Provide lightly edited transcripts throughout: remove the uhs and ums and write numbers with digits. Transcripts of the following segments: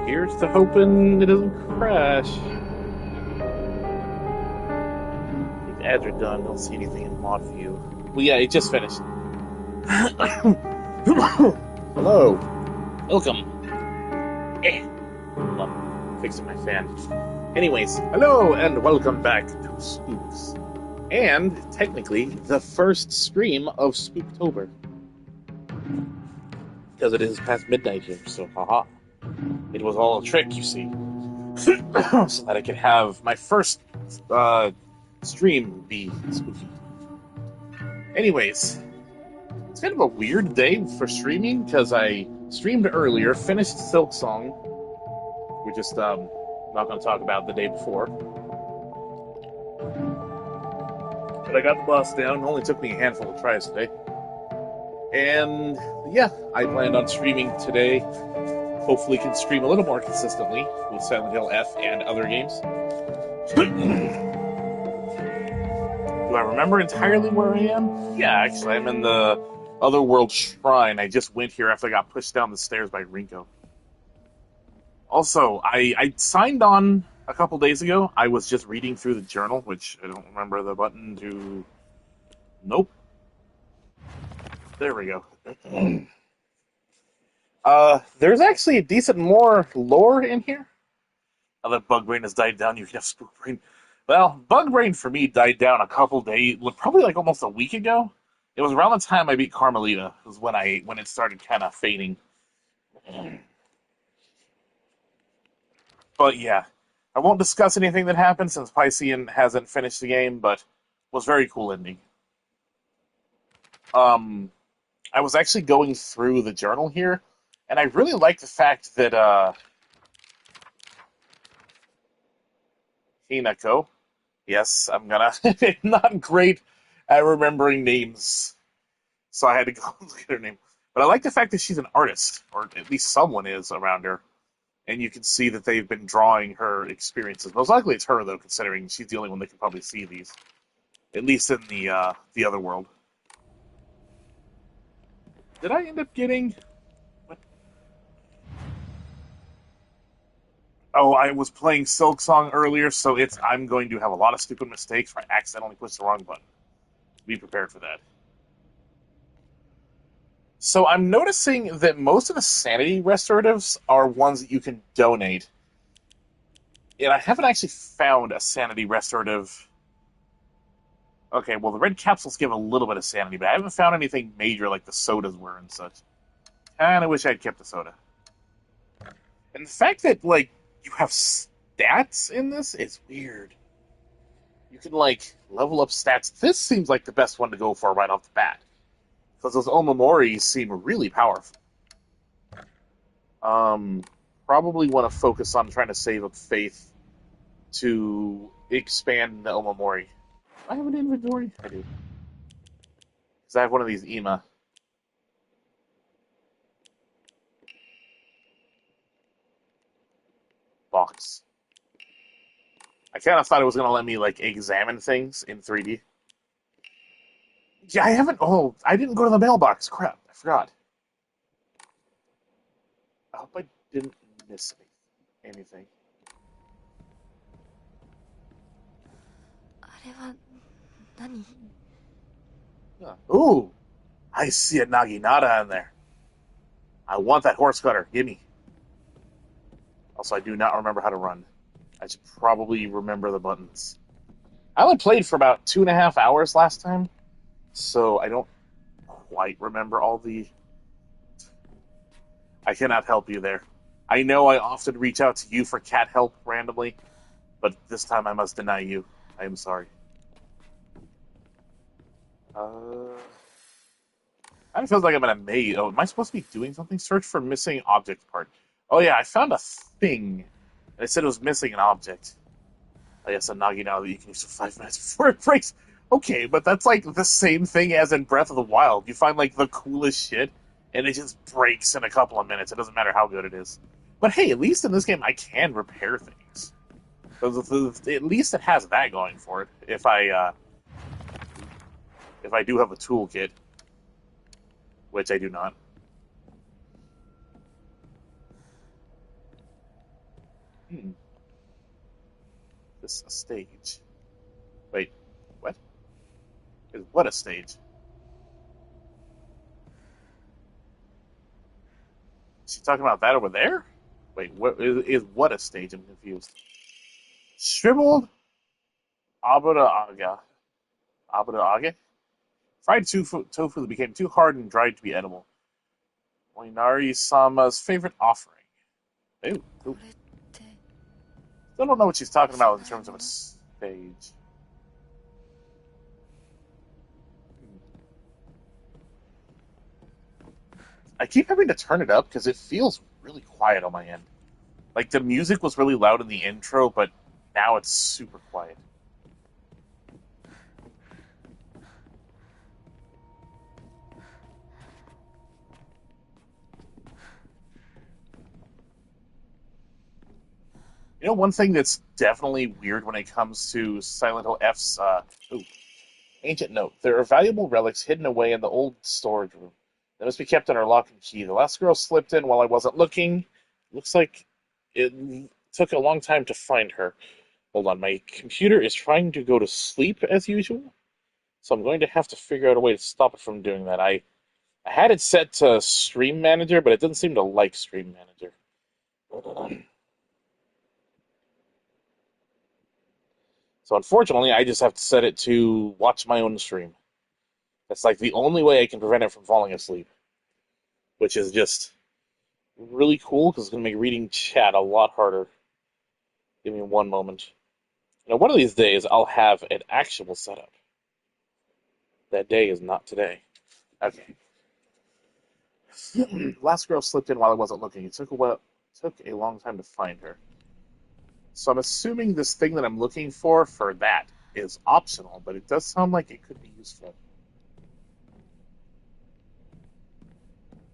Here's to hoping it doesn't crash. These ads are done. Don't see anything in mod view. Well, yeah, it just finished. Hello. Welcome. Hold on. Fixing my fan. Anyways, hello and welcome back to Spooks. And, technically, the first stream of Spooktober. Because it is past midnight here, so haha. It was all a trick, you see. So that I could have my first stream be spooky. Anyways, it's kind of a weird day for streaming, because I streamed earlier, finished Silksong. We're just not going to talk about the day before. But I got the boss down. It only took me a handful of tries today. And yeah, I planned on streaming today. Hopefully can stream a little more consistently with Silent Hill F and other games. Do I remember entirely where I am? Yeah, actually, I'm in the Otherworld Shrine. I just went here after I got pushed down the stairs by Rinko. Also, I signed on a couple days ago. I was just reading through the journal, which I don't remember the button to... Nope. There we go. There's actually a decent more lore in here. Now that Bug Brain has died down, you can have Spook Brain. Well, Bug Brain for me died down a couple days, probably like almost a week ago. It was around the time I beat Carmelita, was when it started kind of fading. But yeah, I won't discuss anything that happened since Piscean hasn't finished the game, but was very cool ending. I was actually going through the journal here, and I really like the fact that Hinako, yes, I'm gonna not great at remembering names, so I had to go look at her name. But I like the fact that she's an artist, or at least someone is around her, and you can see that they've been drawing her experiences. Most likely it's her, though, considering she's the only one that can probably see these, at least in the other world. Did I end up getting... What? Oh, I was playing Silksong earlier, so I'm going to have a lot of stupid mistakes where I accidentally push the wrong button. Be prepared for that. So I'm noticing that most of the sanity restoratives are ones that you can donate. And I haven't actually found a sanity restorative... Okay, well, the red capsules give a little bit of sanity, but I haven't found anything major like the sodas were and such. Kinda wish I'd kept the soda. And the fact that, like, you have stats in this is weird. You can, like, level up stats. This seems like the best one to go for right off the bat. Because those Omamori seem really powerful. Um, Probably want to focus on trying to save up faith to expand the Omamori. Do I have an inventory? I do. Because I have one of these EMA box. I kind of thought it was going to let me, like, examine things in 3D. Yeah, I haven't. Oh, I didn't go to the mailbox. Crap, I forgot. I hope I didn't miss anything. あれは何？ Huh. Ooh, I see a Naginata in there. I want that horse cutter. Gimme. Also, I do not remember how to run. I should probably remember the buttons. I only played for about 2.5 hours last time, so I don't quite remember all the. I cannot help you there. I know I often reach out to you for cat help randomly, but this time I must deny you. I am sorry. Kind of feels like I'm in a maze. Oh, am I supposed to be doing something? Search for missing object part. Oh yeah, I found a thing. It said it was missing an object. I guess a Nagina that you can use for 5 minutes before it breaks. Okay, but that's like the same thing as in Breath of the Wild. You find like the coolest shit, and it just breaks in a couple of minutes. It doesn't matter how good it is. But hey, at least in this game, I can repair things. At least it has that going for it. If I do have a toolkit, which I do not. Hmm. This is a stage. Wait, what? What a stage? Is she talking about that over there? Wait, what is what a stage? I'm confused. Shriveled Abura Aga. Abura Aga? Fried tofu that became too hard and dried to be edible. Moinari Sama's favorite offering. Ooh, こ ooh. れって Still don't know what she's talking 違 about in う terms of も a の？ stage. I keep having to turn it up because it feels really quiet on my end. Like the music was really loud in the intro, but now it's super quiet. You know, one thing that's definitely weird when it comes to Silent Hill F's ooh, ancient note. There are valuable relics hidden away in the old storage room. They must be kept under lock and key. The last girl slipped in while I wasn't looking. Looks like it took a long time to find her. Hold on, my computer is trying to go to sleep as usual, so I'm going to have to figure out a way to stop it from doing that. I had it set to Stream Manager, but it doesn't seem to like Stream Manager. So unfortunately, I just have to set it to watch my own stream. That's like the only way I can prevent it from falling asleep, which is just really cool because it's going to make reading chat a lot harder. Give me one moment. You know, one of these days I'll have an actual setup. That day is not today. Okay. Last girl slipped in while I wasn't looking. It took a long time to find her. So I'm assuming this thing that I'm looking for that is optional, but it does sound like it could be useful.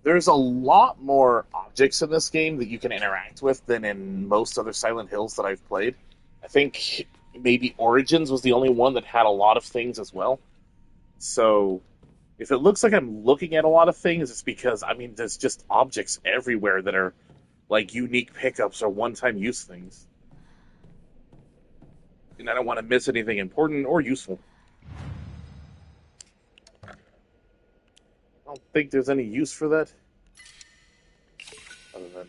There's a lot more objects in this game that you can interact with than in most other Silent Hills that I've played. I think maybe Origins was the only one that had a lot of things as well. So if it looks like I'm looking at a lot of things, it's because I mean there's just objects everywhere that are like unique pickups or one-time use things. And I don't want to miss anything important or useful. I don't think there's any use for that other than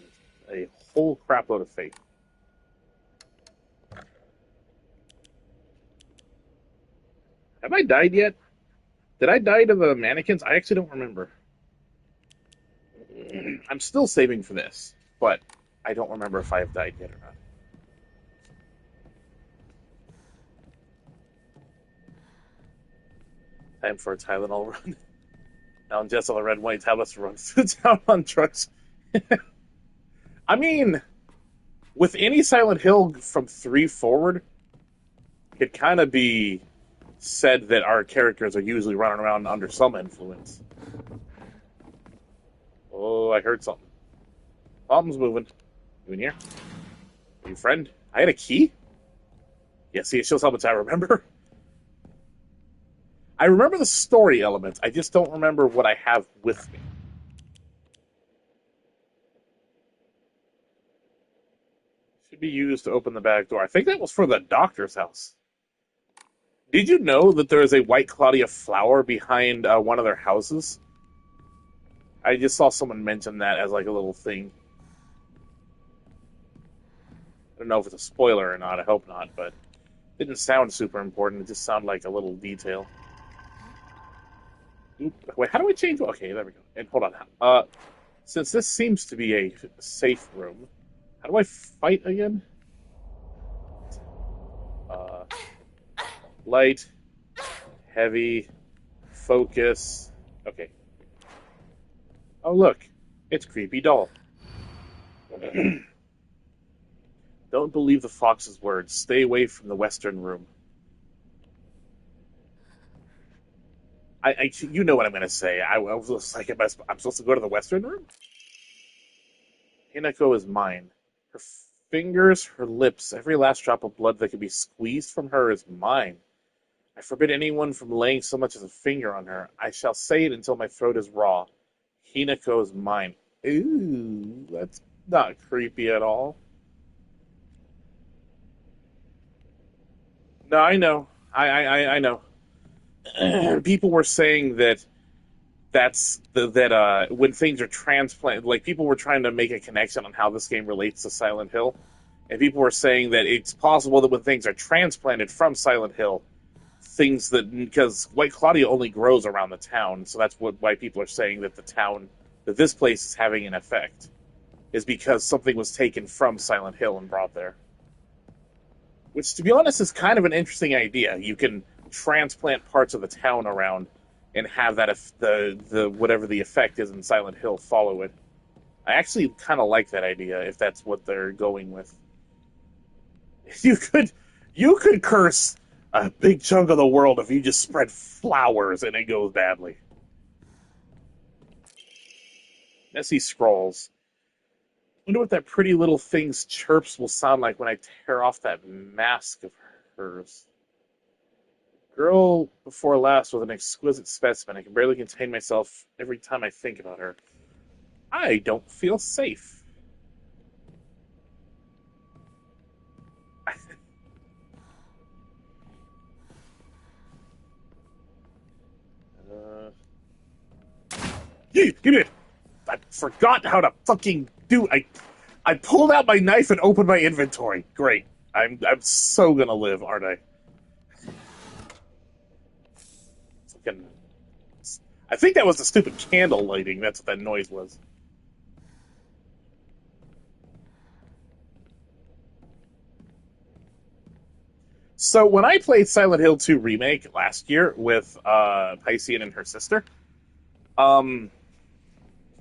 a whole crapload of faith. Have I died yet? Did I die to the mannequins? I actually don't remember. I'm still saving for this, but I don't remember if I have died yet or not. Time for a Tylenol run. Now ingest all the red and white tablets to run through town on trucks. I mean, with any Silent Hill from 3 forward, it kind of be said that our characters are usually running around under some influence. Oh, I heard something. Something's moving. You in here? Are you friend? I had a key? Yeah, see, it shows how much I remember. I remember the story elements. I just don't remember what I have with me. Should be used to open the back door. I think that was for the doctor's house. Did you know that there is a White Claudia flower behind one of their houses? I just saw someone mention that as like a little thing. I don't know if it's a spoiler or not. I hope not, but it didn't sound super important. It just sounded like a little detail. Oop. Wait, how do I change? Okay, there we go. And hold on. Since this seems to be a safe room, how do I fight again? Light, heavy, focus. Okay. Oh, look. It's Creepy Doll. Don't believe the fox's words. Stay away from the western room. You know what I'm going to say. I was like, I'm supposed to go to the western room? Hinako is mine. Her fingers, her lips, every last drop of blood that could be squeezed from her is mine. I forbid anyone from laying so much as a finger on her. I shall say it until my throat is raw. Hinako is mine. Ooh, that's not creepy at all. No, I know. I know. People were saying that when things are transplanted, like people were trying to make a connection on how this game relates to Silent Hill, and people were saying that it's possible that when things are transplanted from Silent Hill, things that because White Claudia only grows around the town, so that's why people are saying that that this place is having an effect, is because something was taken from Silent Hill and brought there. Which, to be honest, is kind of an interesting idea. You can transplant parts of the town around and have that the whatever the effect is in Silent Hill follow it. I actually kind of like that idea if that's what they're going with. You could curse a big chunk of the world if you just spread flowers and it goes badly. Messy scrolls. Wonder what that pretty little thing's chirps will sound like when I tear off that mask of hers. Girl before last was an exquisite specimen. I can barely contain myself every time I think about her. I don't feel safe. Give me it! I forgot how to fucking do. I pulled out my knife and opened my inventory. Great. I'm so gonna live, aren't I? Fucking. I think that was the stupid candle lighting. That's what that noise was. So when I played Silent Hill 2 Remake last year with Piscean and her sister,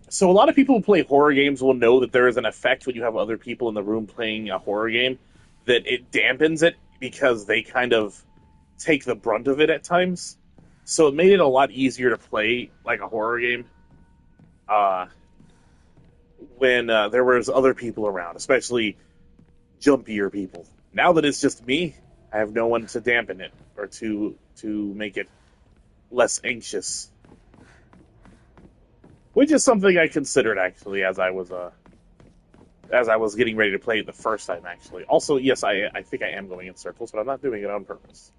so a lot of people who play horror games will know that there is an effect when you have other people in the room playing a horror game, that it dampens it because they kind of take the brunt of it at times. So it made it a lot easier to play like a horror game when there was other people around, especially jumpier people. Now that it's just me, I have no one to dampen it or to make it less anxious. Which is something I considered actually as I was getting ready to play it the first time. Actually, also yes, I think I am going in circles, but I'm not doing it on purpose.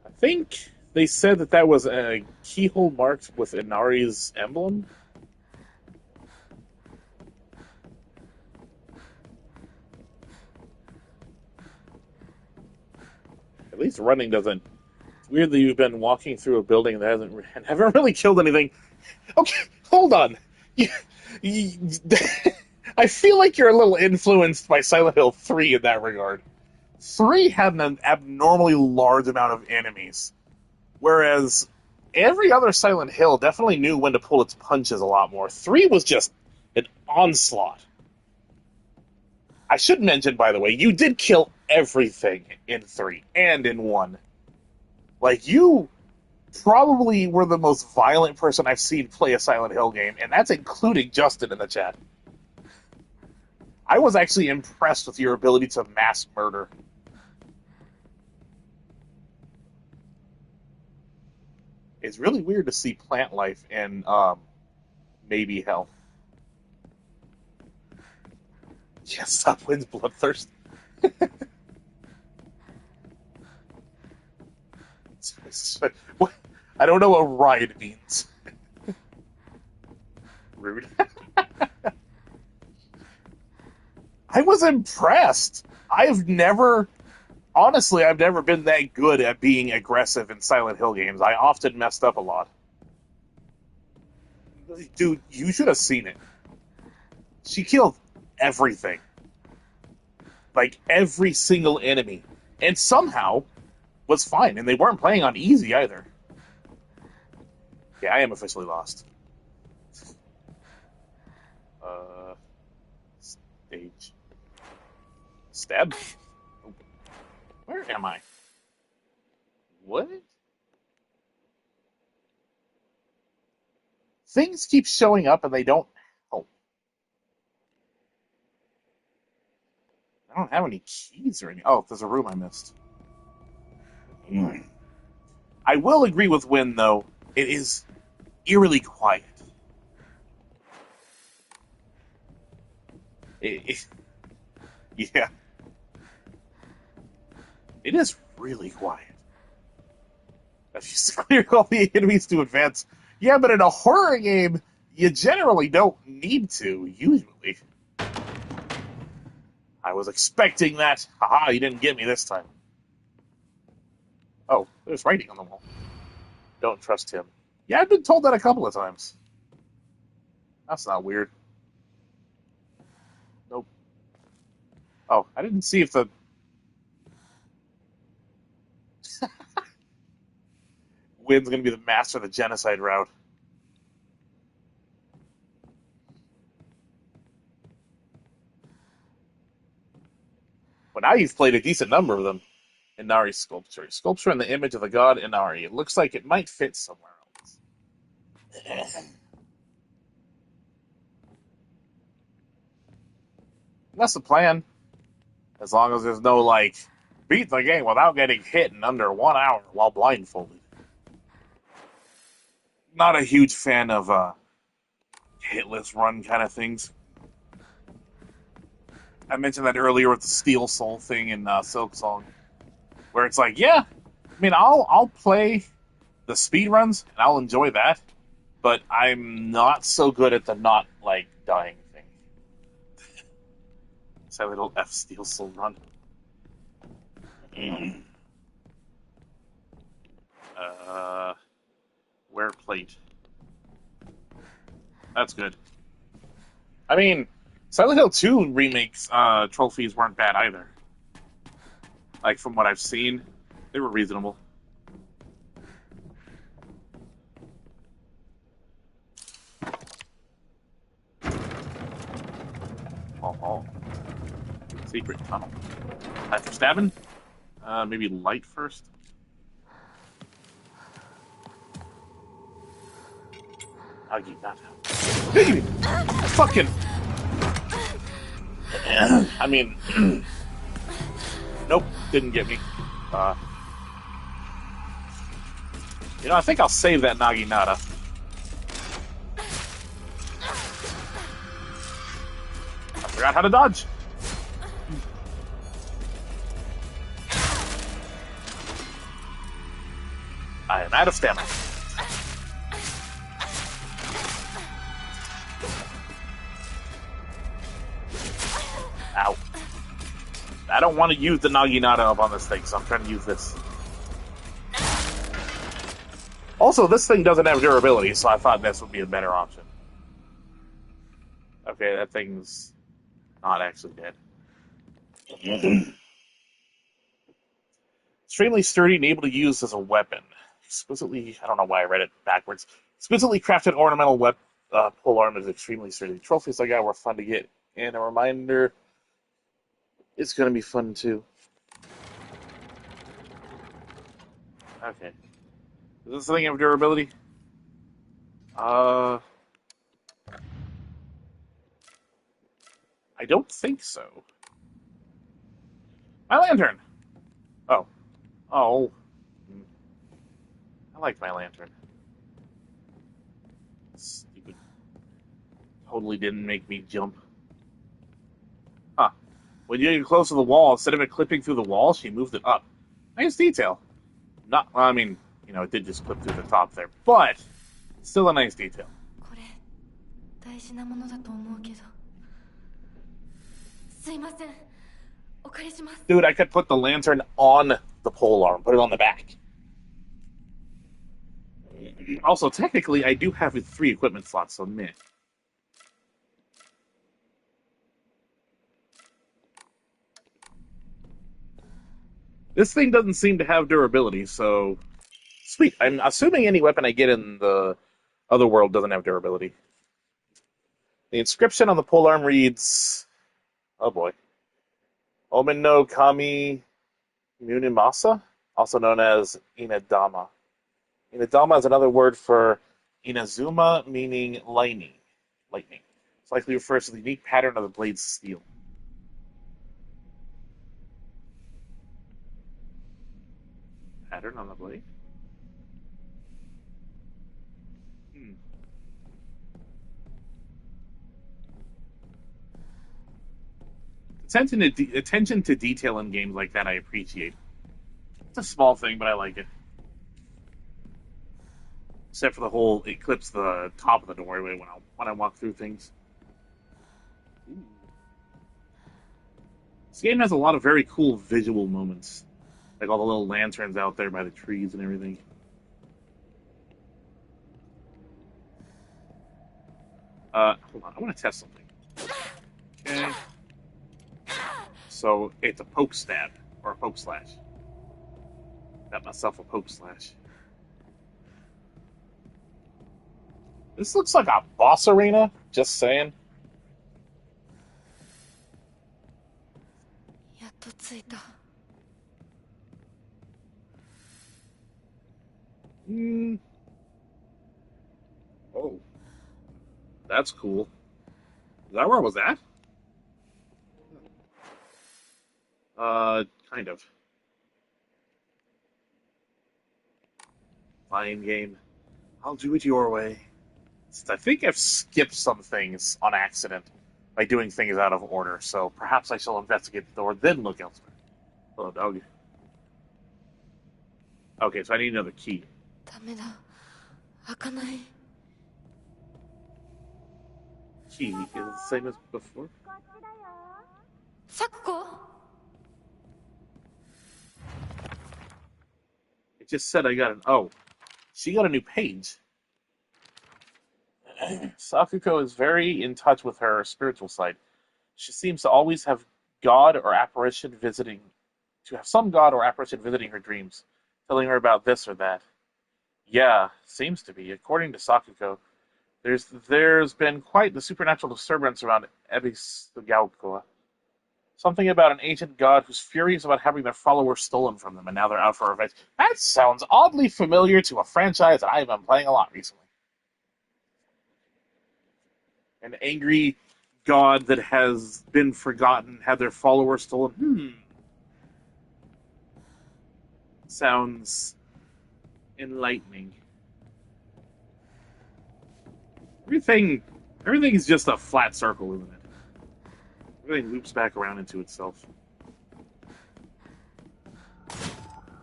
I think they said that was a keyhole marked with Inari's emblem. At least running doesn't. It's weird that you've been walking through a building that haven't really killed anything. Okay, hold on. I feel like you're a little influenced by Silent Hill 3 in that regard. 3 had an abnormally large amount of enemies, whereas every other Silent Hill definitely knew when to pull its punches a lot more. 3 was just an onslaught. I should mention, by the way, you did kill everything in 3 and in 1. Like, you probably were the most violent person I've seen play a Silent Hill game, and that's including Justin in the chat. I was actually impressed with your ability to mass murder. It's really weird to see plant life in maybe hell. Yes, stop wins Bloodthirst. I don't know what ride means. Rude. I was impressed. Honestly, I've never been that good at being aggressive in Silent Hill games. I often messed up a lot. Dude, you should have seen it. She killed everything. Like, every single enemy. And somehow was fine. And they weren't playing on easy either. Yeah, I am officially lost. Stage. Stab? Where am I? What? Things keep showing up and they don't help. I don't have any keys or anything. Oh, there's a room I missed. I will agree with Win, though. It is eerily quiet. Yeah. It is really quiet. She's clearing all the enemies to advance. Yeah, but in a horror game, you generally don't need to, usually. I was expecting that. Haha, you didn't get me this time. Oh, there's writing on the wall. Don't trust him. Yeah, I've been told that a couple of times. That's not weird. Nope. Oh, I didn't see if the... Win's going to be the master of the genocide route. Well, now you've played a decent number of them. Inari sculpture. Sculpture in the image of the god Inari. It looks like it might fit somewhere else. That's the plan. As long as there's no, like, beat the game without getting hit in under 1 hour while blindfolded. Not a huge fan of hitless run kind of things. I mentioned that earlier with the Steel Soul thing in Silk Song, where it's like, yeah, I mean, I'll play the speed runs and I'll enjoy that, but I'm not so good at the not like dying thing. It's that little F Steel Soul run. Wear plate. That's good. I mean, Silent Hill 2 remakes trophies weren't bad either. Like, from what I've seen, they were reasonable. Oh. Secret tunnel. Time for stabbing? Maybe light first? I'll give that. Fucking... I mean... Nope, didn't get me. You know, I think I'll save that Naginata. I forgot how to dodge. I am out of stamina. Ow. I don't want to use the Naginata up on this thing, so I'm trying to use this. Also, this thing doesn't have durability, so I thought this would be a better option. Okay, that thing's not actually dead. Extremely sturdy and able to use as a weapon. Exquisitely, I don't know why I read it backwards. Exquisitely crafted ornamental pole arm is extremely sturdy. Trophies I got were fun to get, and a reminder, it's going to be fun too. Okay. Is this thing have durability? I don't think so. My lantern! Oh. Oh. I like my lantern. Stupid. Totally didn't make me jump. Huh. When you get close to the wall, instead of it clipping through the wall, she moved it up. Nice detail. Not, I mean, it did just clip through the top there, but still a nice detail. これ大事なものだと思うけど。すいません。お借りします。 Dude, I could put the lantern on the pole arm, put it on the back. Also, technically, I do have 3 equipment slots, so meh. This thing doesn't seem to have durability, so sweet. I'm assuming any weapon I get in the other world doesn't have durability. The inscription on the polearm reads, oh boy, Omen no Kami Munimasa, also known as Inadama. Inadama is another word for Inazuma, meaning lightning. This likely refers to the unique pattern of the blade's steel. Pattern on the blade? Attention to detail in games like that I appreciate. It's a small thing, but I like it. Except for the whole, it clips the top of the doorway when I walk through things. Ooh. This game has a lot of very cool visual moments. Like all the little lanterns out there by the trees and everything. Hold on, I want to test something. Okay. So, it's a poke stab, or a poke slash. Got myself a poke slash. This looks like a boss arena, just saying. やっと着いた。Oh. That's cool. Is that where I was at? Kind of. Fine game. I'll do it your way. I think I've skipped some things on accident by doing things out of order, so perhaps I shall investigate the door, then look elsewhere. Hello, dog. Okay, so I need another key. ダメだ。開かない。 Key is the same as before? サクコ? It just said I got an... Oh. She got a new page. Sakuko is very in touch with her spiritual side. She seems to always have God or apparition visiting... To have some God or apparition visiting her dreams, telling her about this or that. Yeah, seems to be. According to Sakuko, there's been quite the supernatural disturbance around Ebisugaoka. Something about an ancient god who's furious about having their followers stolen from them, and now they're out for revenge. That sounds oddly familiar to a franchise that I've been playing a lot recently. An angry god that has been forgotten, had their followers stolen. Sounds enlightening. Everything is just a flat circle, isn't it? Everything loops back around into itself.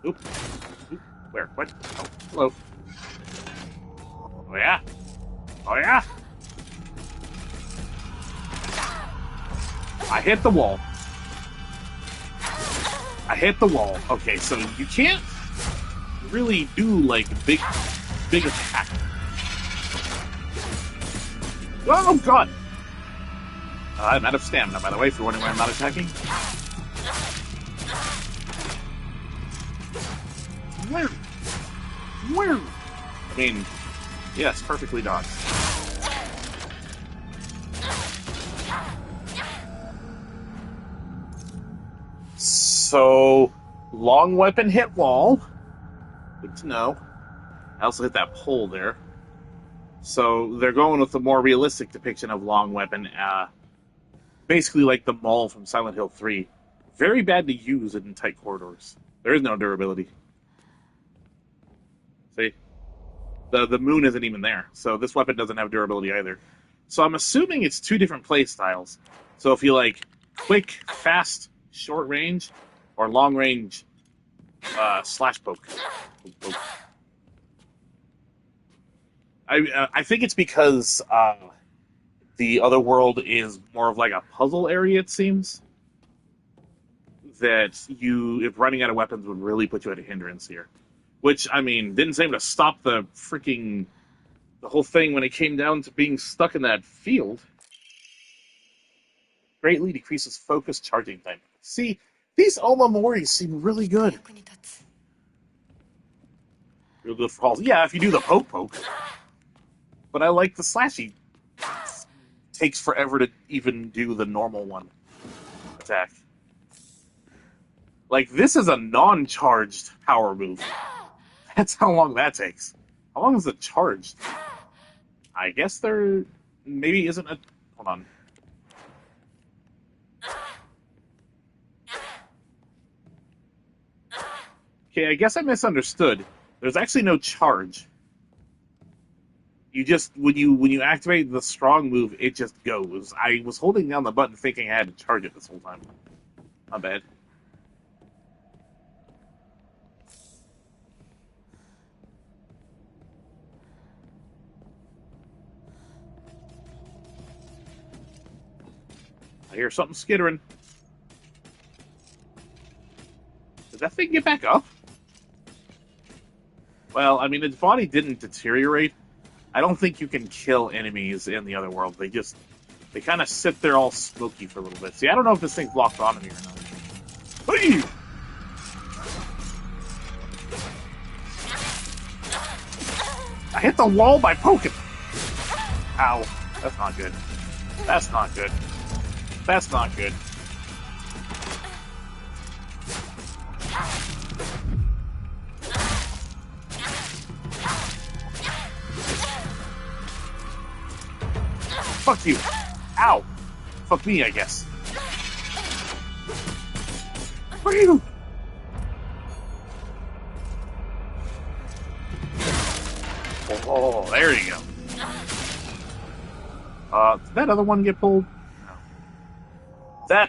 Oop. Where? What? Oh, hello. Oh yeah? Oh yeah? I hit the wall. I hit the wall. Okay, so you can't really do, like, big attack. Oh, God! I'm out of stamina, by the way, if you're wondering why I'm not attacking. Where? Where? I mean, yes, perfectly dodged. So, long weapon hit wall. Good to know. I also hit that pole there. So they're going with the more realistic depiction of long weapon, basically like the Maul from Silent Hill 3. Very bad to use in tight corridors. There is no durability. See, the moon isn't even there, so this weapon doesn't have durability either. So I'm assuming it's two different play styles. So if you like quick, fast, short range, or long range slash poke. I think it's because the other world is more of like a puzzle area. It seems that if running out of weapons would really put you at a hindrance here. Which I mean, didn't seem to stop the whole thing when it came down to being stuck in that field. Greatly decreases focus charging time. See, these Omamoris seem really good. 役に立つ Real good for hauls. Yeah, if you do the poke. But I like the slashy. Takes forever to even do the normal one attack. Like, this is a non-charged power move. That's how long that takes. How long is it charged? I guess there maybe isn't a... Hold on. Okay, I guess I misunderstood. There's actually no charge. You just when you activate the strong move, it just goes. I was holding down the button thinking I had to charge it this whole time. Not bad. I hear something skittering. Did that thing get back up? Well, I mean, its body didn't deteriorate. I don't think you can kill enemies in the other world. They kind of sit there all smoky for a little bit. See, I don't know if this thing's locked onto me or not. Hey! I hit the wall by poking. Ow. That's not good. That's not good. That's not good. Fuck you. Ow. Fuck me, I guess. Fuck you. Oh, there you go. Did that other one get pulled? No.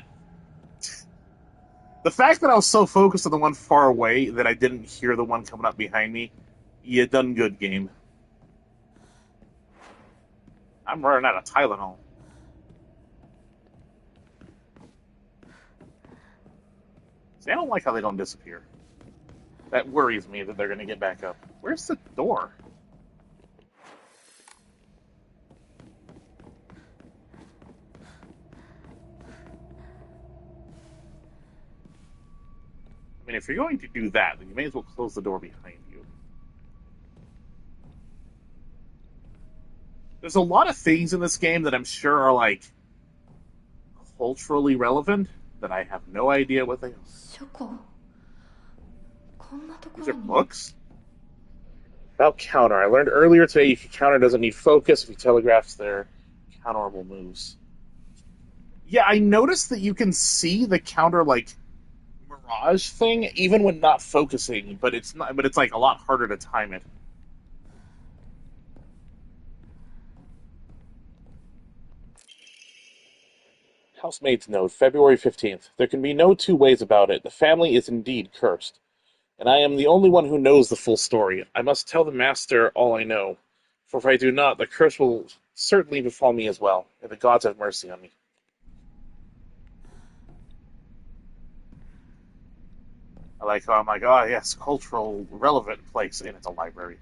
The fact that I was so focused on the one far away that I didn't hear the one coming up behind me, you done good, game. I'm running out of Tylenol. See, I don't like how they don't disappear. That worries me that they're going to get back up. Where's the door? I mean, if you're going to do that, then you may as well close the door behind you. There's a lot of things in this game that I'm sure are, like, culturally relevant that I have no idea what they are. 書庫こんなとこ These ろ are に books? About counter. I learned earlier today if your counter doesn't need focus, if you telegraphs their counterable moves. Yeah, I noticed that you can see the counter, like, mirage thing even when not focusing, but it's like a lot harder to time it. Housemaid's note, February 15th. There can be no two ways about it. The family is indeed cursed, and I am the only one who knows the full story. I must tell the master all I know, for if I do not, the curse will certainly befall me as well. May the gods have mercy on me. I'm like, oh yes, cultural relevant place, and it's a library.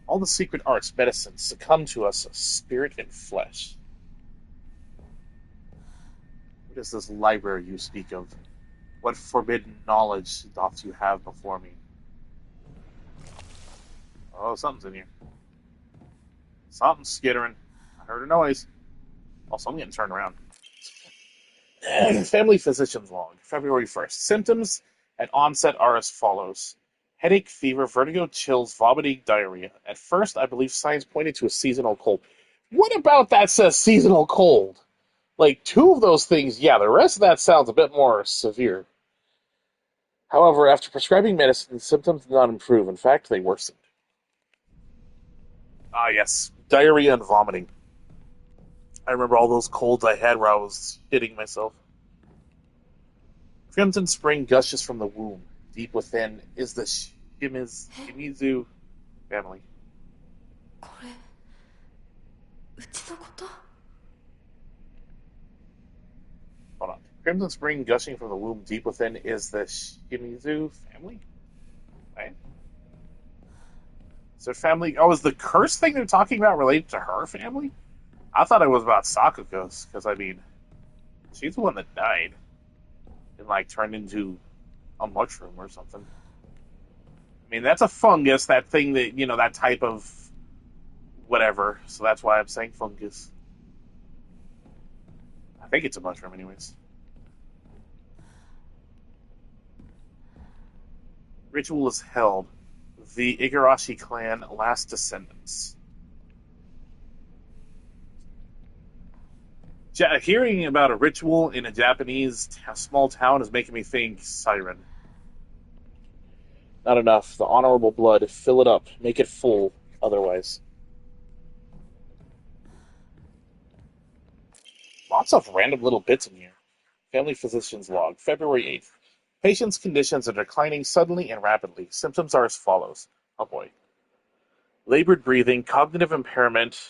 All the secret arts, medicines, succumb to us, spirit and flesh. is this library you speak of? What forbidden knowledge doth you have before me? Oh, something's in here. Something's skittering. I heard a noise. Also, I'm getting turned around. Family physician's log, February 1st. Symptoms at onset are as follows: headache, fever, vertigo, chills, vomiting, diarrhea. At first, I believe signs pointed to a seasonal cold. What about that says seasonal cold? Like, two of those things, yeah, the rest of that sounds a bit more severe. However, after prescribing medicine, the symptoms did not improve. In fact, they worsened. Ah, yes, diarrhea and vomiting. I remember all those colds I had where I was shitting myself. Crimson spring gushes from the womb. Deep within is the Shimizu family. これうちのこと？ Hold on. Crimson spring gushing from the womb. Deep within is the Shimizu family? Right? Is their family... Oh, is the curse thing they're talking about related to her family? I thought it was about Sakuko's, because, I mean, she's the one that died and, like, turned into a mushroom or something. I mean, that's a fungus, that thing that, you know, that type of whatever. So that's why I'm saying fungus. I think it's a mushroom, anyways. Ritual is held. The Igarashi clan last descendants. Hearing about a ritual in a Japanese small town is making me think Siren. Not enough. The honorable blood. Fill it up. Make it full. Otherwise. Lots of random little bits in here. Family physician's log. February 8th. Patient's conditions are declining suddenly and rapidly. Symptoms are as follows. Oh boy. Labored breathing, cognitive impairment,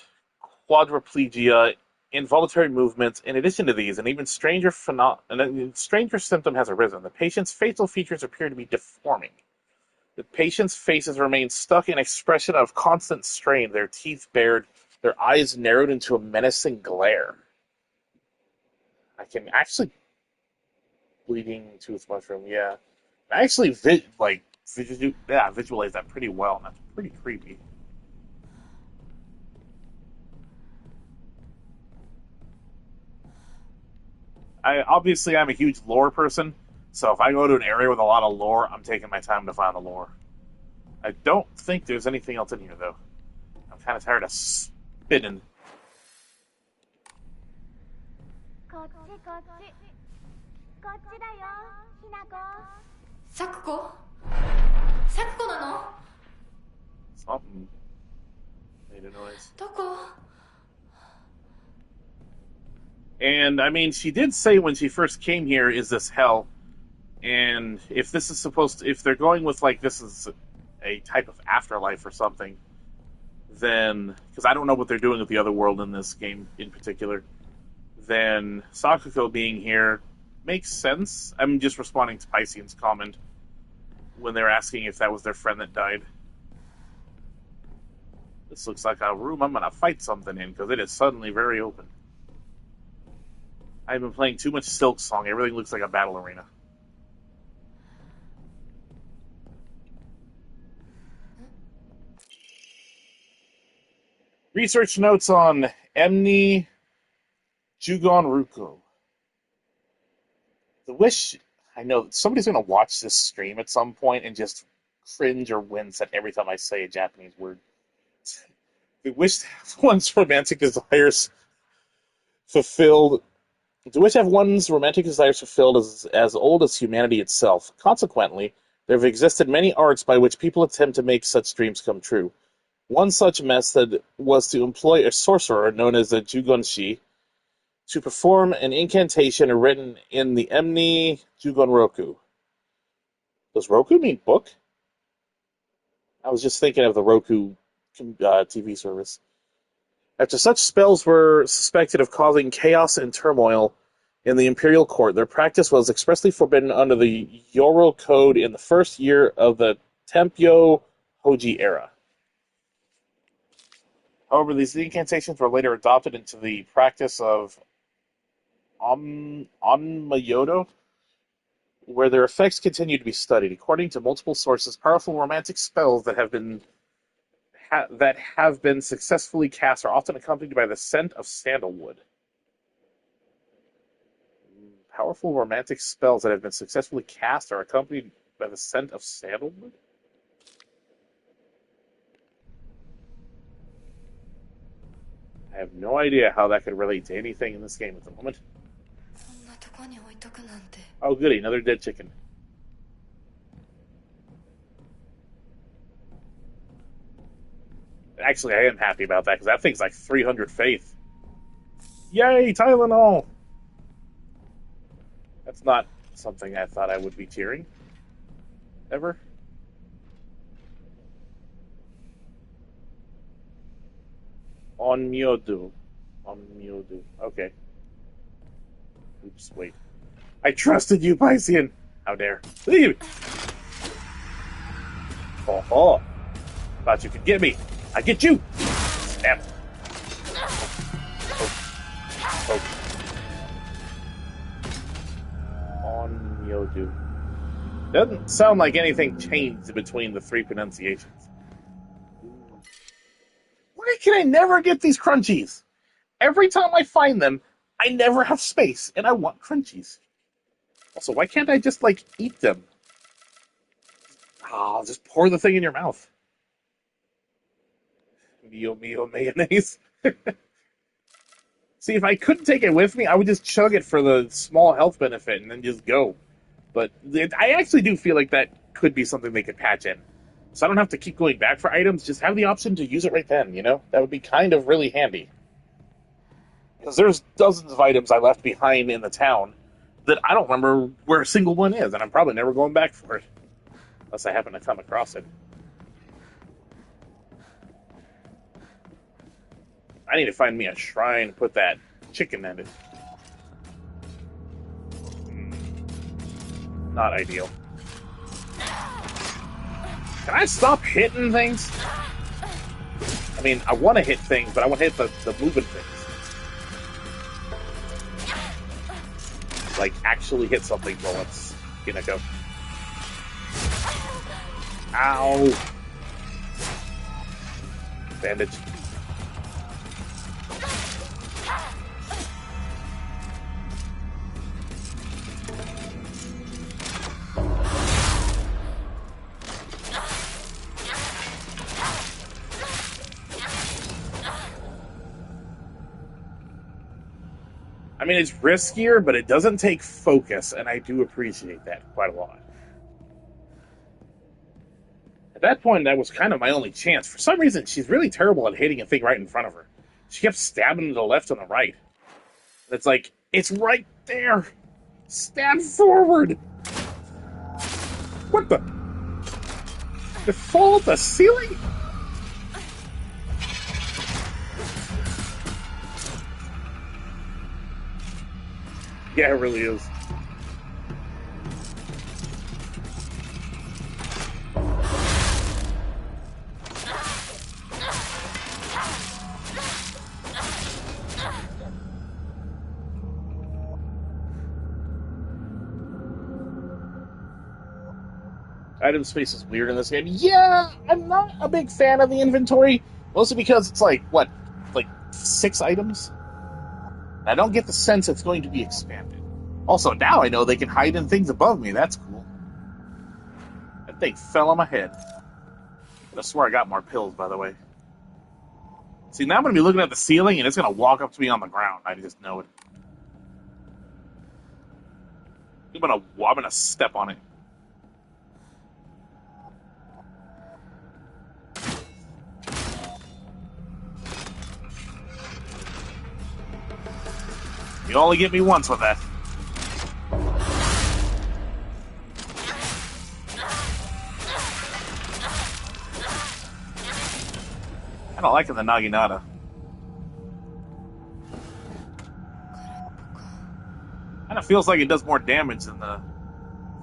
quadriplegia, involuntary movements. In addition to these, an even stranger symptom has arisen. The patient's facial features appear to be deforming. The patient's faces remain stuck in expression of constant strain, their teeth bared, their eyes narrowed into a menacing glare. I can actually... Bleeding tooth mushroom, yeah. I actually visualize that pretty well, and that's pretty creepy. I'm a huge lore person, so if I go to an area with a lot of lore, I'm taking my time to find the lore. I don't think there's anything else in here, though. I'm kind of tired of spinning. こっちこっちこっちだよひなこサクコ？サクコなの？ Something made a noise. どこ？ And, I mean, she did say when she first came here, is this hell? And if this is if they're going with, like, this is a type of afterlife or something, then, because I don't know what they're doing with the other world in this game in particular, then Sakuko being here makes sense. I'm just responding to Piscean's comment when they're asking if that was their friend that died. This looks like a room I'm going to fight something in, because it is suddenly very open. I've been playing too much Silk Song. Everything looks like a battle arena. Research notes on Emni Jugon Ruko. The wish... I know somebody's going to watch this stream at some point and just cringe or wince at every time I say a Japanese word. The wish to have one's romantic desires fulfilled... The wish to have one's romantic desires fulfilled is as old as humanity itself. Consequently, there have existed many arts by which people attempt to make such dreams come true. One such method was to employ a sorcerer known as a Jugonshi to perform an incantation written in the Emni Jugonroku. Does Roku mean book? I was just thinking of the Roku TV service. After such spells were suspected of causing chaos and turmoil in the imperial court, their practice was expressly forbidden under the Yoro Code in the first year of the Tempyo Hoji era. However, these incantations were later adopted into the practice of Onmyodo, where their effects continue to be studied. According to multiple sources, powerful romantic spells that have been successfully cast are often accompanied by the scent of sandalwood. Powerful romantic spells that have been successfully cast are accompanied by the scent of sandalwood? I have no idea how that could relate to anything in this game at the moment. こんなとこに置いとくなんて。 Oh, goody, another dead chicken. Actually, I am happy about that, because that thing's like 300 faith. Yay, Tylenol! That's not something I thought I would be cheering. Ever. Onmyodo. Okay. Oops, wait. I trusted you, Piscean! How dare. Leave! Oh. Thought you could get me. I get you! Snap. Poke. Onmyodo. Doesn't sound like anything changed between the three pronunciations. Why can I never get these crunchies? Every time I find them, I never have space, and I want crunchies. Also, why can't I just, like, eat them? Oh, just pour the thing in your mouth. Mio mayonnaise. See, if I couldn't take it with me, I would just chug it for the small health benefit and then just go. But I actually do feel like that could be something they could patch in. So I don't have to keep going back for items, just have the option to use it right then, you know? That would be kind of really handy. Because there's dozens of items I left behind in the town that I don't remember where a single one is, and I'm probably never going back for it. Unless I happen to come across it. I need to find me a shrine and put that chicken in it. Not ideal. Can I stop hitting things? I mean, I want to hit things, but I want to hit the moving things. Like, actually hit something while it's gonna go. Ow! Bandage. I mean, it's riskier, but it doesn't take focus, and I do appreciate that quite a lot. At that point, that was kind of my only chance. For some reason, she's really terrible at hitting a thing right in front of her. She kept stabbing to the left and the right. It's like, it's right there! Stab forward! What the? Did it fall off the ceiling? Yeah, it really is. Item space is weird in this game. Yeah, I'm not a big fan of the inventory, mostly because it's like 6 items? I don't get the sense it's going to be expanded. Also, now I know they can hide in things above me. That's cool. That thing fell on my head. I swear I got more pills, by the way. See, now I'm going to be looking at the ceiling, and it's going to walk up to me on the ground. I just know it. I'm going to step on it. You only get me once with that. I don't like the Naginata. Kind of feels like it does more damage than the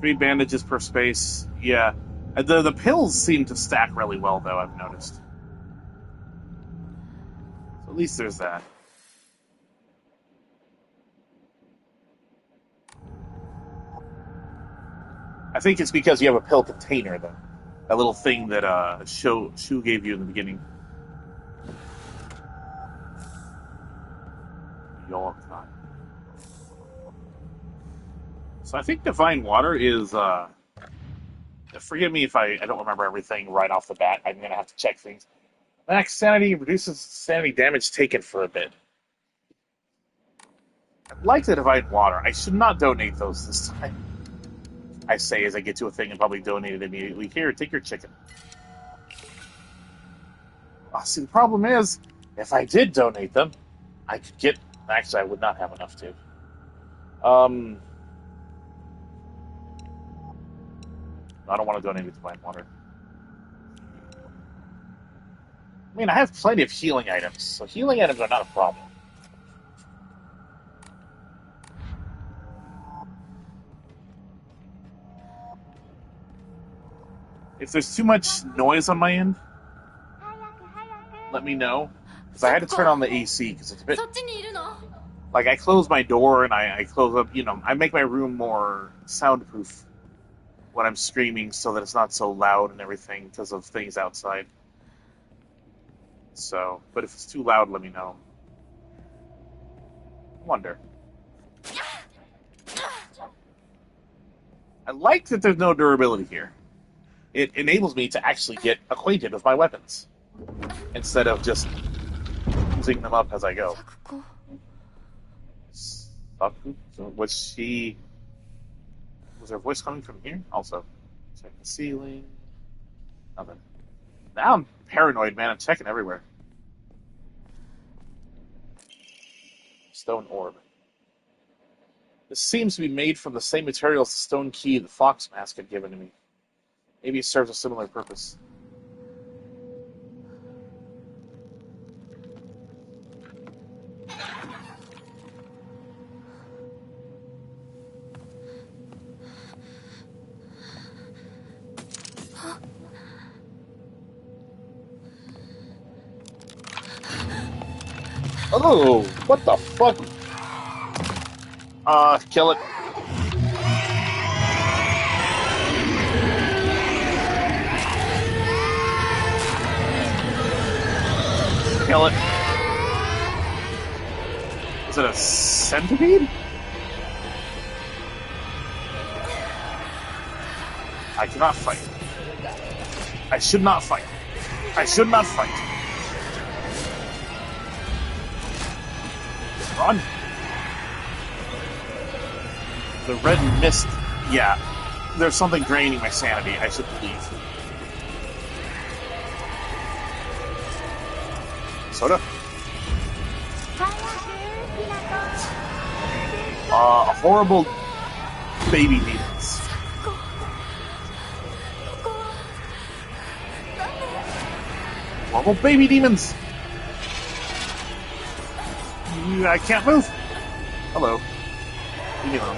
3 bandages per space. Yeah. The pills seem to stack really well, though, I've noticed. So at least there's that. I think it's because you have a pill container, though. That little thing that Shu gave you in the beginning. Yokai. So I think Divine Water is. Forgive me if I don't remember everything right off the bat. I'm going to have to check things. Max sanity reduces sanity damage taken for a bit. I'd like the Divine Water. I should not donate those this time. I say as I get to a thing and probably donate it immediately. Here, take your chicken. See, the problem is, if I did donate them, I could get. Actually, I would not have enough to. I don't want to donate it to Divine Water. I mean, I have plenty of healing items, so healing items are not a problem. If there's too much noise on my end, let me know. Because I had to turn on the AC, because it's a bit... そっちにいるの Like, I close my door, and I close up, I make my room more soundproof when I'm screaming so that it's not so loud and everything because of things outside. So, but if it's too loud, let me know. Wonder. I like that there's no durability here. It enables me to actually get acquainted with my weapons instead of just using them up as I go. Sakuko. So was her voice coming from here? Also, check the ceiling. Nothing. Now I'm paranoid, man. I'm checking everywhere. Stone orb. This seems to be made from the same material as the stone key the fox mask had given to me. Maybe it serves a similar purpose. Oh, what the fuck? Kill it. Kill it. Is it a centipede? I cannot fight. I should not fight. I should not fight. Run. The red mist. Yeah. There's something draining my sanity. I should leave. Soda? Horrible baby demons. Horrible baby demons! I can't move! Hello. Leave me alone.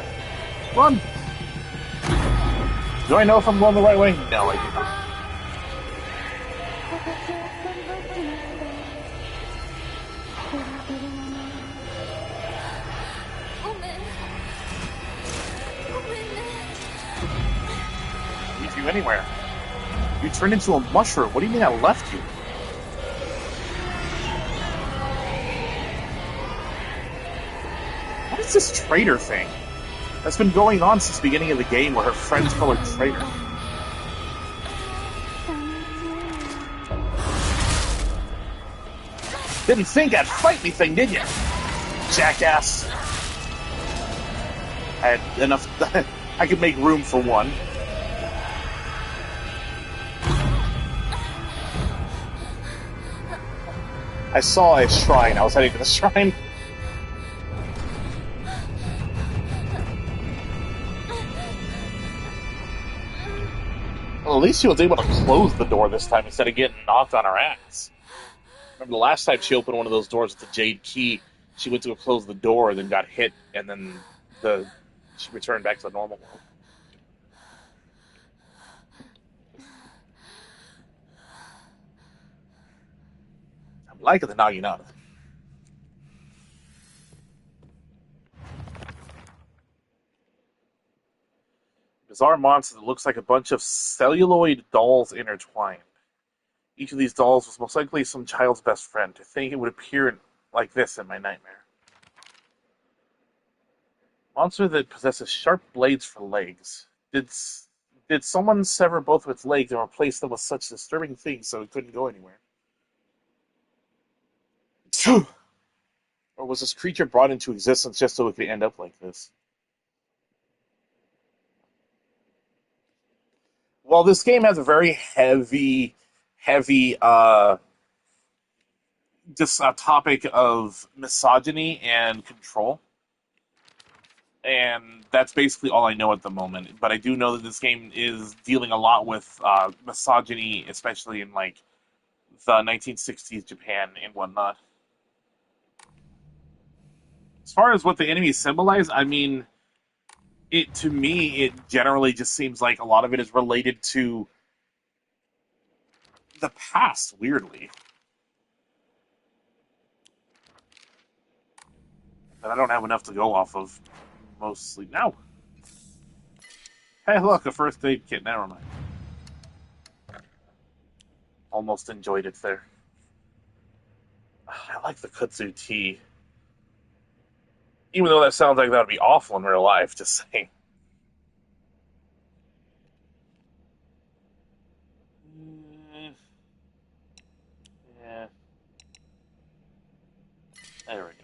Run! Do I know if I'm going the right way? No, I do not. Leave you anywhere. You turned into a mushroom. What do you mean I left you? What is this traitor thing? That's been going on since the beginning of the game where her friends call her traitor. Didn't think I'd fight anything, did you? Jackass. I had enough... I could make room for one. I saw a shrine. I was heading to the shrine. Well, at least she was able to close the door this time instead of getting knocked on her ass. Remember the last time she opened one of those doors with the jade key, she went to go close the door, then got hit, and then she returned back to the normal world. I'm liking the Naginata. Bizarre monster that looks like a bunch of celluloid dolls intertwined. Each of these dolls was most likely some child's best friend. To think it would appear like this in my nightmare. Monster that possesses sharp blades for legs. Did someone sever both of its legs and replace them with such disturbing things so it couldn't go anywhere? Or was this creature brought into existence just so it could end up like this? Well, this game has a very heavy just a topic of misogyny and control. And that's basically all I know at the moment. But I do know that this game is dealing a lot with misogyny, especially in like the 1960s Japan and whatnot. As far as what the enemies symbolize, I mean, to me, it generally just seems like a lot of it is related to the past, weirdly. But I don't have enough to go off of, mostly. No! Hey, look, a first aid kit. Never mind. Almost enjoyed it there. I like the kudzu tea. Even though that sounds like that would be awful in real life, just saying. Yeah. There we go.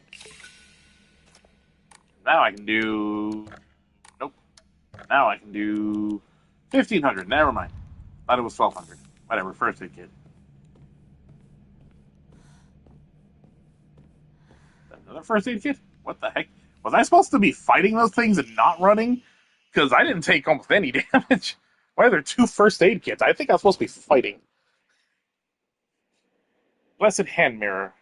Now I can do... Nope. Now I can do 1,500. Never mind. Thought it was 1,200. Whatever, first aid kit. Another first aid kit? What the heck? Was I supposed to be fighting those things and not running? Because I didn't take almost any damage. Why are there 2 first aid kits? I think I'm supposed to be fighting. Blessed Hand Mirror.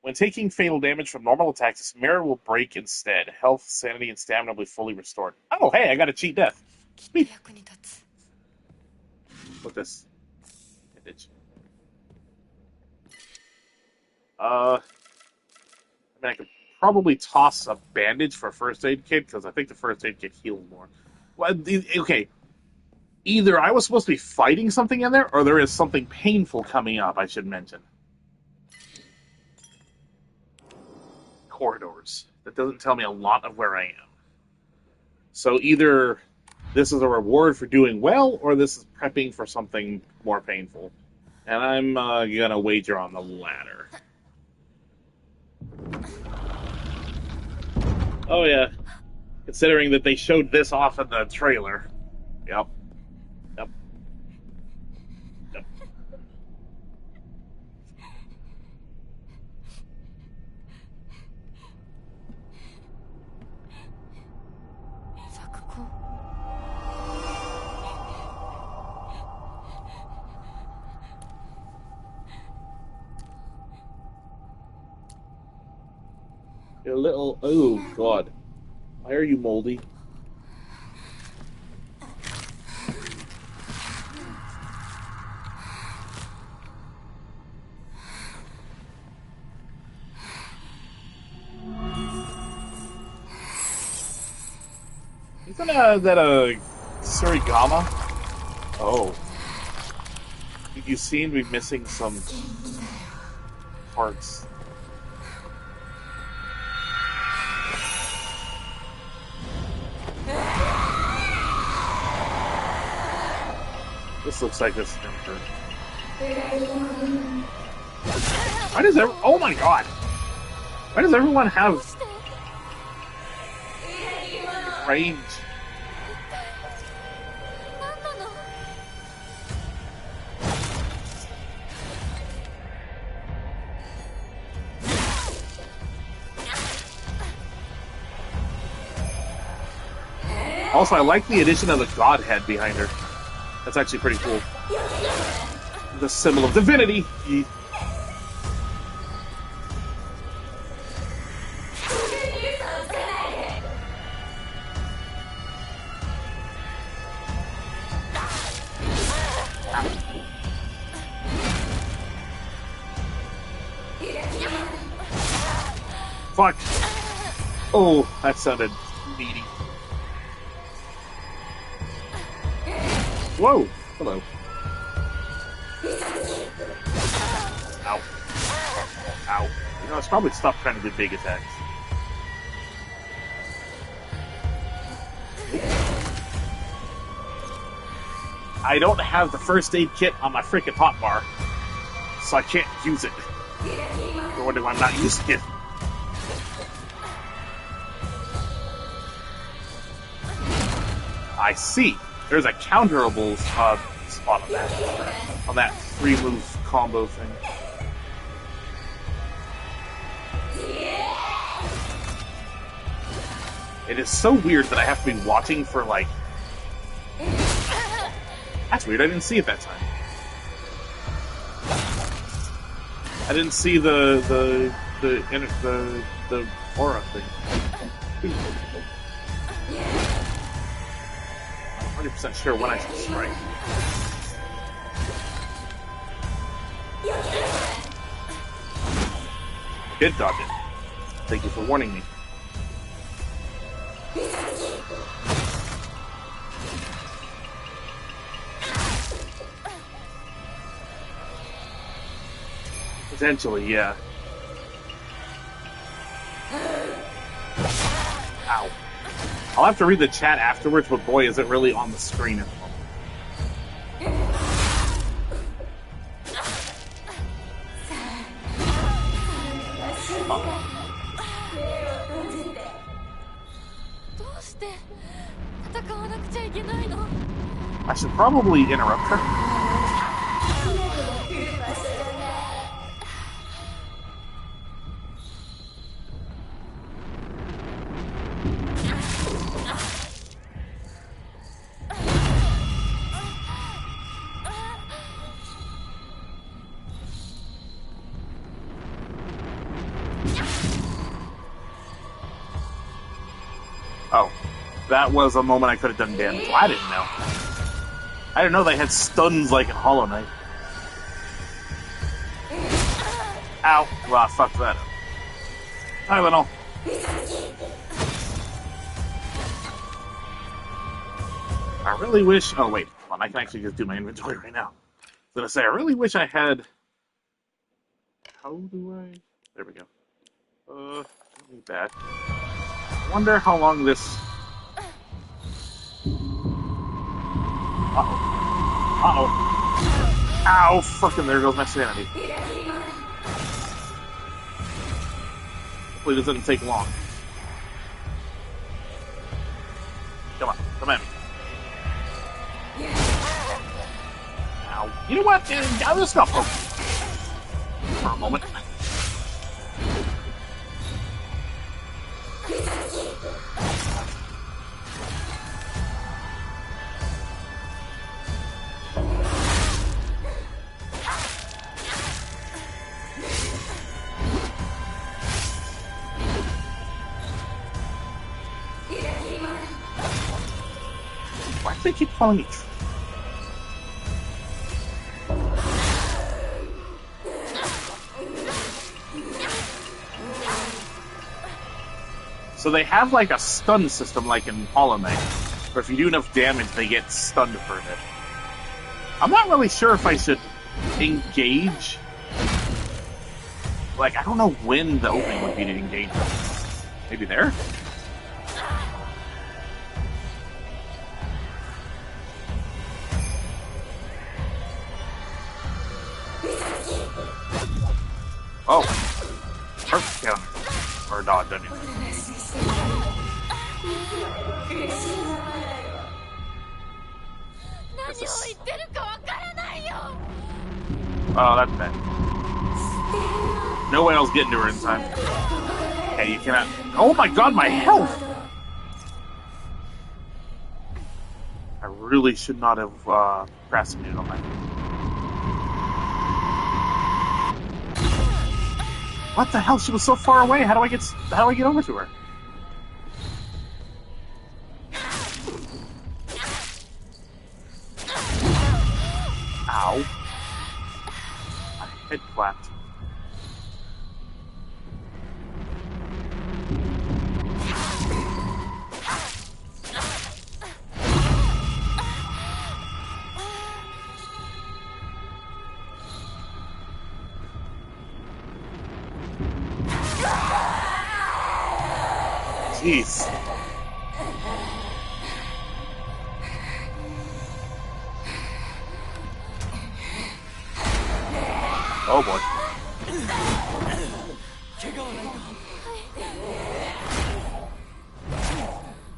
When taking fatal damage from normal attacks, this mirror will break instead. Health, sanity, and stamina will be fully restored. Oh, hey, I got a cheat death. Sweet. What's this? Bandage. I mean, I could probably toss a bandage for a first aid kit, because I think the first aid kit heals more. Well, okay. Either I was supposed to be fighting something in there, or there is something painful coming up, I should mention. Corridors. That doesn't tell me a lot of where I am. So either this is a reward for doing well, or this is prepping for something more painful. And I'm gonna wager on the latter. Oh yeah. Considering that they showed this off in the trailer. Yep. Yep. Yep. You're a little... Oh, God. Why are you moldy? Isn't that a Surigama? Oh. You seem to be missing some parts. This looks like this is gonna hurt. Why does oh my god! Why does everyone have range? Also, I like the addition of the godhead behind her. That's actually pretty cool. The symbol of divinity. Fuck. Oh, that sounded meaty. Whoa! Hello. Ow. Ow. You know, I should probably stop trying to do big attacks. I don't have the first aid kit on my freaking hotbar, so I can't use it. No wonder why I'm not using it. I see. There's a counterable spot on that 3-move combo thing. It is so weird that I have to be watching for, like... That's weird, I didn't see it that time. I didn't see the aura thing. I'm 100% sure when I should strike. I did dodge it. Thank you for warning me. Potentially, yeah. Ow. I'll have to read the chat afterwards, but boy, is it really on the screen at the moment. どうして戦わなくちゃいけないの I should probably interrupt her. Oh, that was a moment I could have done damage. Well, I didn't know. I didn't know they had stuns like in Hollow Knight. Ow. Well, I fucked that up. Tylenol. I really wish... Oh, wait. Hold on, I can actually just do my inventory right now. I was going to say, I really wish I had... How do I... There we go. Don't need that. I wonder how long this... Uh-oh. Uh-oh. Ow! Fucking there goes my sanity. Hopefully this doesn't take long. Come on. Come at me. Ow. You know what? I'm just gonna poke for a moment. Why do they keep calling me? So they have like a stun system like in Hollow Knight, where if you do enough damage, they get stunned for a bit. I'm not really sure if I should engage. Like, I don't know when the opening would be to engage them. Maybe there? Oh. Perfect counter. Or dodge, I mean. Oh, that's bad. No way I was getting to her in time. Hey, you cannot... Oh my god, my health! I really should not have procrastinated on that. What the hell? She was so far away. How do I get over to her? Ow. My head clapped. Jeez. Oh boy. 怪我はないか。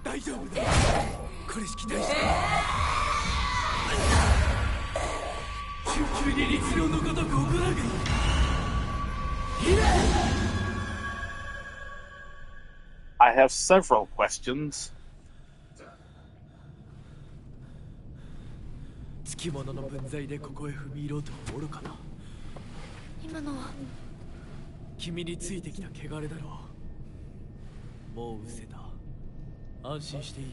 大丈夫だ。これしき大事だ。救急に律令のごとく行うがいい。I have several questions. つきものの分際でここへ踏み入ろうとはおろかな。今のは君についてきた汚れだろう。もう失せた。安心していい。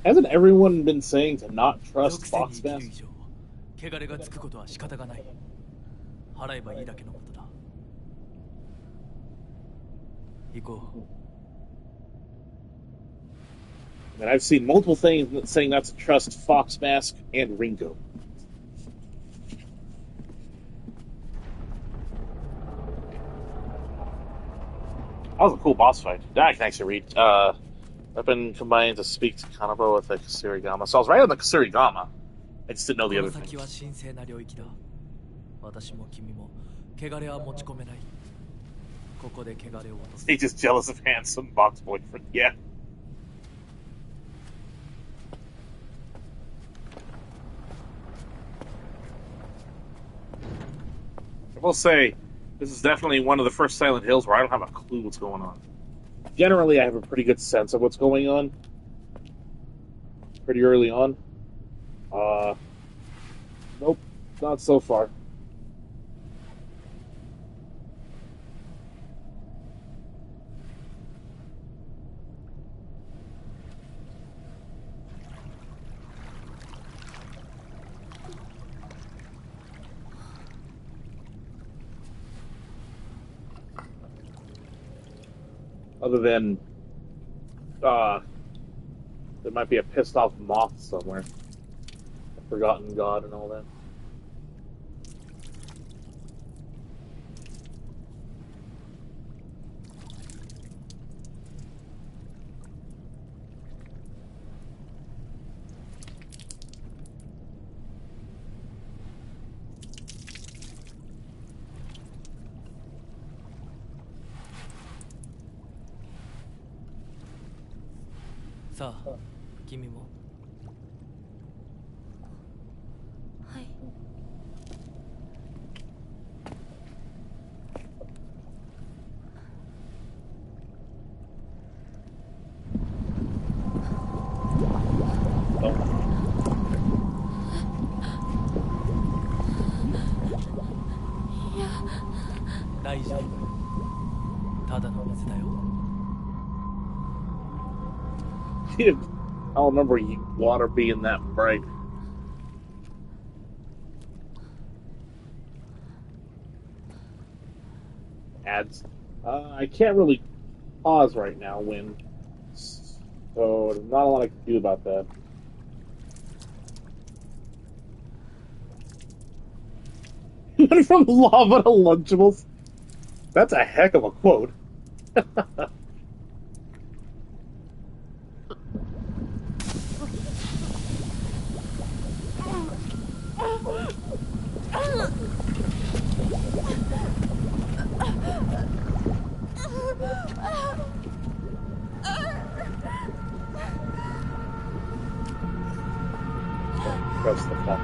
Hasn't everyone been saying to not trust 属性に生 Fox きる以 Mask? 上、汚れがつくことは仕方がない。払えばいいだけのことだ。行こう。 And I've seen multiple things saying not to trust Fox Mask and Ringo. That was a cool boss fight. I can actually read. Weapon combined to speak to Kanabo with the Kusarigama. So I was right on the Kusarigama. I just didn't know こ the の other 先 thing. は神聖な領域だ。私も君も汚れは持ち込めない。ここで汚れを落とす。 He's just jealous of handsome box boyfriend. Yeah. I will say, this is definitely one of the first Silent Hills where I don't have a clue what's going on. Generally, I have a pretty good sense of what's going on. Pretty early on. Nope, not so far. Other than, there might be a pissed off moth somewhere. A forgotten god and all that. Sa, 君も。はい。 大丈夫。ただの水だよ。 I don't remember water being that bright. Ads. I can't really pause right now, Win. So there's not a lot I can do about that. Went from lava to Lunchables. That's a heck of a quote. Trust the fox.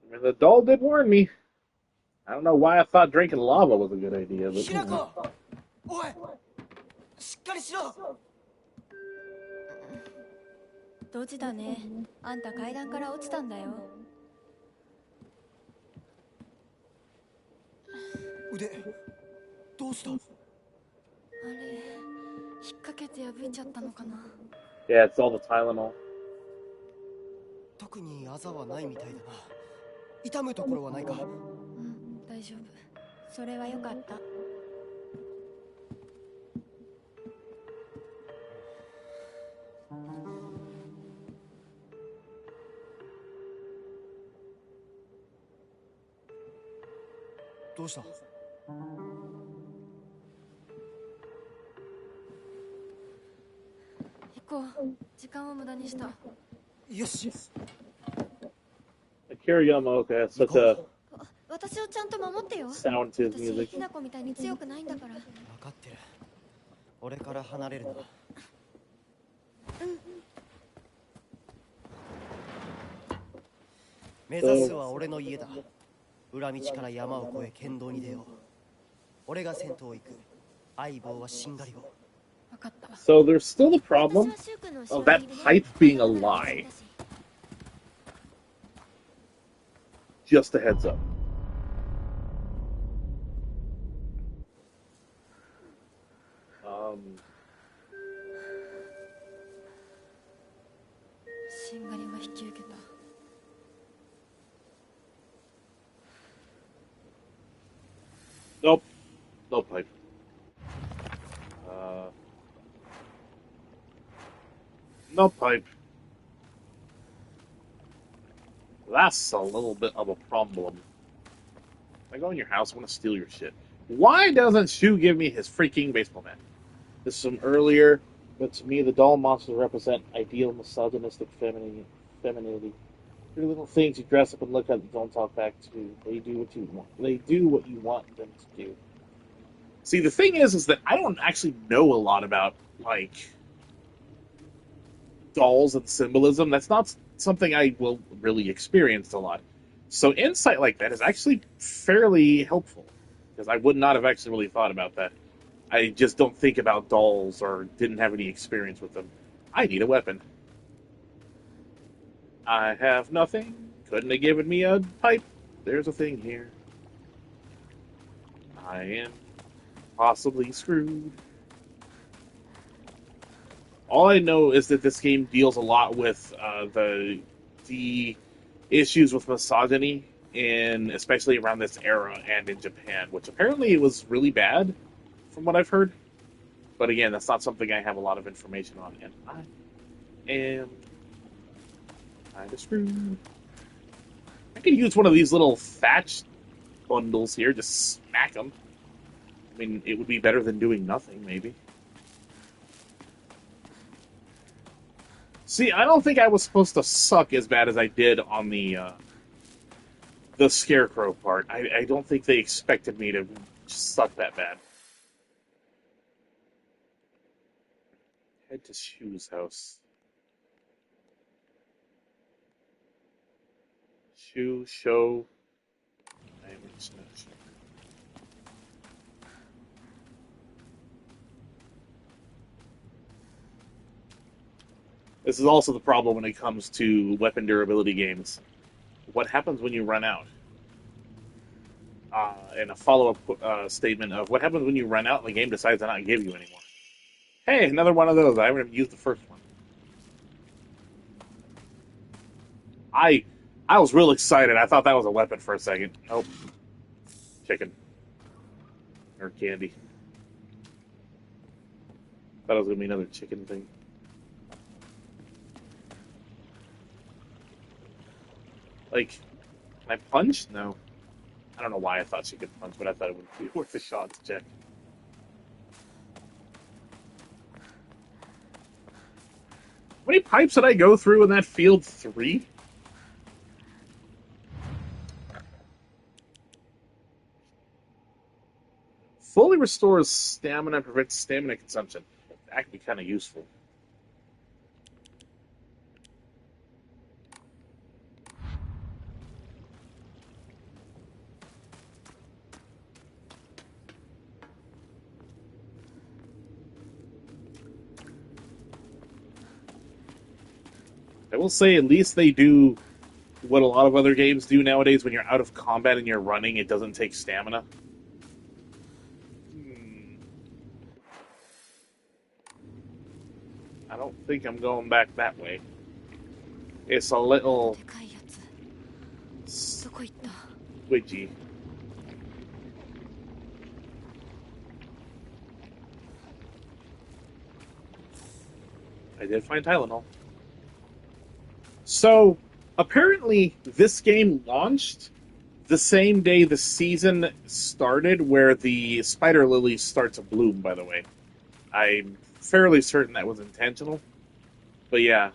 I mean, the doll did warn me. I don't know why I thought drinking lava was a good idea, but ひなこ、おい、しっかりしろ。ドジだね。あんた階段から落ちたんだよ。腕、どうした？あれ、引っ掛けて破いちゃったのかな。Yeah, it's all the Tylenol. 特にあざはないみたいだな。痛むところはないか？うん、大丈夫。それはよかった。どうした？行こう。時間を無駄にした。よし。 Kiriyama has such a 私をちゃんと守ってよ。 sound to his 私 music. ひな子みたいに強くないんだから。分かってる。俺から離れるな。目指すは俺の家だ。裏道から山を越え剣道に出よう。俺が先頭を行く。相棒はしんがりを。分かった。 So there's still the problem of that pipe being a lie. Just a heads up. Um, しんがりは引き受けた。 nope. No pipe. No pipe. That's a little bit of a problem. If I go in your house, I want to steal your shit. Why doesn't Shu give me his freaking baseball bat? This is from earlier, but to me, the doll monsters represent ideal misogynistic femininity. Pretty little things you dress up and look at and don't talk back to. They do what you want. They do what you want them to do. See, the thing is that I don't actually know a lot about, like, dolls and symbolism. That's not something I will really experience a lot. So insight like that is actually fairly helpful, because I would not have actually really thought about that. I just don't think about dolls or didn't have any experience with them. I need a weapon. I have nothing. Couldn't have given me a pipe. There's a thing here. I am possibly screwed. All I know is that this game deals a lot with the issues with misogyny, in especially around this era and in Japan, which apparently was really bad, from what I've heard. But again, that's not something I have a lot of information on, and I am kind of screwed. I could use one of these little thatch bundles here, just smack them. I mean, it would be better than doing nothing, maybe. See, I don't think I was supposed to suck as bad as I did on the scarecrow part. I don't think they expected me to suck that bad. Head to Shu's house. Shu, show. This is also the problem when it comes to weapon durability games. What happens when you run out? And a follow-up statement of what happens when you run out and the game decides to not give you anymore. Hey, another one of those. I haven't even used the first one. I was real excited. I thought that was a weapon for a second. Nope. Chicken. Or candy. Thought it was going to be another chicken thing. Like, can I punch? No. I don't know why I thought she could punch, but I thought it would be worth a shot to check. How many pipes did I go through in that field? 3? Fully restores stamina and prevents stamina consumption. That could be kind of useful. I will say, at least they do what a lot of other games do nowadays. When you're out of combat and you're running, it doesn't take stamina. I don't think I'm going back that way. It's a little squidgy. I did find Tylenol. So, apparently, this game launched The same day the season started, where the spider lilies start to bloom. By the way, I'm fairly certain that was intentional. But yeah,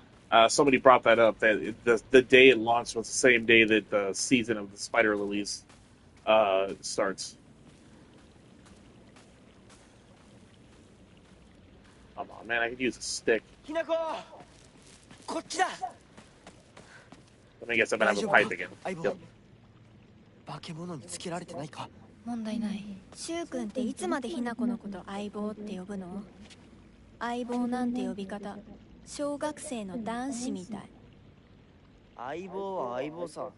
somebody brought that up. That the day it launched was the same day that the season of the spider lilies starts. Come on, man! I could use a stick. ひなここっちだ Let me guess. I'm gonna 大 have 丈 a 夫 pipe か again. 相棒 Yep. 化け物につけられてないか問題ない。柊君っていつまでひな子のこと相棒って呼ぶの？相棒なんて呼び方小学生の男子みたい。相棒は相棒さ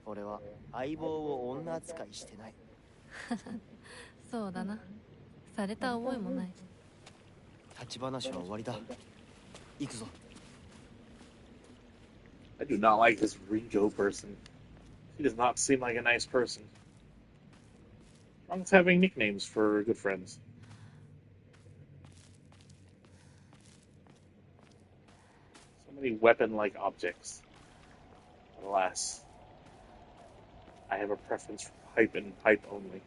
俺は相棒を女扱いしてないそうだな。された覚えもない。立ち話は終わりだ行くぞ I do not like this Ringo person. He does not seem like a nice person. Wrong with having nicknames for good friends. So many weapon-like objects. Alas, I have a preference for pipe and pipe only.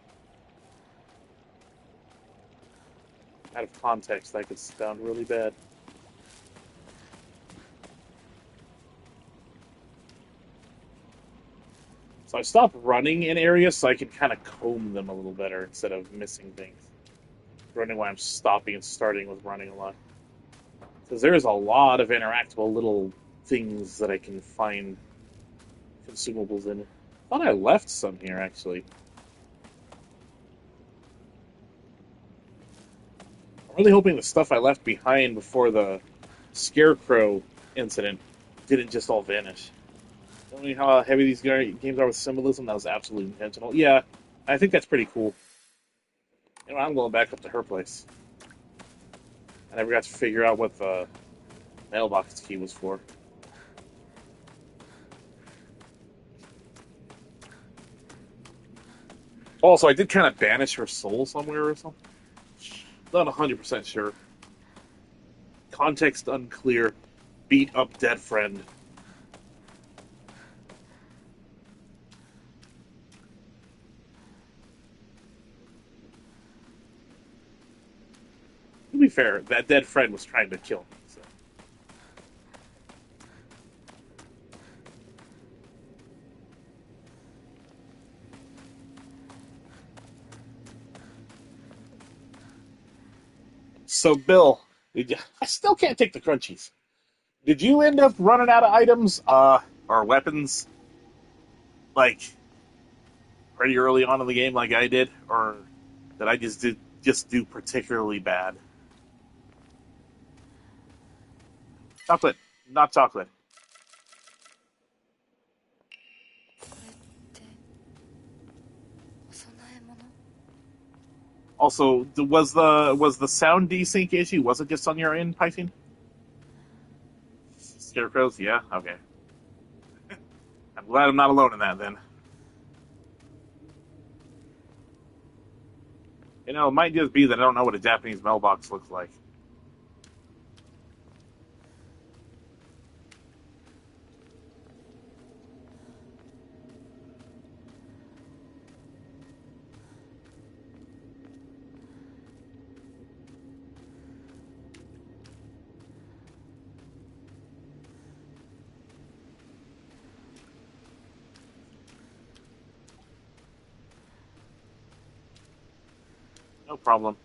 Out of context, that could sound really bad. So I stopped running in areas so I can kind of comb them a little better instead of missing things. Running while I'm stopping and starting with running a lot. Because there's a lot of interactable little things that I can find consumables in. I thought I left some here, actually. I'm really hoping the stuff I left behind before the Scarecrow incident didn't just all vanish. Knowing how heavy these games are with symbolism, that was absolutely intentional. Yeah, I think that's pretty cool. You know, I'm going back up to her place. I never got to figure out what the mailbox key was for. Also, I did kind of banish her soul somewhere or something. Not 100% sure. Context unclear. Beat up dead friend. To be fair, that dead friend was trying to kill me. So. So, Bill, I still can't take the crunchies. Did you end up running out of items, or weapons, like pretty early on in the game, like I did, or that I just do particularly bad? Chocolate, not chocolate. これってお供え物？ Also, was the sound desync issue? Was it just on your end, Python? Scarecrows? Yeah. Okay. I'm glad I'm not alone in that then. You know, it might just be that I don't know what a Japanese mailbox looks like. No problem.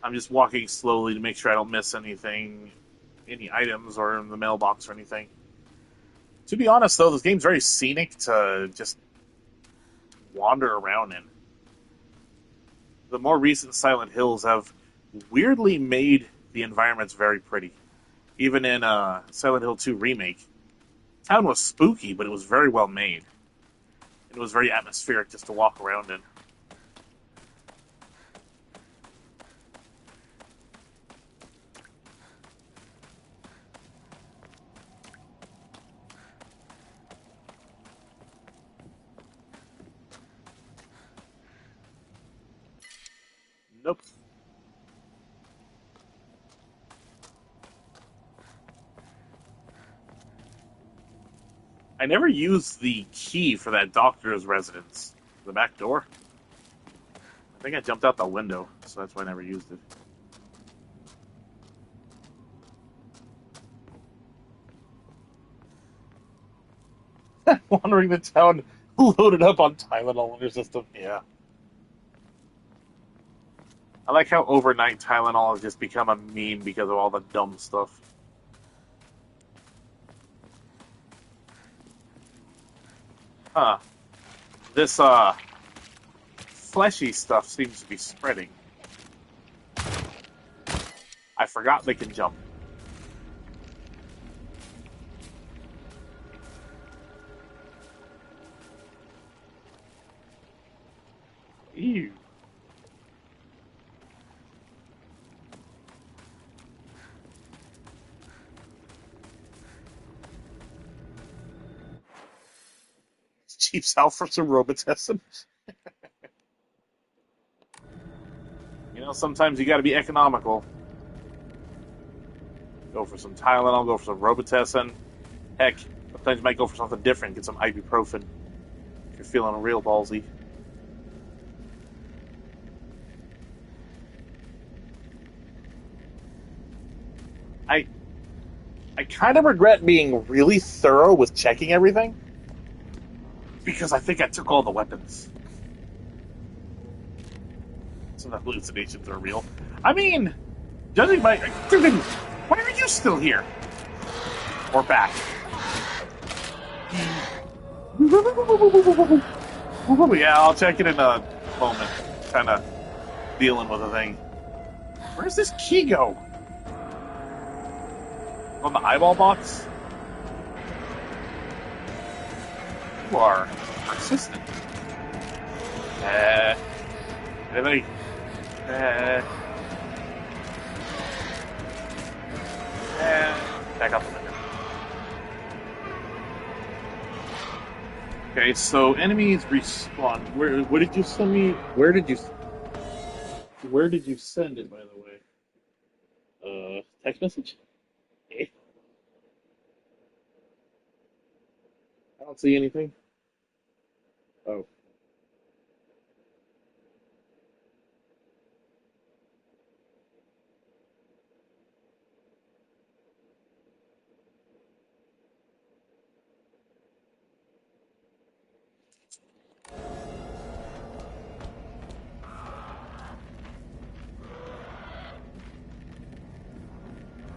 I'm just walking slowly to make sure I don't miss anything, any items or in the mailbox or anything. To be honest, though, this game's very scenic to just wander around in. The more recent Silent Hills have weirdly made the environments very pretty. Even in Silent Hill 2 Remake, town was spooky, but it was very well made. It was very atmospheric just to walk around in. Nope. I never used the key for that doctor's residence. The back door. I think I jumped out the window, so that's why I never used it. Wandering the town loaded up on Tylenol in your system. Yeah. I like how overnight Tylenol has just become a meme because of all the dumb stuff. Huh. This, fleshy stuff seems to be spreading. I forgot they can jump. Ew. Cheap South for some Robitussin. You know, sometimes you gotta be economical. Go for some Tylenol, go for some Robitussin. Heck, sometimes you might go for something different, get some ibuprofen if you're feeling real ballsy. I I kind of regret being really thorough with checking everything because I think I took all the weapons. So the hallucinations are real. I mean, judging by why are you still here? Or back? Yeah, I'll check it in a moment. Kind of dealing with a thing. Where's this key go? On the eyeball box? You are persistent. Anybody? Back up a minute. Okay, so enemies respawn. Where did you send me? Where did you send it, by the way? Text message? Eh, I don't see anything. Oh.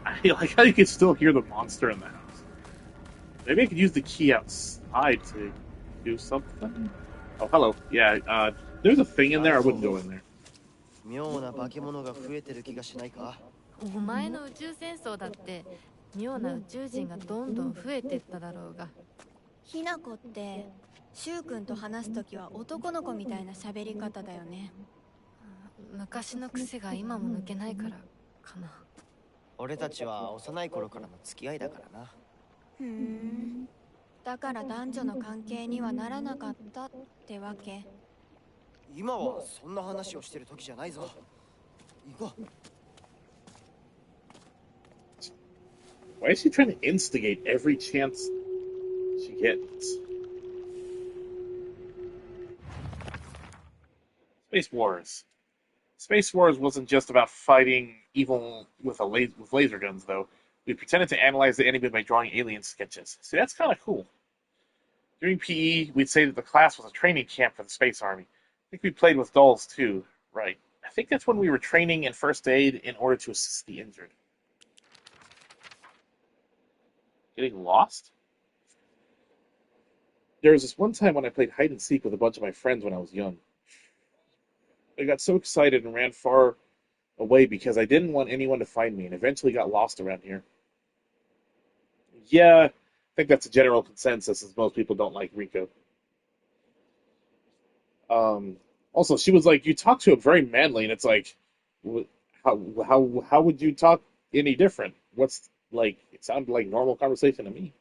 I like how you can still hear the monster in the house. Maybe I could use the key outside to do something. Oh, hello. Yeah, there's a thing in there. I wouldn't go in there. 妙な化け物が増えてる気がしないか？お前の宇宙戦争だって妙な宇宙人がどんどん増えてっただろうが。ひなこってしゅうくんと話すときは男の子みたいな喋り方だよね。昔の癖が今も抜けないからかな。俺たちは幼い頃からの付き合いだからな。ふん。だから男女の関係にはならなかったってわけ。今はそんな話をしてる時じゃないぞ。行こう。Why is she trying to instigate every chance she gets? Space Wars. Space Wars wasn't just about fighting evil with with laser guns, though. We pretended to analyze the enemy by drawing alien sketches. See, that's kind of cool. During PE, we'd say that the class was a training camp for the Space Army. I think we played with dolls, too. Right. I think that's when we were training in first aid in order to assist the injured. Getting lost? There was this one time when I played hide and seek with a bunch of my friends when I was young. I got so excited and ran far away because I didn't want anyone to find me and eventually got lost around here. Yeah, I think that's a general consensus as most people don't like Rico. Also, she was like, you talk to him very manly, and it's like, how would you talk any different? What's like? It sounded like normal conversation to me.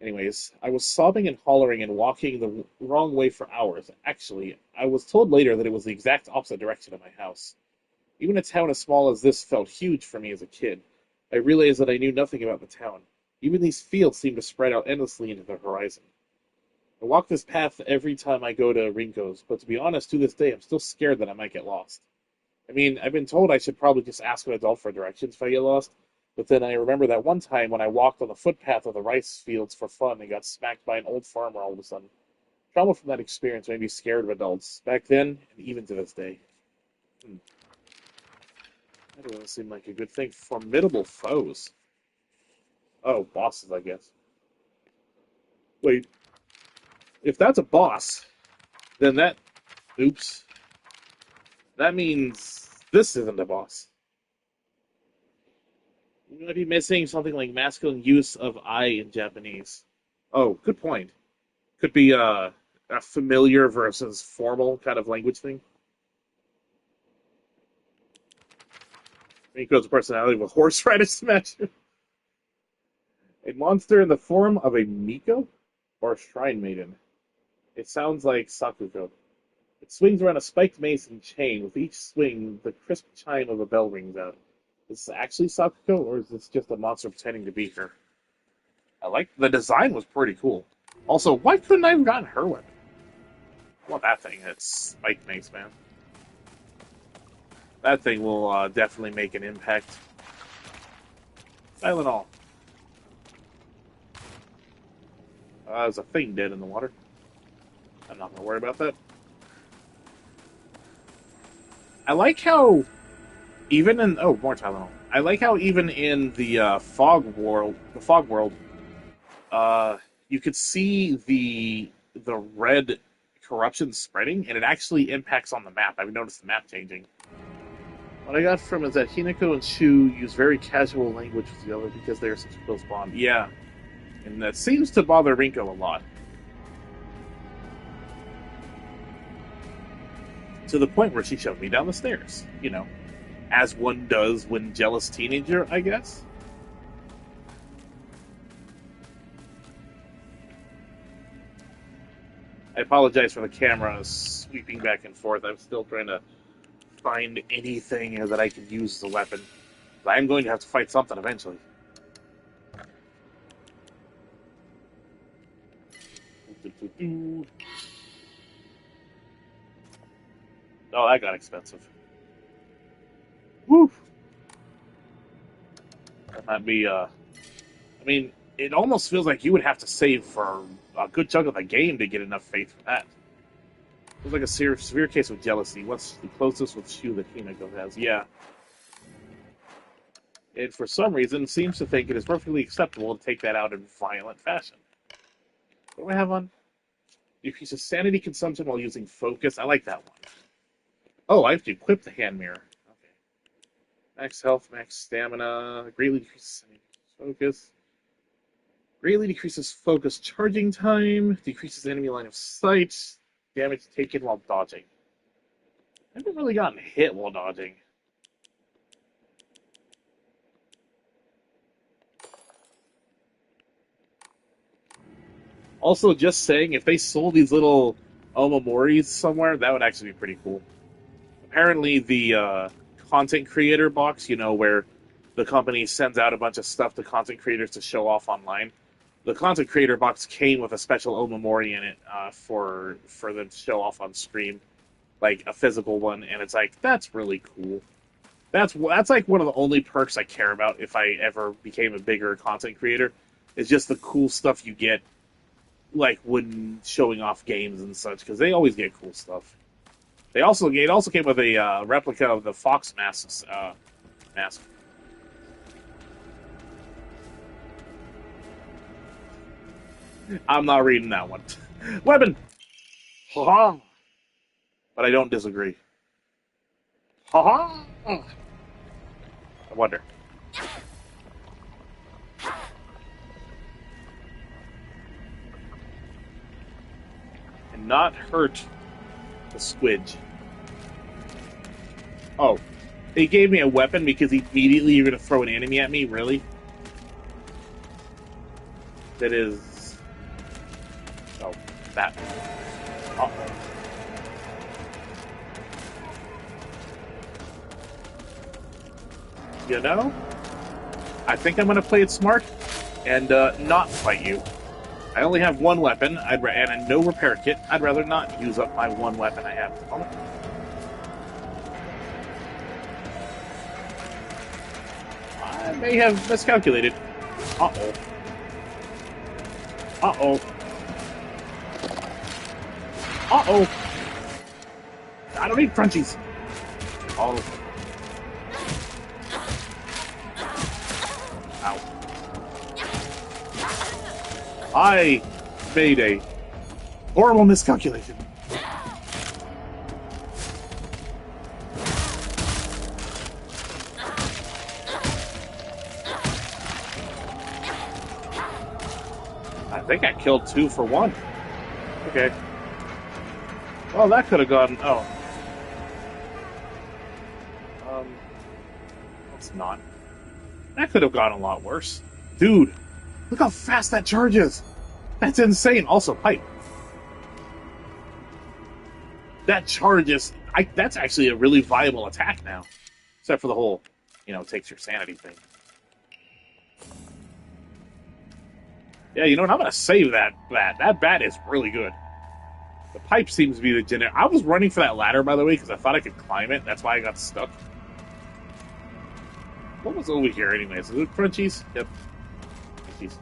Anyways, I was sobbing and hollering and walking the wrong way for hours. Actually, I was told later that it was the exact opposite direction of my house. Even a town as small as this felt huge for me as a kid. I realized that I knew nothing about the town. Even these fields seem to spread out endlessly into the horizon. I walk this path every time I go to Rinko's, but to be honest, to this day, I'm still scared that I might get lost. I mean, I've been told I should probably just ask an adult for directions if I get lost, but then I remember that one time when I walked on the footpath of the rice fields for fun and got smacked by an old farmer all of a sudden. Trauma from that experience made me scared of adults, back then and even to this day. That doesn't seem like a good thing. Formidable foes. Oh, bosses, I guess. Wait, if that's a boss, then that... Oops. That means this isn't a boss. You might be missing something like masculine use of I in Japanese. Oh, good point. Could be a familiar versus formal kind of language thing. Miko's personality of a horse rider smasher. A monster in the form of a Miko? Or a shrine maiden. It sounds like Sakuko. It swings around a spiked mace and chain. With each swing, the crisp chime of a bell rings out. Is this actually Sakuko, or is this just a monster pretending to be her? I like the design was pretty cool. Also, why couldn't I have gotten her weapon? I want that thing. It's spiked mace, man. That thing will definitely make an impact. Tylenol. There's a thing dead in the water. I'm not going to worry about that. I like how, even in... Oh, more Tylenol. I like how even in the fog world, you could see the red corruption spreading, and it actually impacts on the map. I've noticed the map changing. What I got from is that Hinako and Shu use very casual language with the other because they are such a close bond. Yeah. And that seems to bother Rinko a lot. To the point where she shoved me down the stairs. You know, as one does when jealous teenager, I guess. I apologize for the camera sweeping back and forth. I'm still trying to find anything that I can use as a weapon. But I'm going to have to fight something eventually. Oh, that got expensive. Woo! That might be, I mean, it almost feels like you would have to save for a good chunk of the game to get enough faith for that. Feels like a severe case of jealousy. What's the closest with Shu that Hinako has? Yeah. And for some reason, seems to think it is perfectly acceptable to take that out in violent fashion. What do I have on? Decreases sanity consumption while using focus. I like that one. Oh, I have to equip the hand mirror. Okay. Max health, max stamina. Greatly decreases focus. Greatly decreases focus charging time. Decreases enemy line of sight. Damage taken while dodging. I haven't really gotten hit while dodging. Also, just saying, if they sold these little Omomoris somewhere, that would actually be pretty cool. Apparently, the content creator box, you know, where the company sends out a bunch of stuff to content creators to show off online, the content creator box came with a special Omamori in it for them to show off on stream, like a physical one, and it's like, that's really cool. That's like one of the only perks I care about if I ever became a bigger content creator, is just the cool stuff you get, like when showing off games and such, because they always get cool stuff. It also came with a replica of the Fox mask. I'm not reading that one. Weapon! Ha-ha! But I don't disagree. Ha-ha! I wonder. And not hurt the squidge. Oh. He gave me a weapon because immediately you're going to throw an enemy at me? Really? That is... Oh, that. Uh-oh. You know? I think I'm going to play it smart. and not fight you. I only have one weapon, and a no repair kit. I'd rather not use up my one weapon I have at the moment. I may have miscalculated. Uh-oh. Uh-oh. Uh-oh. I don't need crunchies. Oh. Ow. I made a horrible miscalculation. I think I killed 2 for 1. Okay. Well, that could have gone... Oh. Let's not. That could have gone a lot worse. Dude, look how fast that charges! That's insane! Also, pipe. That charges... that's actually a really viable attack now. Except for the whole, takes your sanity thing. Yeah, you know what? I'm gonna save that bat. That bat is really good. The pipe seems to be the generic. I was running for that ladder, by the way, because I thought I could climb it. That's why I got stuck. What was over here, anyways? Is it crunchies? Yep. Crunchies.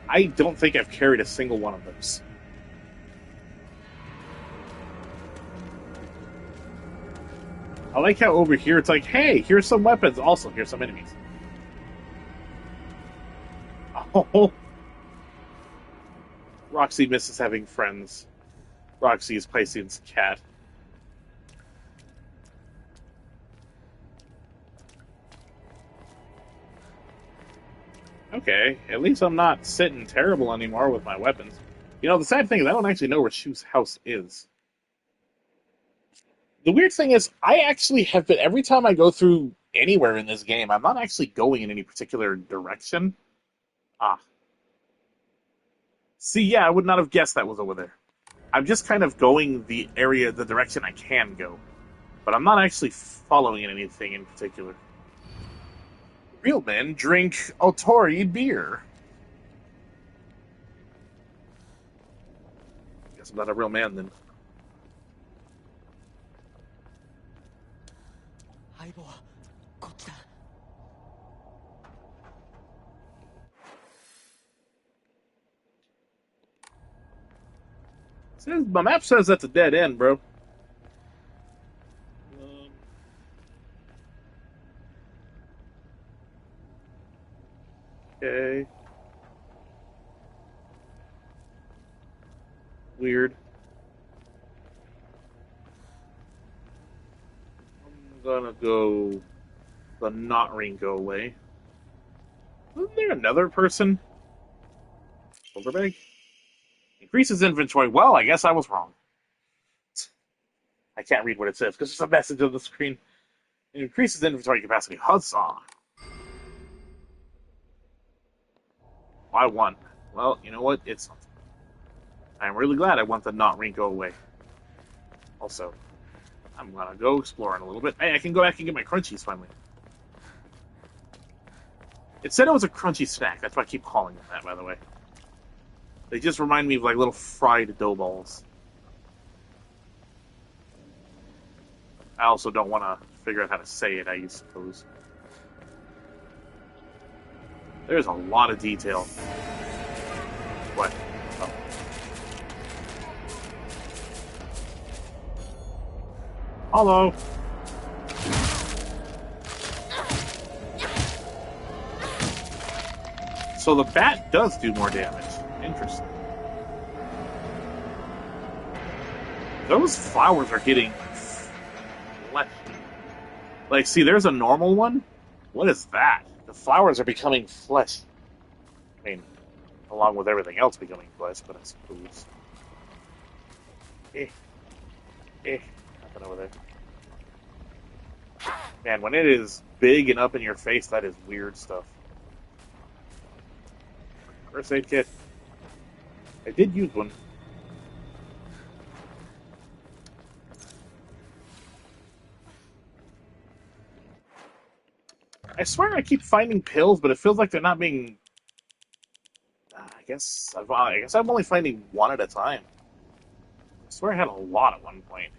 I don't think I've carried a single one of those. I like how over here it's like, hey, here's some weapons. Also, here's some enemies. Oh. Roxy misses having friends. Roxy is Piscean's cat. Okay, at least I'm not sitting terrible anymore with my weapons. The sad thing is I don't actually know where Shu's house is. The weird thing is, I actually have been, every time I go through anywhere in this game, I'm not actually going in any particular direction. Ah. See, yeah, I would not have guessed that was over there. I'm just kind of going the direction I can go. But I'm not actually following anything in particular. Real men drink Otori beer. Guess I'm not a real man then. My map says that's a dead end, bro. Okay. Weird. I'm gonna go the not Ringo way. Isn't there another person? Shoulder bag? Increases inventory. Well, I guess I was wrong. I can't read what it says because there's a message on the screen. It increases inventory capacity. Huzzah! Why 1? Well, you know what? It's something. I'm really glad I want the not Ringo away. Also, I'm gonna go exploring a little bit. Hey, I can go back and get my crunchies finally. It said it was a crunchy snack. That's why I keep calling them that, by the way. They just remind me of like little fried dough balls. I also don't want to figure out how to say it, I suppose. There's a lot of detail. What? Oh. Hello. So the bat does do more damage. Interesting. Those flowers are getting fleshy. Like, see, there's a normal one. What is that? The flowers are becoming flesh. I mean, along with everything else becoming flesh, but I suppose. Nothing over there. Man, when it is big and up in your face, that is weird stuff. First aid kit. I did use one. I swear I keep finding pills, but it feels like they're not being. I guess I'm only finding one at a time. I swear I had a lot at one point.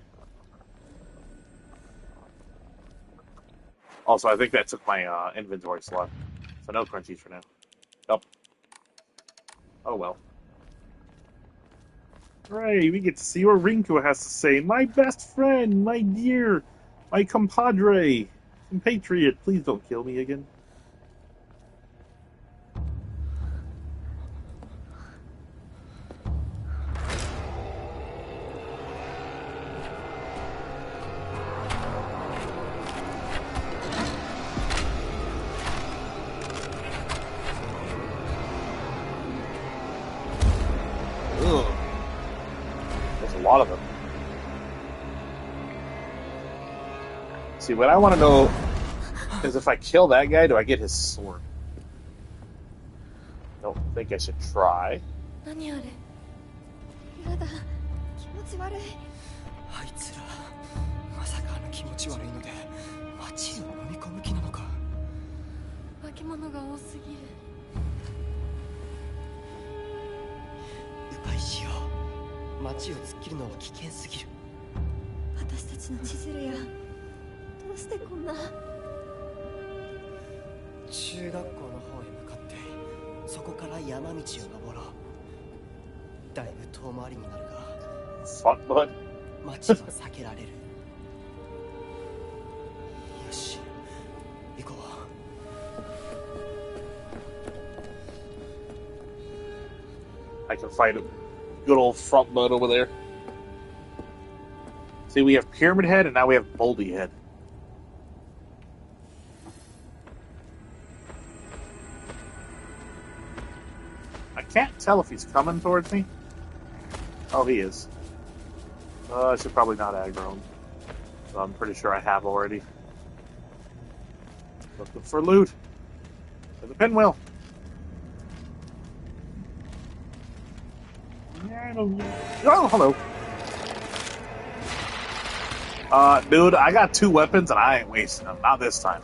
Also, I think that took my inventory slot, so no crunchies for now. Nope. Oh well. Right, we get to see what Rinko has to say. My best friend, my dear, my compadre, compatriot. Please don't kill me again. Ugh. There's a lot of them. See, what I want to know is if I kill that guy, do I get his sword? Don't think I should try. 何あれやだ気持ち悪いあいつらまさかあの気持ち悪いので街を飲み込む気なのか化け物が多すぎる迂回しよう街を突っ切るのは危険すぎる私たちの千鶴やどうしてこんな中学校の方へ向かってそこから山道を登ろうだいぶ遠回りになるが Fuck, bud. 街は避けられるよし行こう I can fight a good old front bud over there. See, we have Pyramid Head, and now we have Boldy Head. I can't tell if he's coming towards me. Oh, he is. I should probably not aggro him. So I'm pretty sure I have already. Looking for loot. There's a pinwheel. Oh, hello. Dude, I got 2 weapons and I ain't wasting them. Not this time.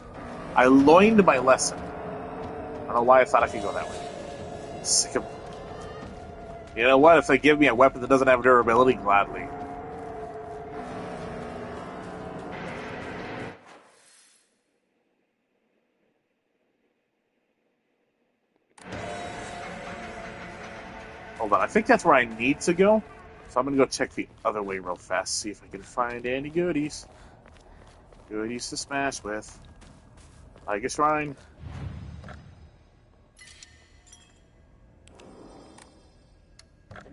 I learned my lesson. I don't know why I thought I could go that way. Sick of. You know what? If they give me a weapon that doesn't have durability, gladly. Hold on, I think that's where I need to go. So I'm gonna go check the other way real fast, see if I can find any goodies. Goodies to smash with. Like a shrine.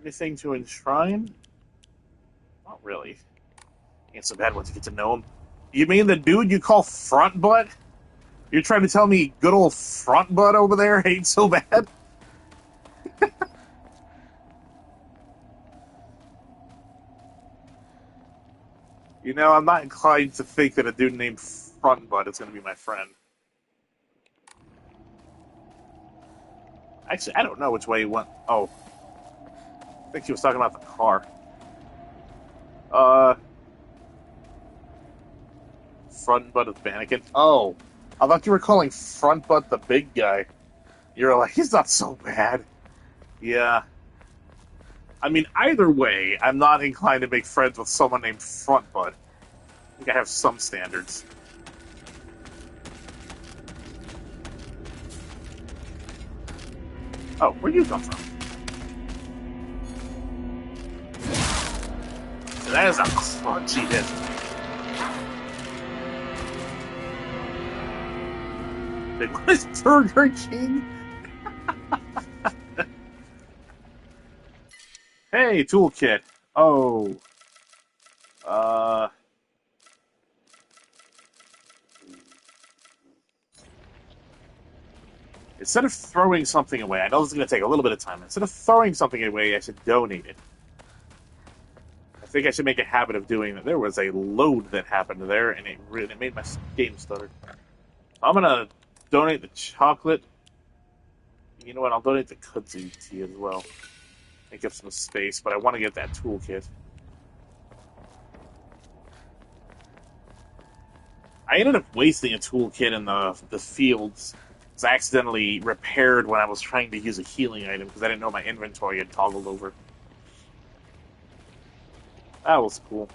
Anything to enshrine? Not really. Ain't so bad once you get to know him. You mean the dude you call front butt? You're trying to tell me good old front butt over there ain't so bad? You know, I'm not inclined to think that a dude named Front Butt is going to be my friend. Actually, I don't know which way he went. Oh. I think he was talking about the car. Front Butt of Bannikin. Oh. I thought you were calling Front Butt the big guy. You're like, he's not so bad. Yeah. I mean, either way, I'm not inclined to make friends with someone named Front Butt. I think I have some standards. Oh, where'd you come from? That is a crunchy hit. What is Burger King? Hey, toolkit. Oh. Instead of throwing something away, I know this is going to take a little bit of time. Instead of throwing something away, I should donate it. I think I should make a habit of doing that. There was a load that happened there, and it made my game stutter. I'm going to donate the chocolate. You know what? I'll donate the kudzu tea as well. Make up some space, but I want to get that toolkit. I ended up wasting a toolkit in the fields. It was accidentally repaired when I was trying to use a healing item because I didn't know my inventory had toggled over. That was cool.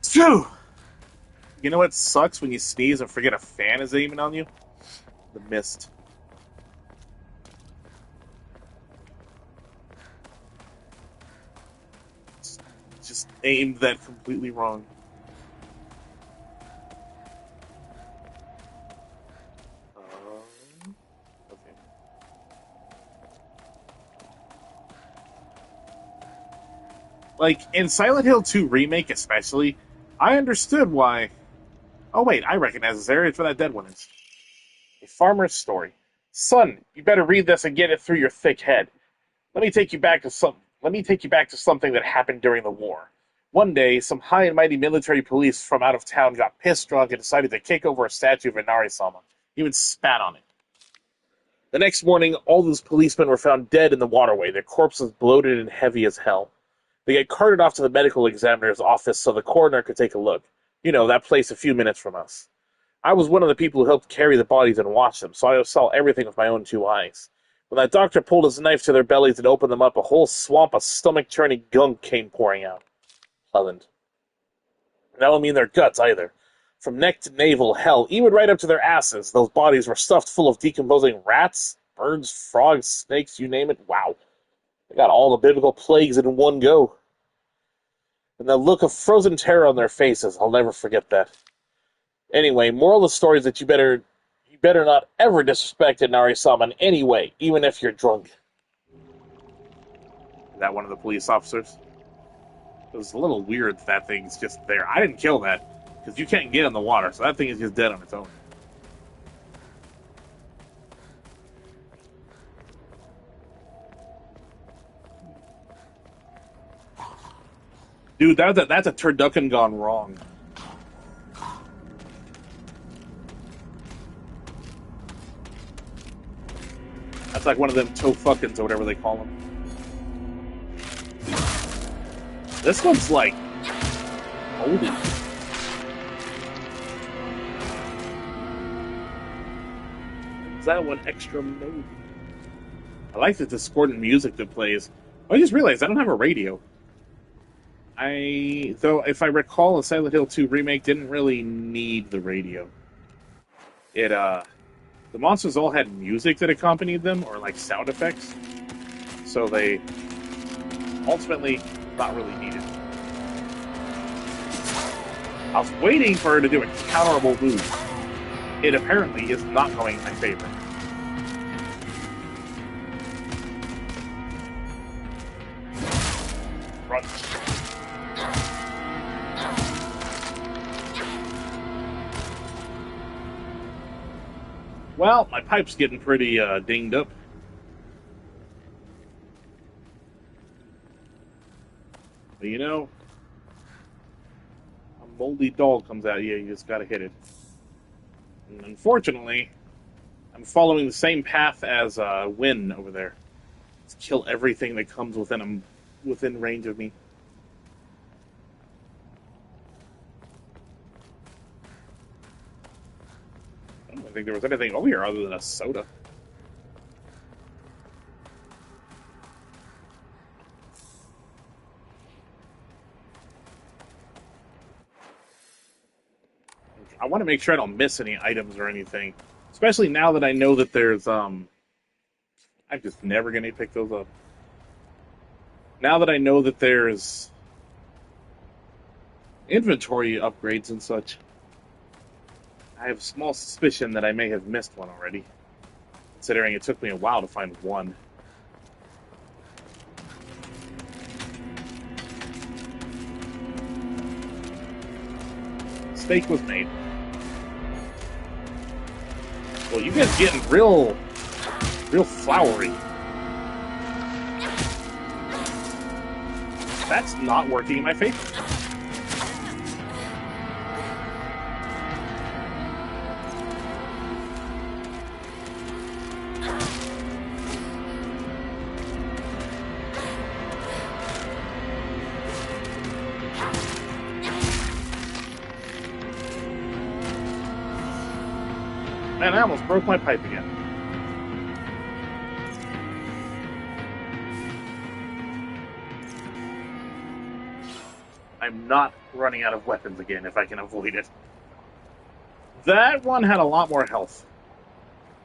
Phew! You know what sucks when you sneeze and forget a fan is aiming on you? The mist. Just aimed that completely wrong. Okay. Like, in Silent Hill 2 Remake especially, I understood why... Oh wait, I recognize this area. It's where that dead one is. A farmer's story. Son, you better read this and get it through your thick head. Let me take you back to something that happened during the war. One day, some high and mighty military police from out of town got pissed drunk and decided to kick over a statue of Inari-sama. Even spat on it. The next morning, all those policemen were found dead in the waterway, their corpses bloated and heavy as hell. They get carted off to the medical examiner's office so the coroner could take a look. You know, that place a few minutes from us. I was one of the people who helped carry the bodies and watch them, so I saw everything with my own two eyes. When that doctor pulled his knife to their bellies and opened them up, a whole swamp of stomach-churning gunk came pouring out. Pleasant. And I don't mean their guts, either. From neck to navel, hell, even right up to their asses, those bodies were stuffed full of decomposing rats, birds, frogs, snakes, you name it. Wow. They got all the biblical plagues in one go. And the look of frozen terror on their faces, I'll never forget that. Anyway, moral of the story is that you better not ever disrespect Inari-sama in any way, even if you're drunk. Is that one of the police officers? It was a little weird that thing's just there. I didn't kill that, because you can't get in the water, so that thing is just dead on its own. Dude, that's a turducken gone wrong. That's like one of them tofuckins or whatever they call them. This one's like moldy. Is that one extra moldy? I like the discordant music that plays. I just realized I don't have a radio. Though if I recall, the Silent Hill 2 remake didn't really need the radio. The monsters all had music that accompanied them, or like sound effects. So they ultimately not really needed. I was waiting for her to do a counterable move. It apparently is not going in my favor. Run. Well, my pipe's getting pretty dinged up. But you know, a moldy doll comes out, you just gotta hit it. And unfortunately, I'm following the same path as Wynn over there. Let's kill everything that comes within range of me. I don't think there was anything over here other than a soda. I want to make sure I don't miss any items or anything. Especially now that I know that there's, I'm just never going to pick those up. Now that I know that there's inventory upgrades and such, I have a small suspicion that I may have missed one already. Considering it took me a while to find one. Mistake was made. Well, you guys getting real flowery. That's not working in my favor. And I almost broke my pipe again. I'm not running out of weapons again if I can avoid it. That one had a lot more health.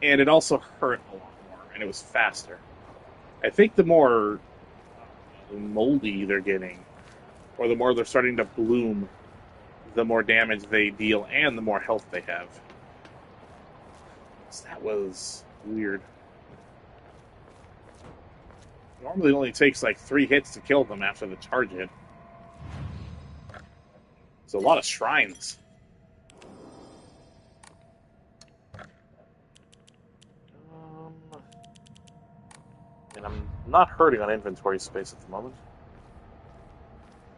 And it also hurt a lot more. And it was faster. I think the more moldy they're getting, or the more they're starting to bloom, the more damage they deal and the more health they have. So that was weird. Normally it only takes like 3 hits to kill them after the charge hit. It's a lot of shrines. And I'm not hurting on inventory space at the moment.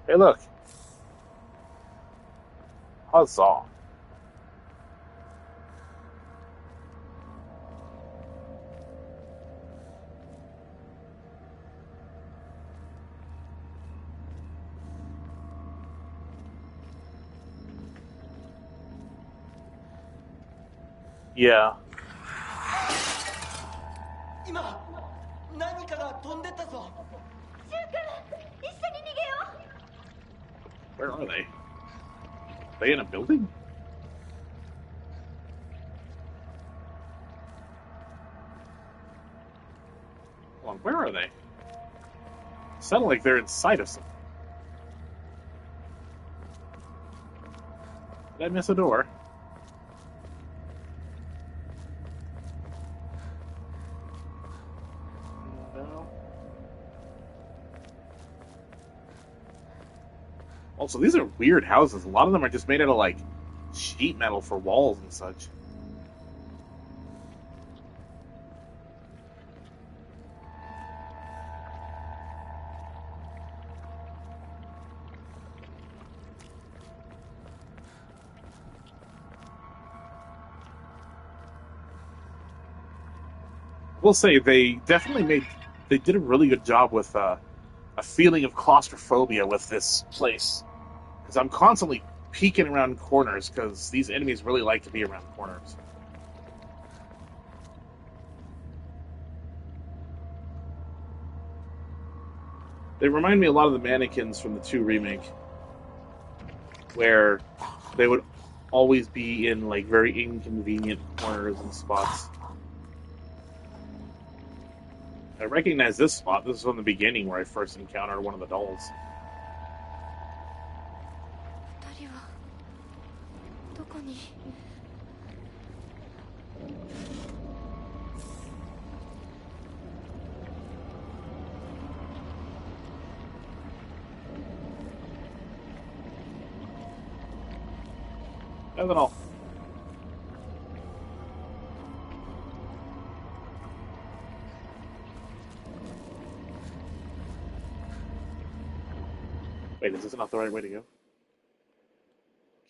Hey, look. Huzzah. Yeah. 今何かが飛んでったぞ。 Where are they? Are they in a building? Hold on, where are they? Sound like they're inside of something. Did I miss a door? No. Also, these are weird houses. A lot of them are just made out of, like, sheet metal for walls and such. Will say they did a really good job with a feeling of claustrophobia with this place, because I'm constantly peeking around corners because these enemies really like to be around corners. They remind me a lot of the mannequins from the 2 remake, where they would always be in like very inconvenient corners and spots. I recognize this spot. This is from the beginning where I first encountered one of the dolls. 二人はどこに。 Nothing all. Wait, is this not the right way to go?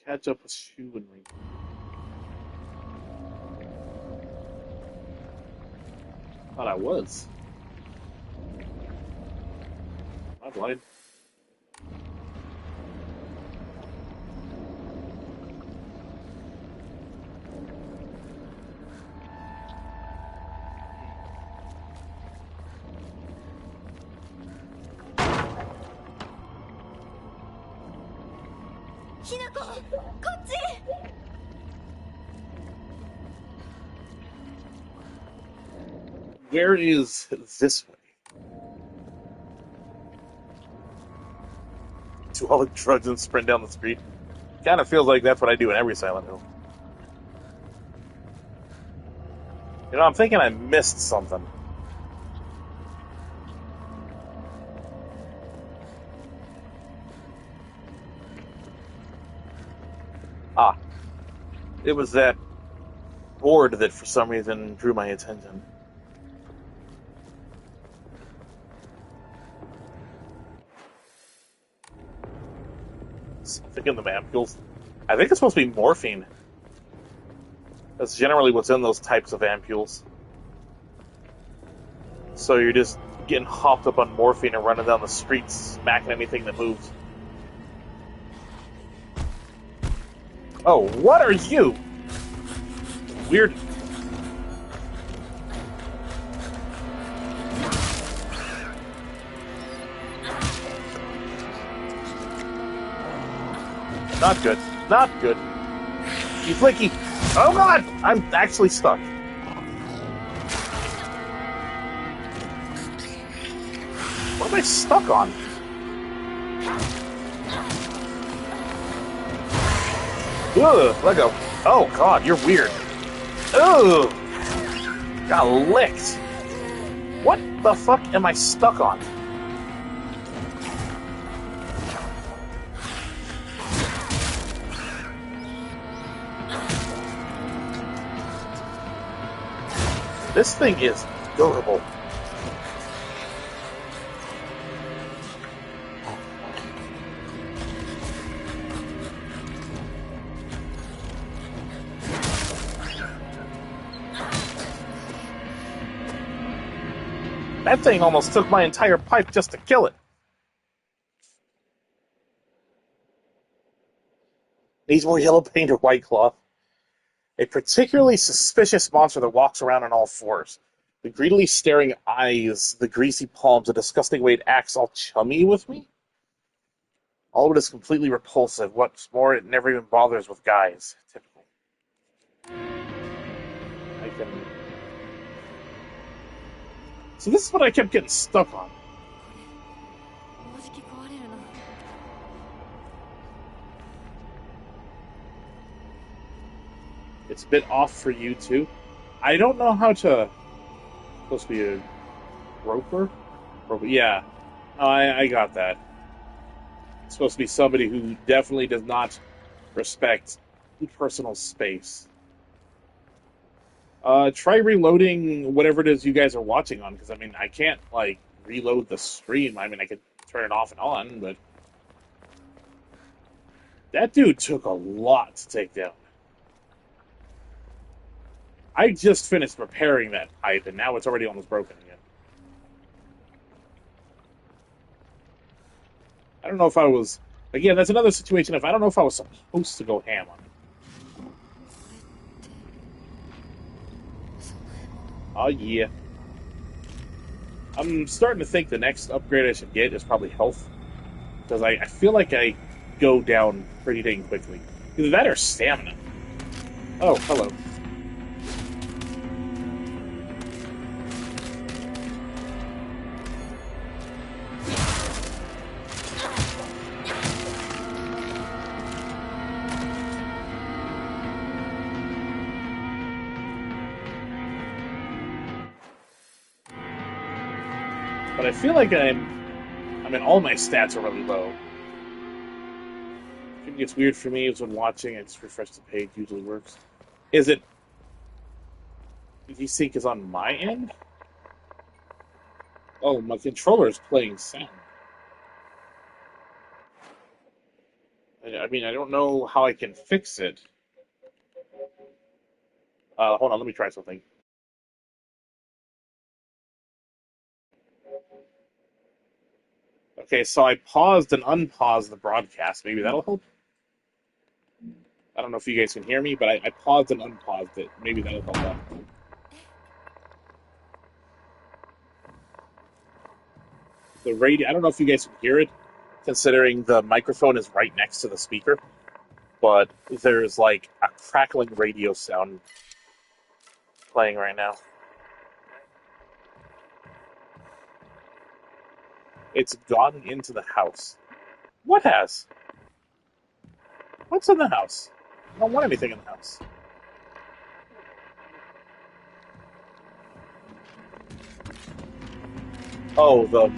Catch up with Shu and Ring. Thought I was. I'm blind. Where is this way? Do all the drugs and sprint down the street? Kind of feels like that's what I do in every Silent Hill. You know, I'm thinking I missed something. Ah. It was that board that for some reason drew my attention. Something in the ampules. I think it's supposed to be morphine. That's generally what's in those types of ampules. So you're just getting hopped up on morphine and running down the streets, smacking anything that moves. Oh, what are you? Weird Not good. Not good. You flicky. Oh god! I'm actually stuck. What am I stuck on? Ugh, let go. Oh god, you're weird. Ugh! Got licked. What the fuck am I stuck on? This thing is durable. That thing almost took my entire pipe just to kill it. Needs more yellow paint or white cloth. A particularly suspicious monster that walks around on all fours. The greedily staring eyes, the greasy palms, a disgusting way it acts all chummy with me. All of it is completely repulsive. What's more, it never even bothers with guys. Typical. I can... So this is what I kept getting stuck on. 方式壊れるな。 It's a bit off for you too. I don't know how to... Supposed to be a roper? Yeah. No, I got that. It's supposed to be somebody who definitely does not respect personal space. Try reloading whatever it is you guys are watching on, because I mean, I can't like reload the stream. I mean, I could turn it off and on, but that dude took a lot to take down. I just finished repairing that pipe, and now it's already almost broken again. I don't know if I was... Again, that's another situation. If I don't know if I was supposed to go ham on it. Oh, yeah. I'm starting to think the next upgrade I should get is probably health. Because I feel like I go down pretty dang quickly. Either that or stamina. Oh, hello. But I feel like I mean, all my stats are really low. It gets weird for me is when watching, I just refresh the page, usually works. Is it... V-Sync is on my end? Oh, my controller is playing sound. I mean, I don't know how I can fix it. Hold on, let me try something. Okay, so I paused and unpaused the broadcast. Maybe that'll help? I don't know if you guys can hear me, but I paused and unpaused it. Maybe that'll help out. The radio, I don't know if you guys can hear it, considering the microphone is right next to the speaker, but there's like a crackling radio sound playing right now. It's gotten into the house. What has? What's in the house? I don't want anything in the house. Oh, the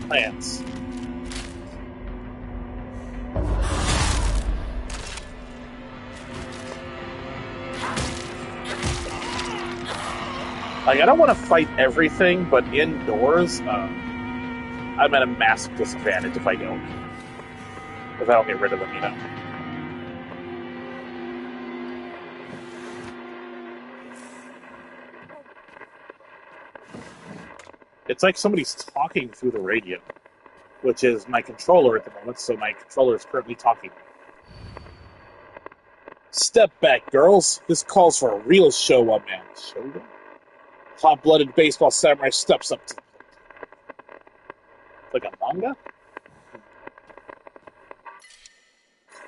plants. Like, I don't want to fight everything, but indoors, I'm at a massive disadvantage if I don't. If I don't get rid of them, you know. It's like somebody's talking through the radio, which is my controller at the moment, so my controller is currently talking. Step back, girls. This calls for a real show-up man. Show-up? Hot-blooded baseball samurai steps up to... Like a manga?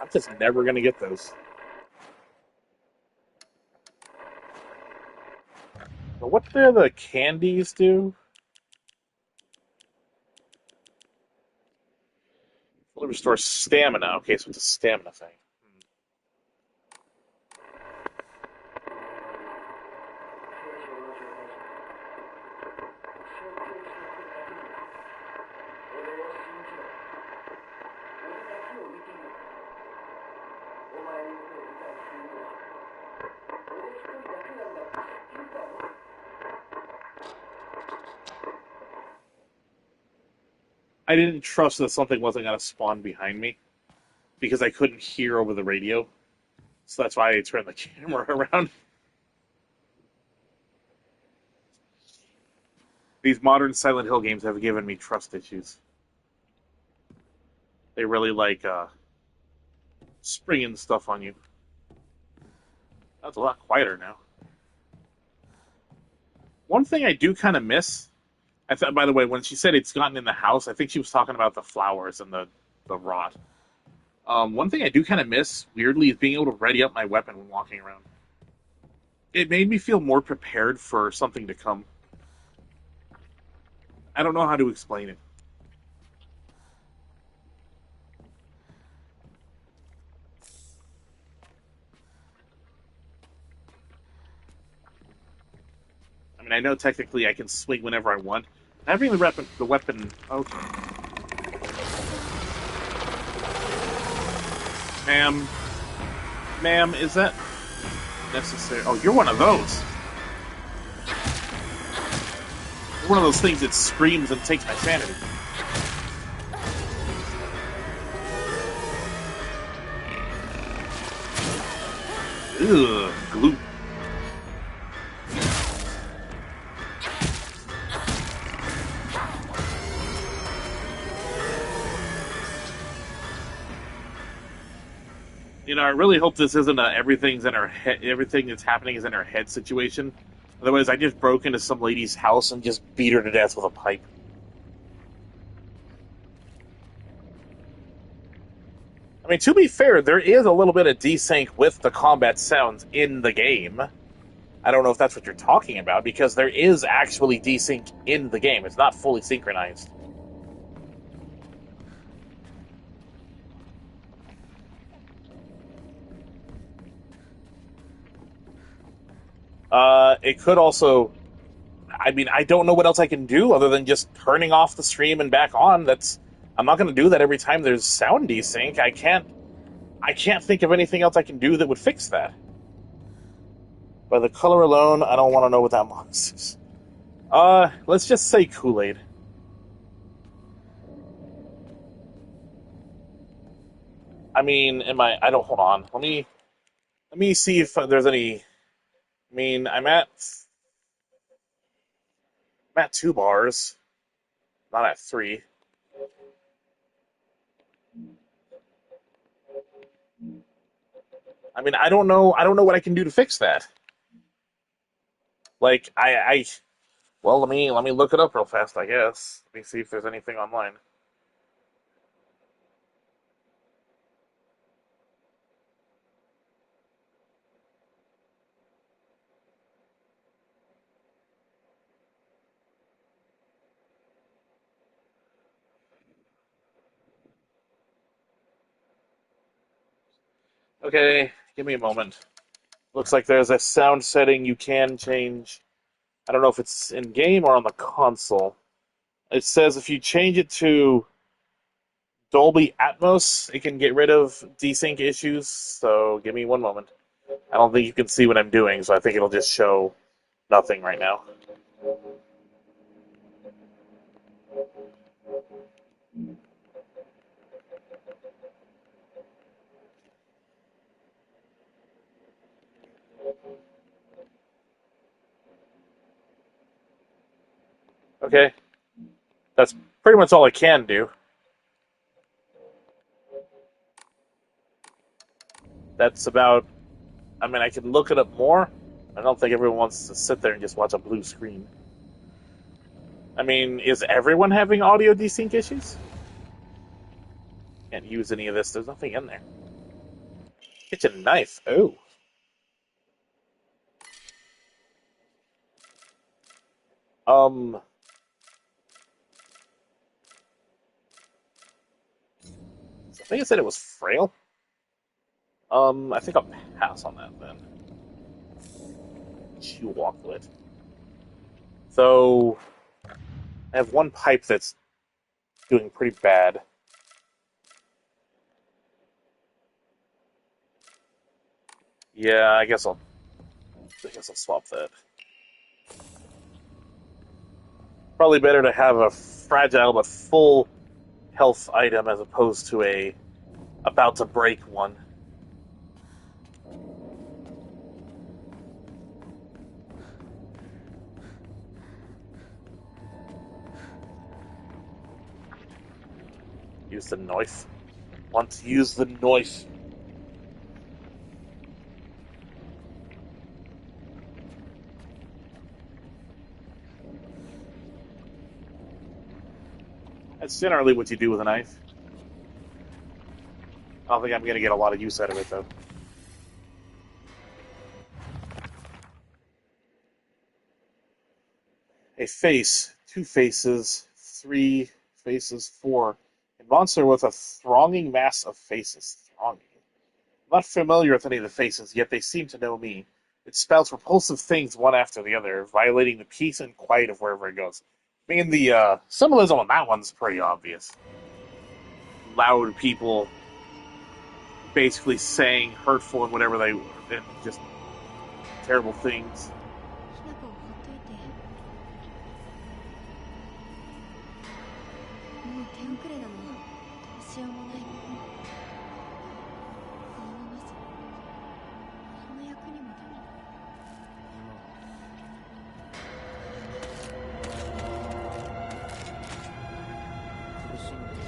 I'm just never gonna get those. But what do the candies do? Fully restore stamina. Okay, so it's a stamina thing. I didn't trust that something wasn't gonna spawn behind me because I couldn't hear over the radio. So that's why I turned the camera around. These modern Silent Hill games have given me trust issues. They really like springing stuff on you. That's a lot quieter now. One thing I do kind of miss, I thought, by the way, when she said it's gotten in the house, I think she was talking about the flowers and the rot. One thing I do kind of miss, weirdly, is being able to ready up my weapon when walking around. It made me feel more prepared for something to come. I don't know how to explain it. I mean, I know technically I can swing whenever I want. Having the weapon, okay. Ma'am, is that necessary? Oh, you're one of those. You're one of those things that screams and takes my sanity. Ugh, glue. You know, I really hope this isn't a everything's in her head. Everything that's happening is in her head situation. Otherwise, I just broke into some lady's house and just beat her to death with a pipe. I mean, to be fair, there is a little bit of desync with the combat sounds in the game. I don't know if that's what you're talking about, because there is actually desync in the game. It's not fully synchronized. It could also... I mean, I don't know what else I can do other than just turning off the stream and back on. I'm not going to do that every time there's sound desync. I can't think of anything else I can do that would fix that. By the color alone, I don't want to know what that monster is. Let's just say Kool-Aid. I mean, I don't, hold on. Let me see if there's any... I mean, I'm at 2 bars, not at 3. I mean, I don't know what I can do to fix that. Like, well, let me look it up real fast, I guess. Let me see if there's anything online. Okay, give me a moment. Looks like there's a sound setting you can change. I don't know if it's in game or on the console. It says if you change it to Dolby Atmos, it can get rid of desync issues. So give me one moment. I don't think you can see what I'm doing, so I think it'll just show nothing right now. Okay. That's pretty much all I can do. That's about... I mean, I can look it up more. I don't think everyone wants to sit there and just watch a blue screen. I mean, is everyone having audio desync issues? Can't use any of this. There's nothing in there. Kitchen knife. Oh. Um, I think I said it was frail. I think I'll pass on that then. Chew walk with. So I have one pipe that's doing pretty bad. Yeah, I guess I'll swap that. Probably better to have a fragile but full health item as opposed to a about to break one. Use the knife. Want to use the knife. That's generally what you do with a knife. I don't think I'm going to get a lot of use out of it, though. A face, 2 faces, 3 faces, 4. A monster with a thronging mass of faces. Thronging. I'm not familiar with any of the faces, yet they seem to know me. It spouts repulsive things one after the other, violating the peace and quiet of wherever it goes. I mean, the symbolism on that one's pretty obvious. Loud people basically saying hurtful and whatever and just terrible things. ひなこをほっといて。もう手遅れなの。どうしようもない。このままじゃ何の役にも立たない。苦しんでいる。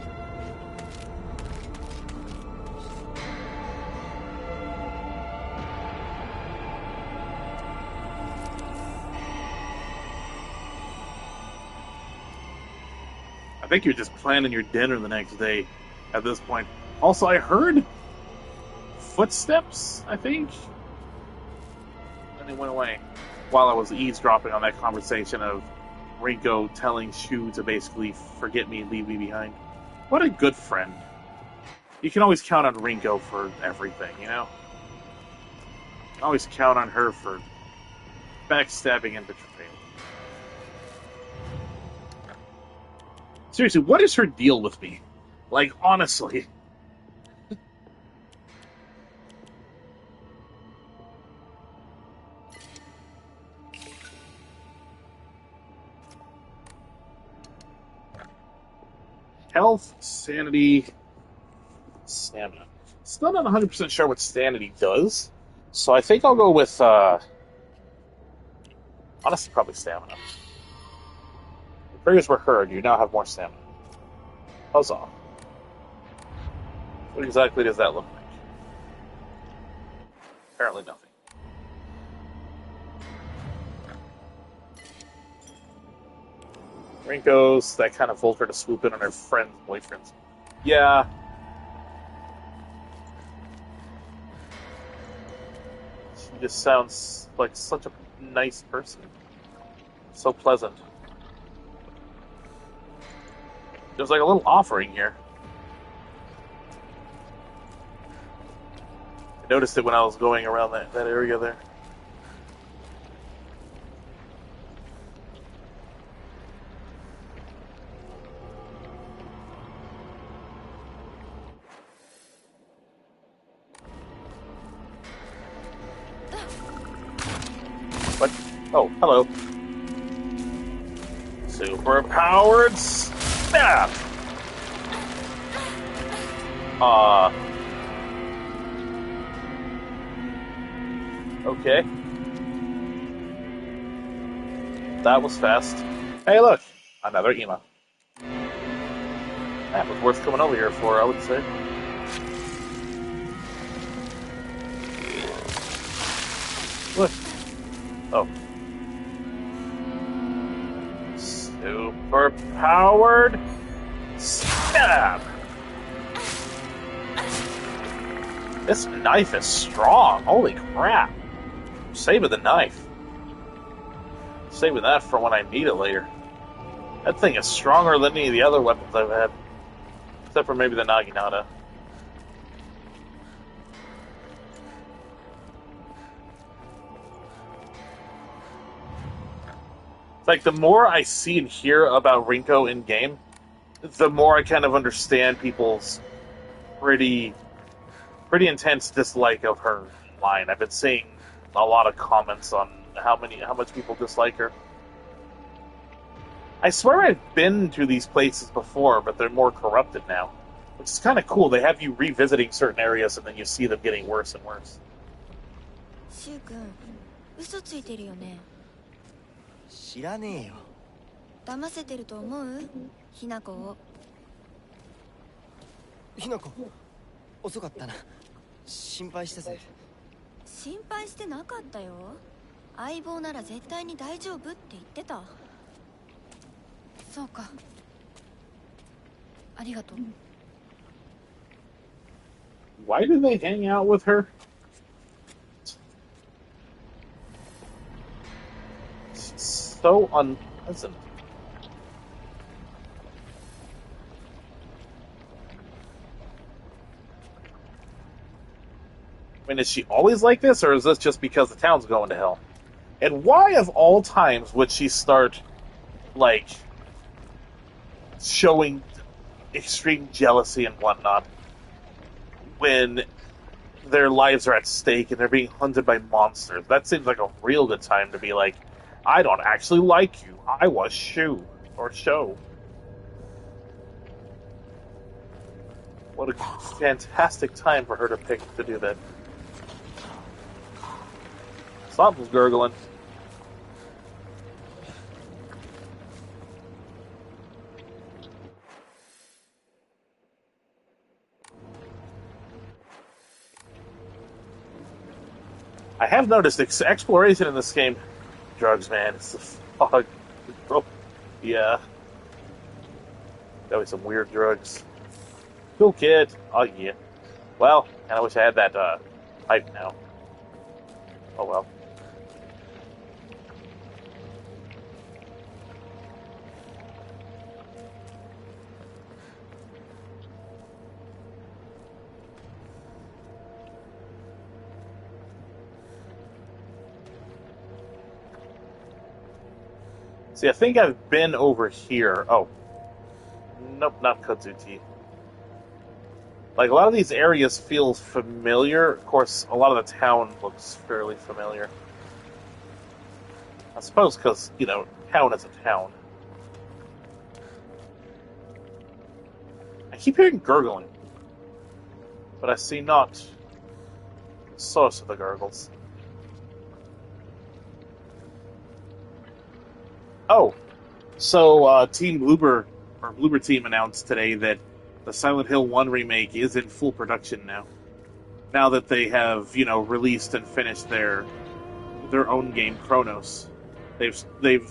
I think you're just planning your dinner the next day at this point. Also, I heard footsteps, I think. And they went away while I was eavesdropping on that conversation of Rinko telling Shu to basically forget me and leave me behind. What a good friend. You can always count on Rinko for everything, you know? Always count on her for backstabbing and betrayal. Seriously, what is her deal with me? Like, honestly. Health, sanity, stamina. Still not 100% sure what sanity does, so I think I'll go with, honestly, probably stamina. The prayers were heard, you now have more stamina. Huzzah. What exactly does that look like? Apparently nothing. Rinko's that kind of vulgar to swoop in on her friends' boyfriends. Yeah. She just sounds like such a nice person. So pleasant. There's like a little offering here. I noticed it when I was going around that area there. What? Oh, hello. Superpowered snap! Okay. That was fast. Hey, look! Another Ema. That was worth coming over here for, I would say. Look. Oh. Superpowered snap! This knife is strong. Holy crap. Saving the knife. Saving that for when I need it later. That thing is stronger than any of the other weapons I've had. Except for maybe the Naginata. It's like the more I see and hear about Rinko in game, the more I kind of understand people's pretty intense dislike of her line. I've been seeing a lot of comments on how much people dislike her. I swear I've been to these places before, but they're more corrupted now, which is kind of cool. They have you revisiting certain areas, and then you see them getting worse and worse. シュウ君、嘘ついてるよね。知らねえよ。騙せてると思う？ひなこを。ひなこ、遅かったな。心配したぜ。心配してなかったよ。相棒なら絶対に大丈夫って言ってた。そうか。ありがとう。Why do they hang out with her? It's so unpleasant. I mean, is she always like this, or is this just because the town's going to hell? And why, of all times, would she start, like, showing extreme jealousy and whatnot when their lives are at stake and they're being hunted by monsters? That seems like a real good time to be like, I don't actually like you. I was Shu, or Show. What a fantastic time for her to pick to do that. Something's gurgling. I have noticed exploration in this game. Drugs, man. It's the fog. Oh, yeah. Gotta be some weird drugs. Cool kid. Oh, yeah. Well, I wish I had that pipe now. Oh, well. See, I think I've been over here. Oh. Nope, not Kudzuti. Like, a lot of these areas feel familiar. Of course, a lot of the town looks fairly familiar. I suppose because, you know, town is a town. I keep hearing gurgling. But I see not the source of the gurgles. Oh, so Team Bloober, or Bloober Team announced today that the Silent Hill 1 remake is in full production now. Now that they have, you know, released and finished their own game, Chronos. They've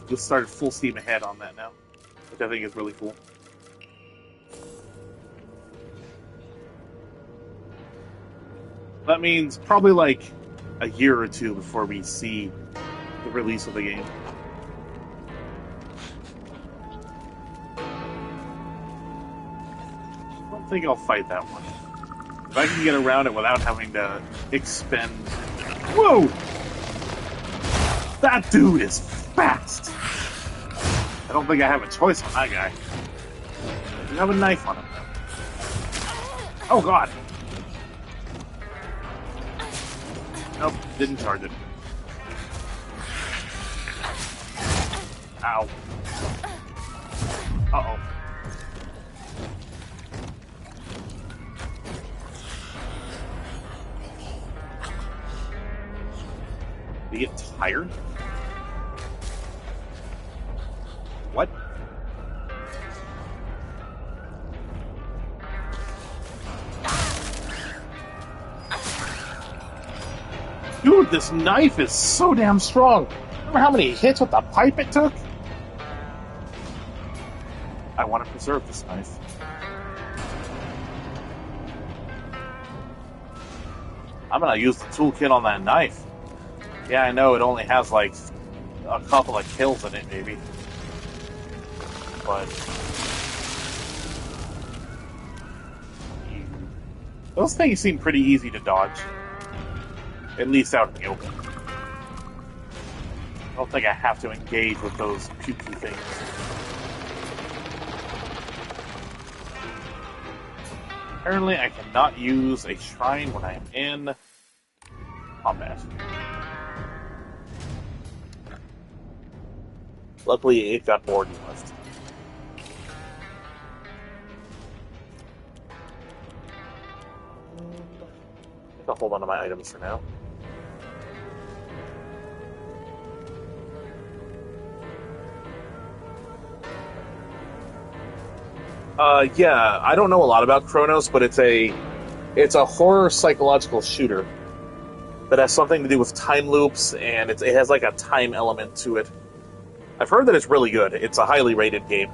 just started full steam ahead on that now, which I think is really cool. That means probably like a year or two before we see the release of the game. I don't think I'll fight that one. If I can get around it without having to expend... Whoa! That dude is fast! I don't think I have a choice on that guy. I have a knife on him, though. Oh, God! Nope, didn't charge it. Ow. Uh-oh. Did he get tired? What? Dude, this knife is so damn strong. Remember how many hits with the pipe it took? I want to preserve this knife. I'm gonna use the toolkit on that knife. Yeah, I know it only has like a couple of kills in it, maybe. But those things seem pretty easy to dodge. At least out in the open. I don't think I have to engage with those pukey things. Apparently, I cannot use a shrine when I am in combat. Luckily, it got bored and left. I'll hold on to my items for now. Yeah, I don't know a lot about Chronos, but it's a horror psychological shooter that has something to do with time loops, and it has like a time element to it. I've heard that it's really good. It's a highly rated game.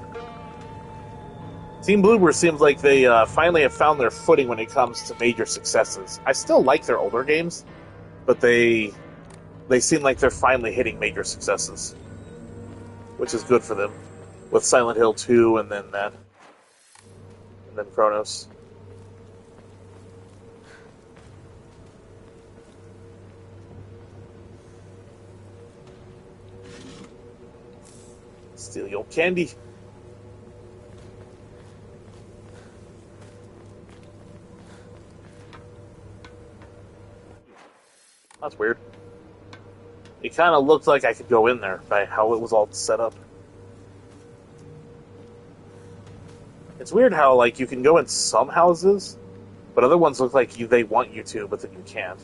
Team Bloober seems like they finally have found their footing when it comes to major successes. I still like their older games, but they seem like they're finally hitting major successes, which is good for them. With Silent Hill 2 and then that. And then Chronos. Steal your candy. That's weird. It kind of looked like I could go in there by how it was all set up. It's weird how, like, you can go in some houses, but other ones look like they want you to, but then you can't.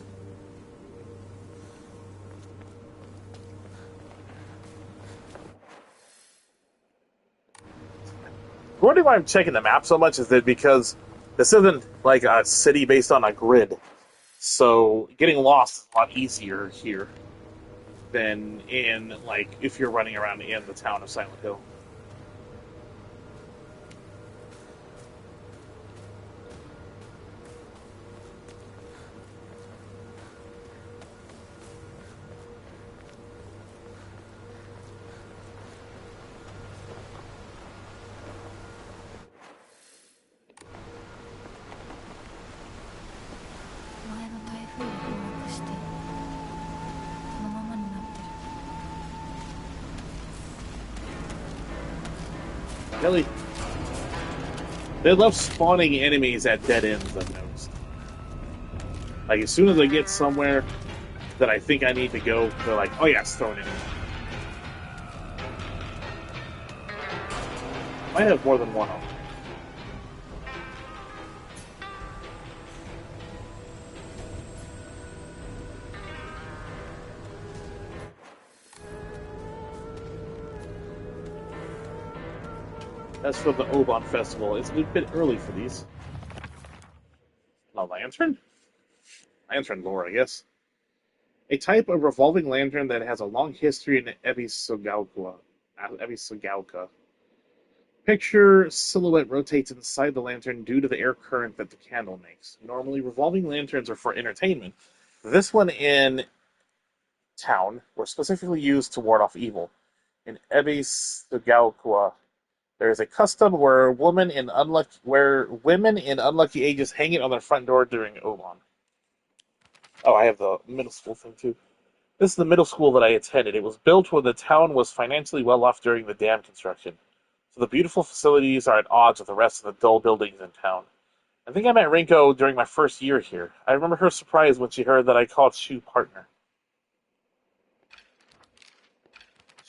Wondering why I'm checking the map so much is that because this isn't like a city based on a grid, so getting lost is a lot easier here than in, like, if you're running around in the town of Silent Hill. Really? They love spawning enemies at dead ends, I've noticed. Like, as soon as I get somewhere that I think I need to go, they're like, oh yes, throw an enemy. Might have more than one of them. That's for the Oban Festival. It's a bit early for these. A lantern? Lantern lore, I guess. A type of revolving lantern that has a long history in Ebisugaoka. Picture silhouette rotates inside the lantern due to the air current that the candle makes. Normally, revolving lanterns are for entertainment. This one in town were specifically used to ward off evil. In Ebisugaoka, there is a custom where women in unlucky ages hang it on their front door during Oban. Oh, I have the middle school thing too. This is the middle school that I attended. It was built when the town was financially well off during the dam construction. So the beautiful facilities are at odds with the rest of the dull buildings in town. I think I met Rinko during my first year here. I remember her surprise when she heard that I called Shu partner.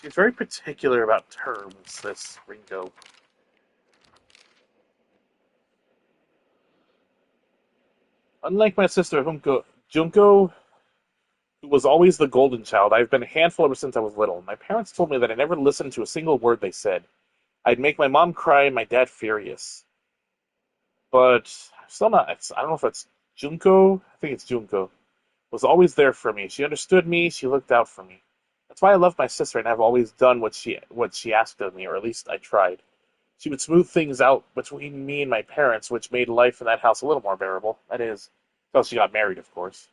She's very particular about terms, this Rinko. Unlike my sister Junko, who was always the golden child, I've been a handful ever since I was little. My parents told me that I never listened to a single word they said. I'd make my mom cry and my dad furious. But I'm still not. I don't know if it's Junko. I think it's Junko. Was always there for me. She understood me. She looked out for me. That's why I love my sister, and I've always done what she asked of me, or at least I tried. She would smooth things out between me and my parents, which made life in that house a little more bearable. That is, until she got married, of course.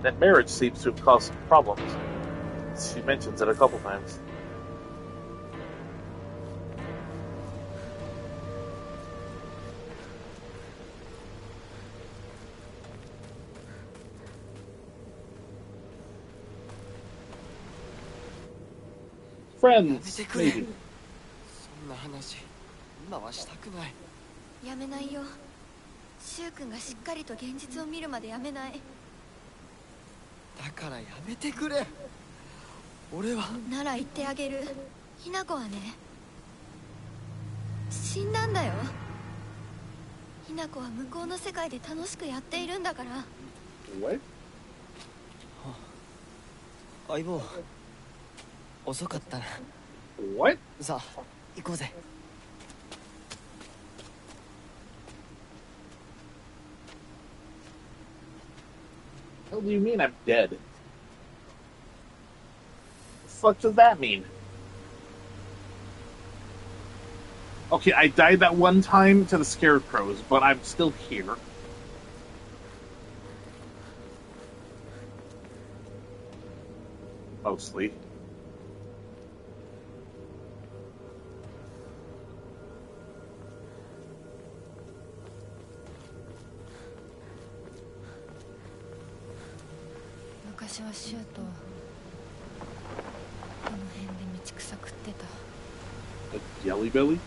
That marriage seems to have caused some problems. She mentions it a couple times. Friends, maybe. そんな話今はしたくない。やめないよ。柊君がしっかりと現実を見るまでやめない。だからやめてくれ。俺はなら言ってあげる。ひな子はね、死んだんだよ。ひな子は向こうの世界で楽しくやっているんだから。What? 相棒遅かったな。 What? さあ行こうぜ。What do you mean I'm dead? The fuck does that mean? Okay, I died that one time to the scarecrows, but I'm still here. Mostly.昔は柊とこの辺で道草食ってた。 A jelly belly?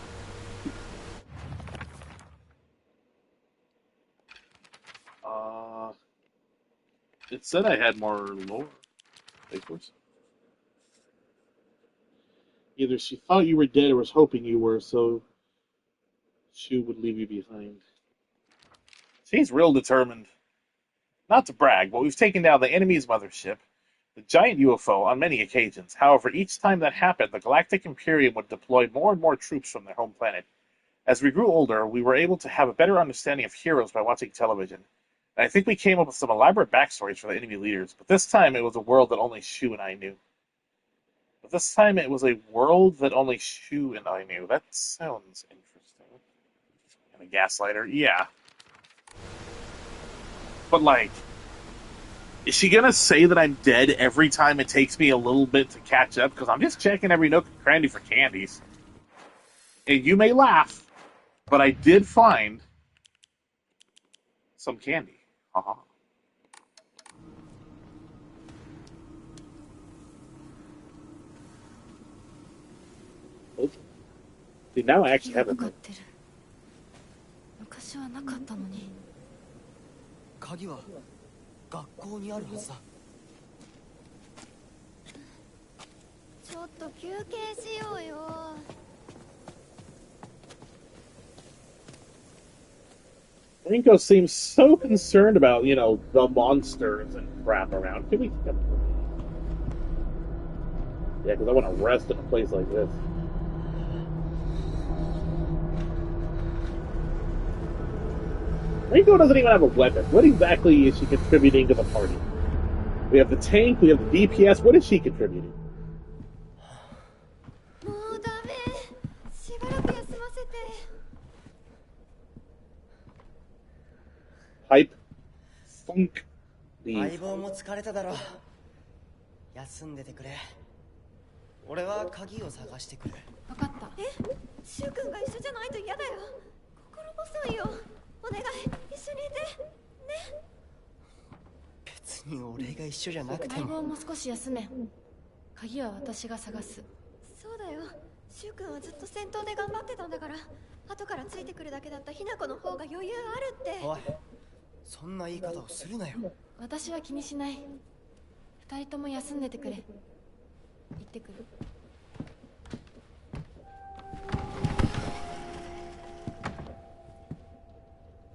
It said I had more lore. Of course. Either she thought you were dead or was hoping you were, so she would leave you behind. She's real determined. Not to brag, but we've taken down the enemy's mothership, the giant UFO, on many occasions. However, each time that happened, the Galactic Imperium would deploy more and more troops from their home planet. As we grew older, we were able to have a better understanding of heroes by watching television. And I think we came up with some elaborate backstories for the enemy leaders, but this time it was a world that only Shu and I knew. That sounds interesting. And a gaslighter, yeah. But, like, is she gonna say that I'm dead every time it takes me a little bit to catch up? Because I'm just checking every nook and cranny for candies. And you may laugh, but I did find some candy. Haha. See, now I actually have it. 昔はなかったのに。鍵は学校にあるはずだ。ちょっと休憩しようよ。Rinko seems so concerned about, the monsters and crap around. Can we... Yeah, because I want to rest in a place like this. Rinko doesn't even have a weapon. What exactly is she contributing to the party? We have the tank, we have the DPS. What is she contributing? もうダメ。しばらく休ませて。 Hype. Funk. 相 Leave. 棒も疲れただろう。休んでてくれ。俺は鍵を探してくる。分かった。柊君が一緒じゃないと嫌だよ。心細いよ。お願い、一緒にいて。ね。別に俺が一緒じゃなくて相も。棒も少し休め。鍵は私が探す。そうだよ。柊君はずっと戦闘で頑張ってたんだから。後からついてくるだけだったひな子の方が余裕あるって。おい、そんな言い方をするなよ。私は気にしない。二人とも休んでてくれ。行ってくる。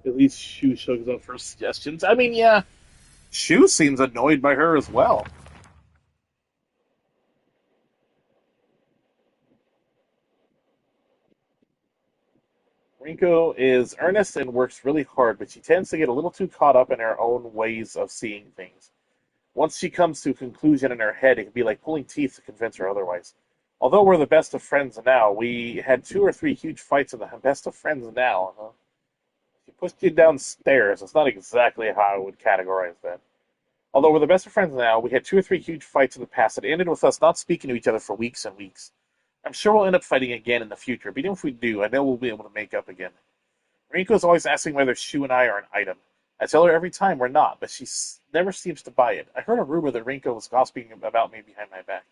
At least Shu shows up for suggestions. I mean, yeah, Shu seems annoyed by her as well. Rinko is earnest and works really hard, but she tends to get a little too caught up in her own ways of seeing things. Once she comes to a conclusion in her head, it can be like pulling teeth to convince her otherwise. Although we're the best of friends now, we had 2 or 3 huge fights in the best of friends now, huh? She pushed you downstairs. That's not exactly how I would categorize that. Although we're the best of friends now, we had 2 or 3 huge fights in the past that ended with us not speaking to each other for weeks and weeks. I'm sure we'll end up fighting again in the future, but even if we do, I know we'll be able to make up again. Rinko's always asking whether Shu and I are an item. I tell her every time we're not, but she never seems to buy it. I heard a rumor that Rinko was gossiping about me behind my back.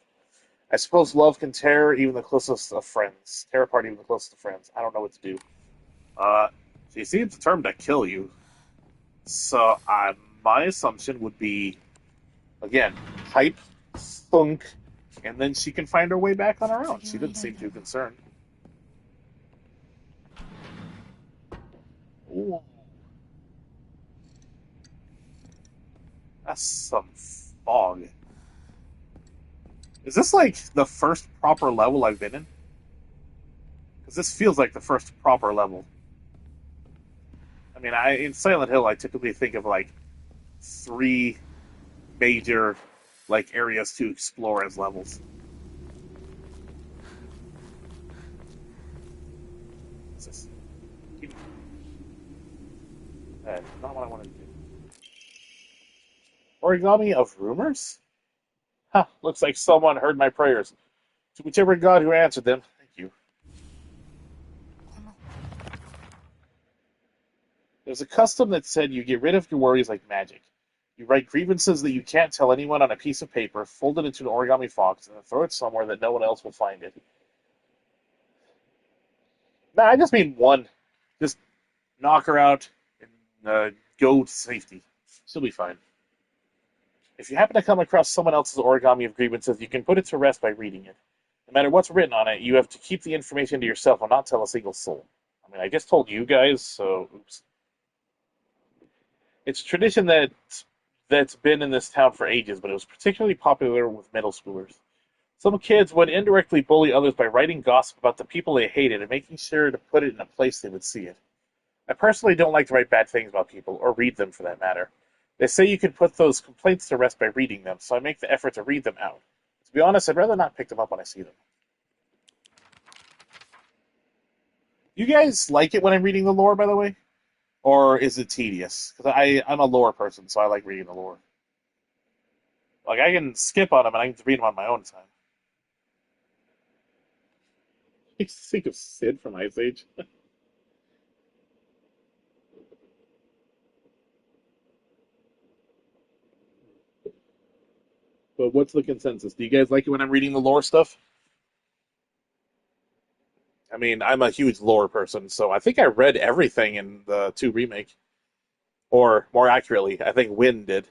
I suppose love can tear even the closest of friends. Tear apart even the closest of friends. I don't know what to do. She seems determined to kill you. So my assumption would be, again, hype, thunk, and then she can find her way back on her own. She didn't seem too concerned. Ooh. That's some fog. Is this like the first proper level I've been in? Because this feels like the first proper level. I mean, in Silent Hill, I typically think of like 3 major like areas to explore as levels. What's this? Not what I wanted to do. Origami of rumors? Huh, looks like someone heard my prayers. To whichever god who answered them, thank you. There's a custom that said you get rid of your worries like magic. You write grievances that you can't tell anyone on a piece of paper, fold it into an origami box, and then throw it somewhere that no one else will find it. Nah, I just mean one. Just knock her out and go to safety. She'll be fine. If you happen to come across someone else's origami of grievances, you can put it to rest by reading it. No matter what's written on it, you have to keep the information to yourself and not tell a single soul. I mean, I just told you guys, so oops. It's tradition that's been in this town for ages, but it was particularly popular with middle schoolers. Some kids would indirectly bully others by writing gossip about the people they hated and making sure to put it in a place they would see it. I personally don't like to write bad things about people, or read them for that matter. They say you can put those complaints to rest by reading them, so I make the effort to read them out. To be honest, I'd rather not pick them up when I see them. You guys like it when I'm reading the lore, by the way? Or is it tedious? Because I'm a lore person, so I like reading the lore. Like, I can skip on them, and I can read them on my own time. I think of Sid from Ice Age. But what's the consensus? Do you guys like it when I'm reading the lore stuff? I mean, I'm a huge lore person, so I think I read everything in the 2 remake. Or, more accurately, I think Wynn did.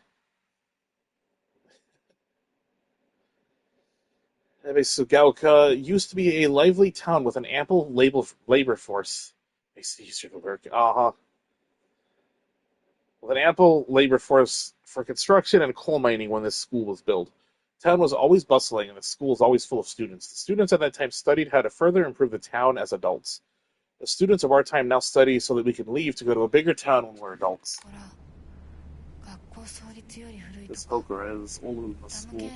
Sugaoka used to be a lively town with an ample labor force. Makes it easier to work. With an ample labor force for construction and coal mining when this school was built. The town was always bustling and the school was always full of students. The students at that time studied how to further improve the town as adults. The students of our time now study so that we can leave to go to a bigger town when we're adults. This Hokura is older than the school.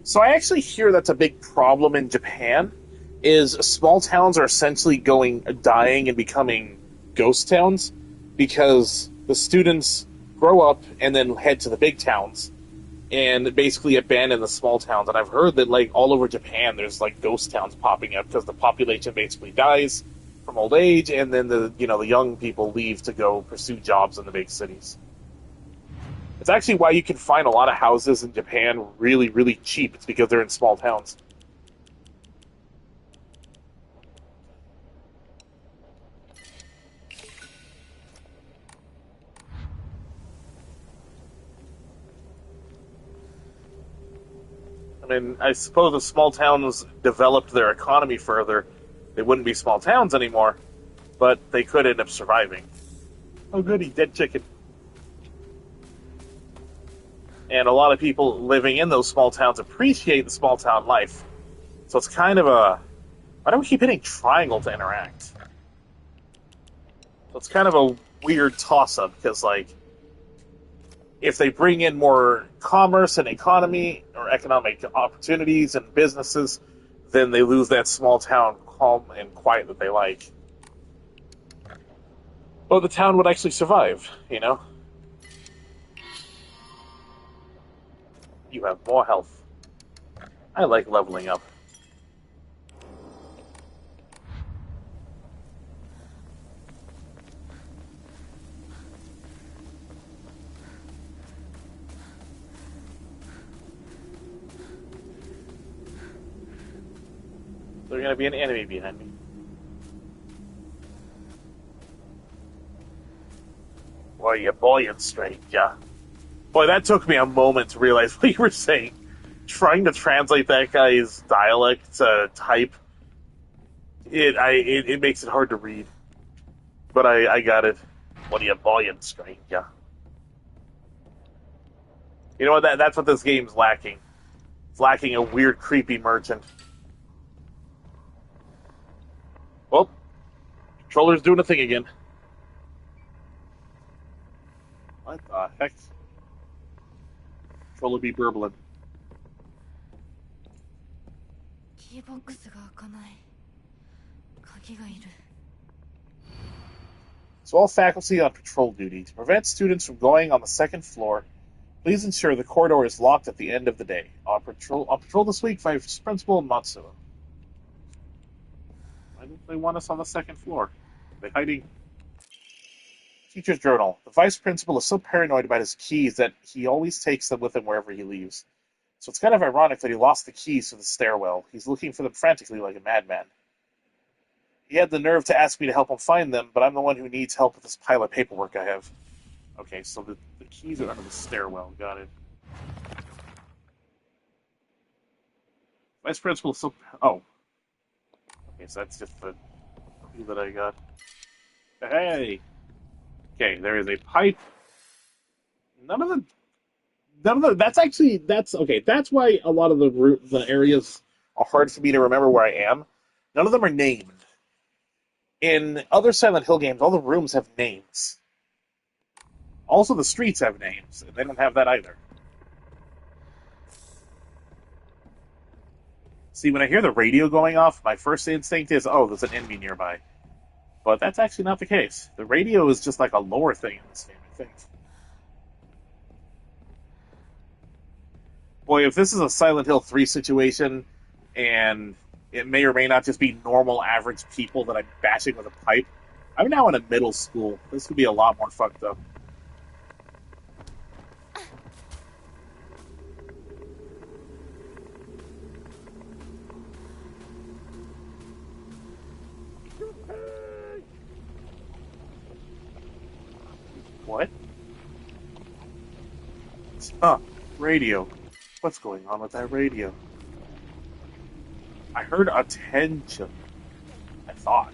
So I actually hear that's a big problem in Japan, is small towns are essentially dying and becoming ghost towns because the students grow up and then head to the big towns and basically abandon the small towns. And I've heard that like all over Japan there's like ghost towns popping up because the population basically dies from old age, and then the young people leave to go pursue jobs in the big cities. It's actually why you can find a lot of houses in Japan really, really cheap. It's because they're in small towns. I mean, I suppose if small towns developed their economy further, they wouldn't be small towns anymore, but they could end up surviving. Oh goody, dead chicken. And a lot of people living in those small towns appreciate the small town life. So it's kind of a... Why do we keep hitting triangle to interact? So it's kind of a weird toss-up, because, like, if they bring in more commerce and economy, or economic opportunities and businesses, then they lose that small town calm and quiet that they like. Well, the town would actually survive, you know? You have more health. I like leveling up. There's gonna be an enemy behind me. Boy, you buoyant straight, yeah. Boy, that took me a moment to realize what you were saying. Trying to translate that guy's dialect type, it makes it hard to read. But I got it. What are you buoyant straight, yeah. You know what? That's what this game's lacking. It's lacking a weird, creepy merchant. Well, controller's doing a thing again. What the heck? Controller be burbling. キーボックスが開かない。鍵がいる。 So all faculty on patrol duty. To prevent students from going on the second floor, please ensure the corridor is locked at the end of the day. On patrol this week, Vice Principal Matsuo. Why don't they want us on the second floor? Are they hiding? Teacher's journal. The vice principal is so paranoid about his keys that he always takes them with him wherever he leaves. So it's kind of ironic that he lost the keys to the stairwell. He's looking for them frantically like a madman. He had the nerve to ask me to help him find them, but I'm the one who needs help with this pile of paperwork I have. Okay, so the keys are under the stairwell. Got it. Vice principal is so... Oh. Okay, so that's just the clue that I got. Hey! Okay, there is a pipe. None of the. That's okay. That's why a lot of the areas are hard for me to remember where I am. None of them are named. In other Silent Hill games, all the rooms have names. Also, the streets have names, and they don't have that either. See, when I hear the radio going off, my first instinct is, oh, there's an enemy nearby. But that's actually not the case. The radio is just like a lower thing in this game, I think. Boy, if this is a Silent Hill 3 situation, and it may or may not just be normal, average people that I'm bashing with a pipe, I'm now in a middle school. This could be a lot more fucked up. What? Huh, radio. What's going on with that radio? I heard attention. I thought.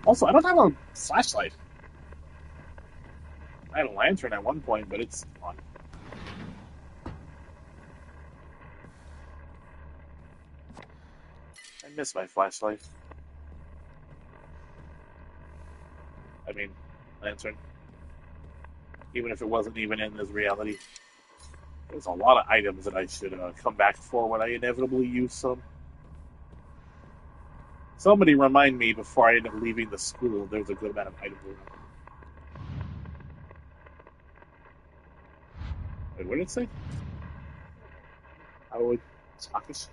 Also, I don't have a flashlight. I had a lantern at one point, but it's gone. I miss my flashlight. I mean, lantern. Even if it wasn't even in this reality. There's a lot of items that I should come back for when I inevitably use some. Somebody remind me before I end up leaving the school there's a good amount of items around. Wait, what did it say? Aoi Takashi?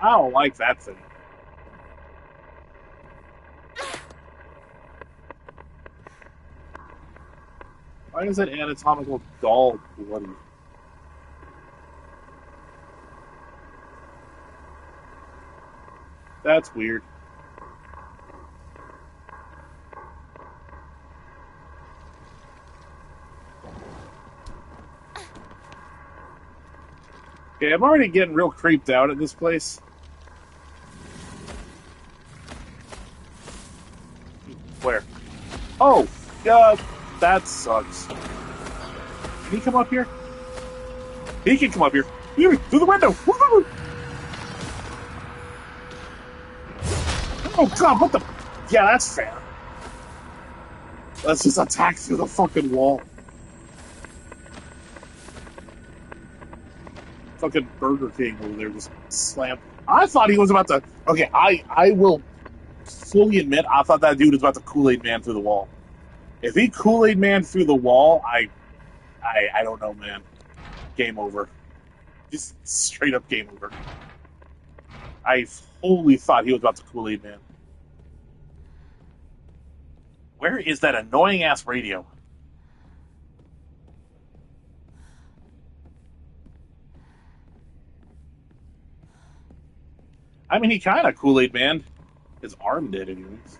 I don't like that thing. Why is that anatomical doll bloody? That's weird. Okay, I'm already getting real creeped out at this place. Where? Oh, that sucks. Can he come up here? He can come up here. Through the window! Oh god, what the Yeah, that's fair. Let's just attack through the fucking wall. Fucking Burger King over there just slammed. I thought he was about to. Okay, I will fully admit I thought that dude was about to Kool-Aid Man through the wall. If he Kool-Aid Man through the wall, I don't know, man. Game over. Just straight up game over. I fully thought he was about to Kool-Aid Man. Where is that annoying ass radio? I mean, he kind of Kool-Aid Man. His arm did, anyways.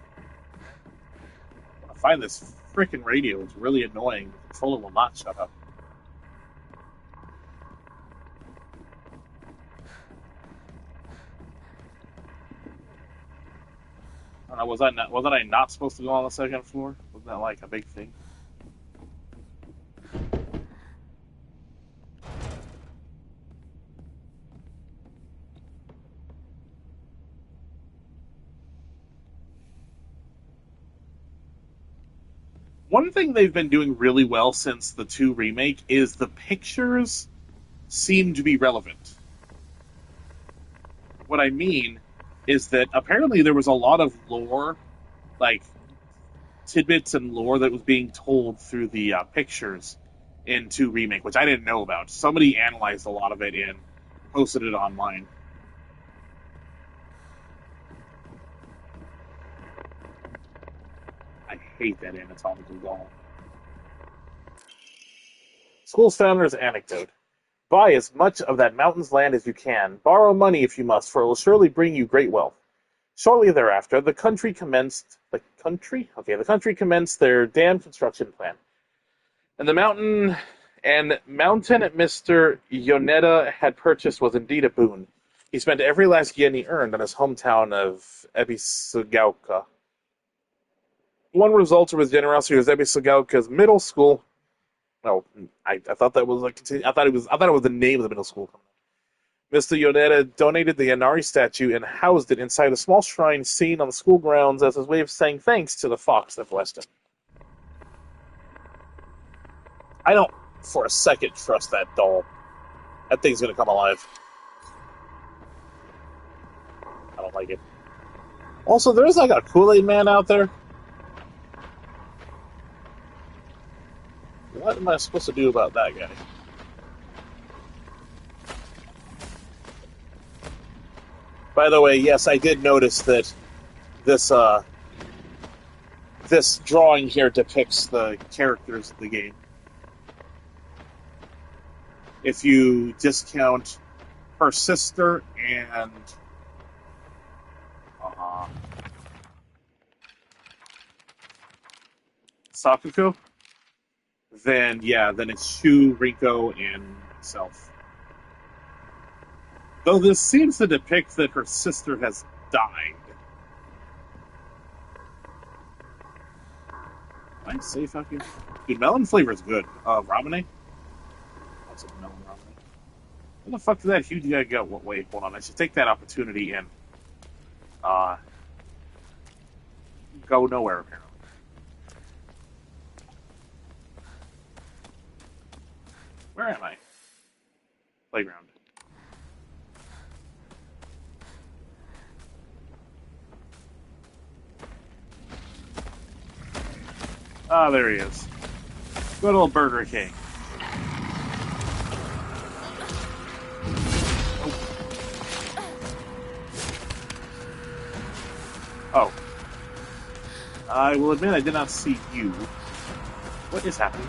I find this freaking radio. It's really annoying. The controller will not shut up. Wasn't I not supposed to go on the second floor? Wasn't that like a big thing? One thing they've been doing really well since the 2 remake is the pictures seem to be relevant. What I mean is that apparently there was a lot of lore, like tidbits and lore that was being told through the pictures in 2 remake, which I didn't know about. Somebody analyzed a lot of it and posted it online. I hate that anatomical doll. School's founder's anecdote. Buy as much of that mountain's land as you can. Borrow money if you must, for it will surely bring you great wealth. Shortly thereafter, the country commenced their dam construction plan. And the mountain Mr. Yoneda had purchased was indeed a boon. He spent every last yen he earned on his hometown of Ebisugaoka. One result of his generosity was Ebisugaoka's middle school. No, I thought that was I thought it was the name of the middle school. Mr. Yoneda donated the Inari statue and housed it inside a small shrine seen on the school grounds as his way of saying thanks to the fox that blessed him. I don't, for a second, trust that doll. That thing's gonna come alive. I don't like it. Also, there's like a Kool-Aid Man out there. What am I supposed to do about that guy? By the way, yes, I did notice that this drawing here depicts the characters of the game. If you discount her sister and Sakuko, then it's Shu, Rinko, and myself. Though this seems to depict that her sister has died. Am I safe out here? Dude, melon flavor is good. Ramen? What's a melon ramen? Where the fuck did that huge guy go? Wait, hold on. I should take that opportunity and go nowhere, apparently. Where am I? Playground. Ah, there he is. Good old Burger King. Oh. I will admit I did not see you. What is happening?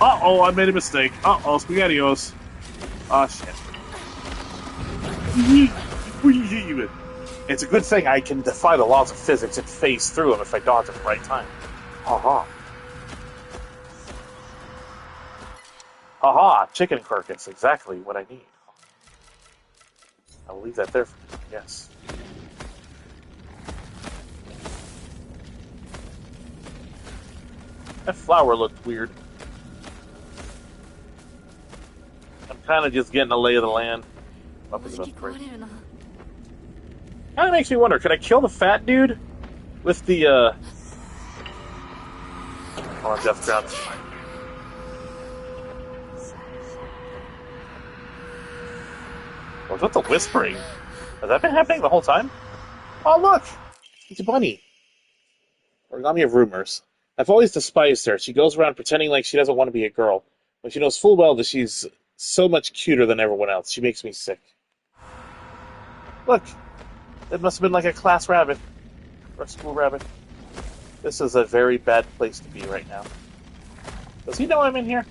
Uh-oh, I made a mistake. Uh-oh, SpaghettiOs. Ah, shit. It's a good thing I can defy the laws of physics and phase through them if I dodge at the right time. Ha-ha. Ha-ha, chicken carcass, exactly what I need. I'll leave that there for you, yes. That flower looked weird. I'm kind of just getting a lay of the land. Up is もうじ about き three. 壊れるな Kind of makes me wonder, could I kill the fat dude with the, on death ground? Was that the whispering? Has that been happening the whole time? Oh, look! It's a bunny. Origami of rumors. I've always despised her. She goes around pretending like she doesn't want to be a girl, when she knows full well that she's so much cuter than everyone else. She makes me sick. Look! It must have been like a class rabbit. Or a school rabbit. This is a very bad place to be right now. Does he know I'm in here?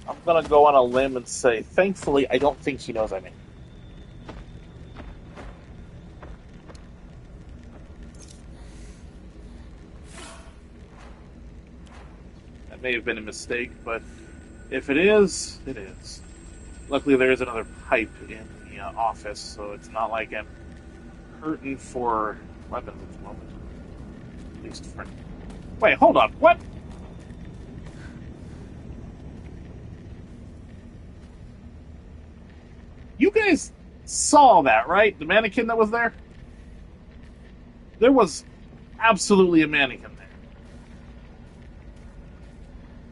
I'm gonna go on a limb and say, thankfully, I don't think he knows I'm in. That may have been a mistake, but if it is, it is. Luckily, there is another pipe in the office, so it's not like I'm hurting for weapons at the moment. At least for... Wait, hold on. What? You guys saw that, right? The mannequin that was there? There was absolutely a mannequin there.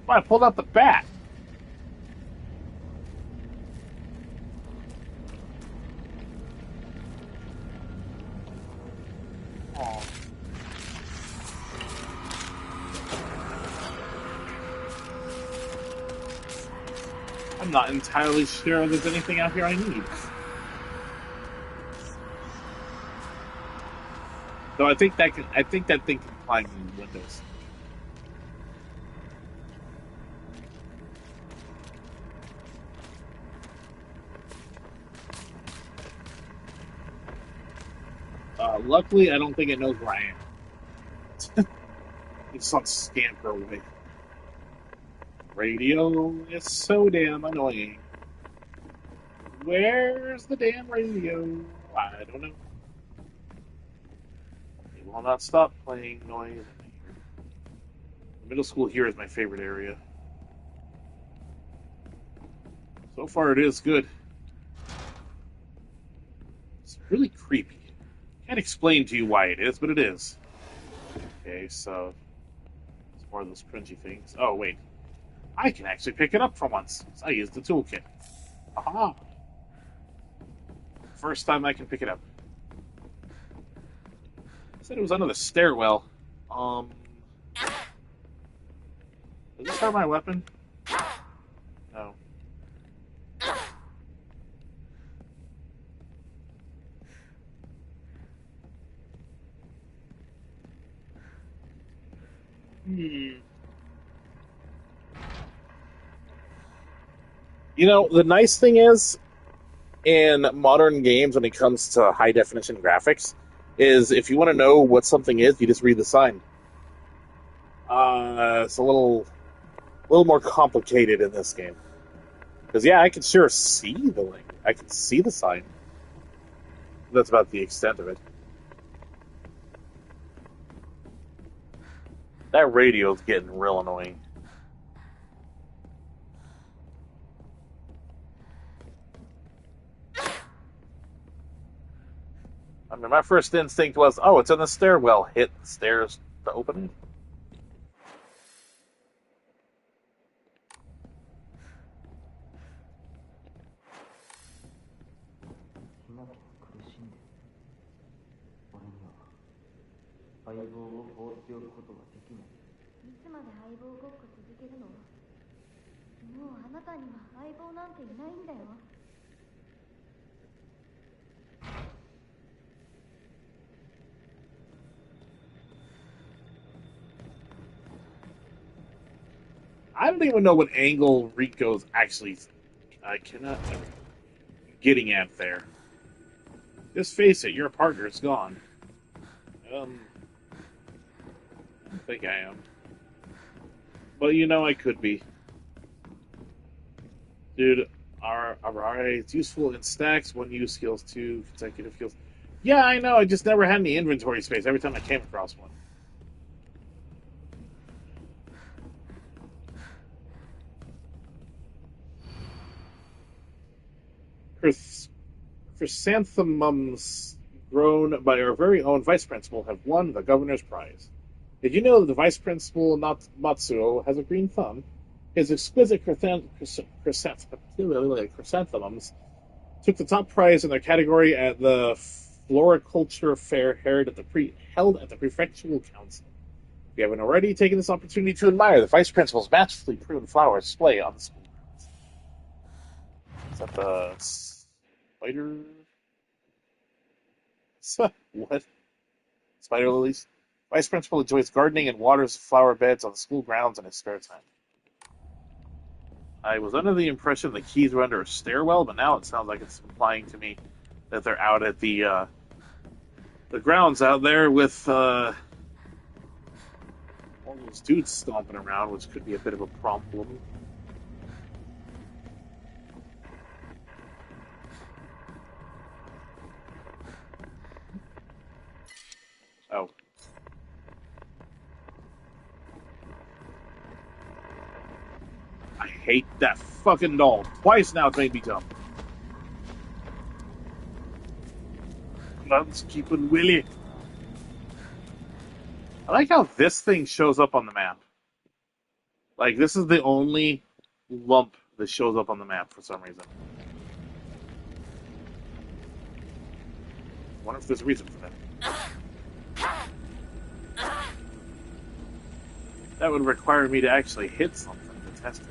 Well, I pulled out the bat. Oh. I'm not entirely sure there's anything out here I need. Though I think that thing can climb in windows. Luckily, I don't think it knows where I am. It's on scamper away. Radio is so damn annoying. Where's the damn radio? I don't know. It will not stop playing noise. The middle school here is my favorite area. So far, it is good. It's really creepy. Can't explain to you why it is, but it is. Okay, so it's more of those cringy things. Oh, wait. I can actually pick it up for once. I used the toolkit. Aha! First time I can pick it up. Said it was under the stairwell. Does this hurt my weapon? No. You know, the nice thing is, in modern games, when it comes to high definition graphics, is if you want to know what something is, you just read the sign. It's a little more complicated in this game. Because yeah, I can sure see the link. I can see the sign. That's about the extent of it. That radio's getting real annoying. I mean, my first instinct was, oh, it's in the stairwell. Hit the stairs to open it. I don't even know what angle Rico's actually getting at there. Just face it, your partner's gone. I don't think I am. But you know I could be. Dude, RA it's useful in stacks, one use skills, two consecutive skills. Yeah, I know, I just never had any inventory space every time I came across one. Chrysanthemums grown by our very own vice principal have won the governor's prize. Did you know that the vice principal Matsuo has a green thumb? His exquisite chrysanthemums took the top prize in their category at the floriculture fair held at the prefectural council. If you haven't already taken this opportunity to admire the vice principal's masterfully pruned flower display on the school grounds. Is that the spider? What? Spider lilies? Vice principal enjoys gardening and waters flower beds on the school grounds in his spare time. I was under the impression the keys were under a stairwell, but now it sounds like it's implying to me that they're out at the grounds out there with all those dudes stomping around, which could be a bit of a problem. Oh. I hate that fucking doll. Twice now it's made me jump. Let's keep it Willy. I like how this thing shows up on the map. Like, this is the only lump that shows up on the map for some reason. I wonder if there's a reason for that. That would require me to actually hit something to test it.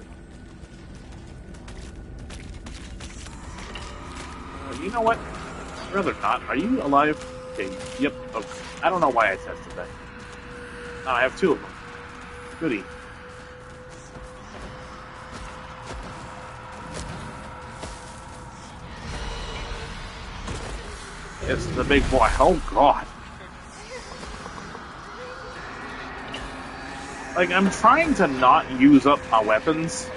You know what? I'd rather not. Are you alive? Okay, yep. Okay. I don't know why I tested that. No, I have two of them. Goody. It's the big boy. Oh, God. Like, I'm trying to not use up my weapons,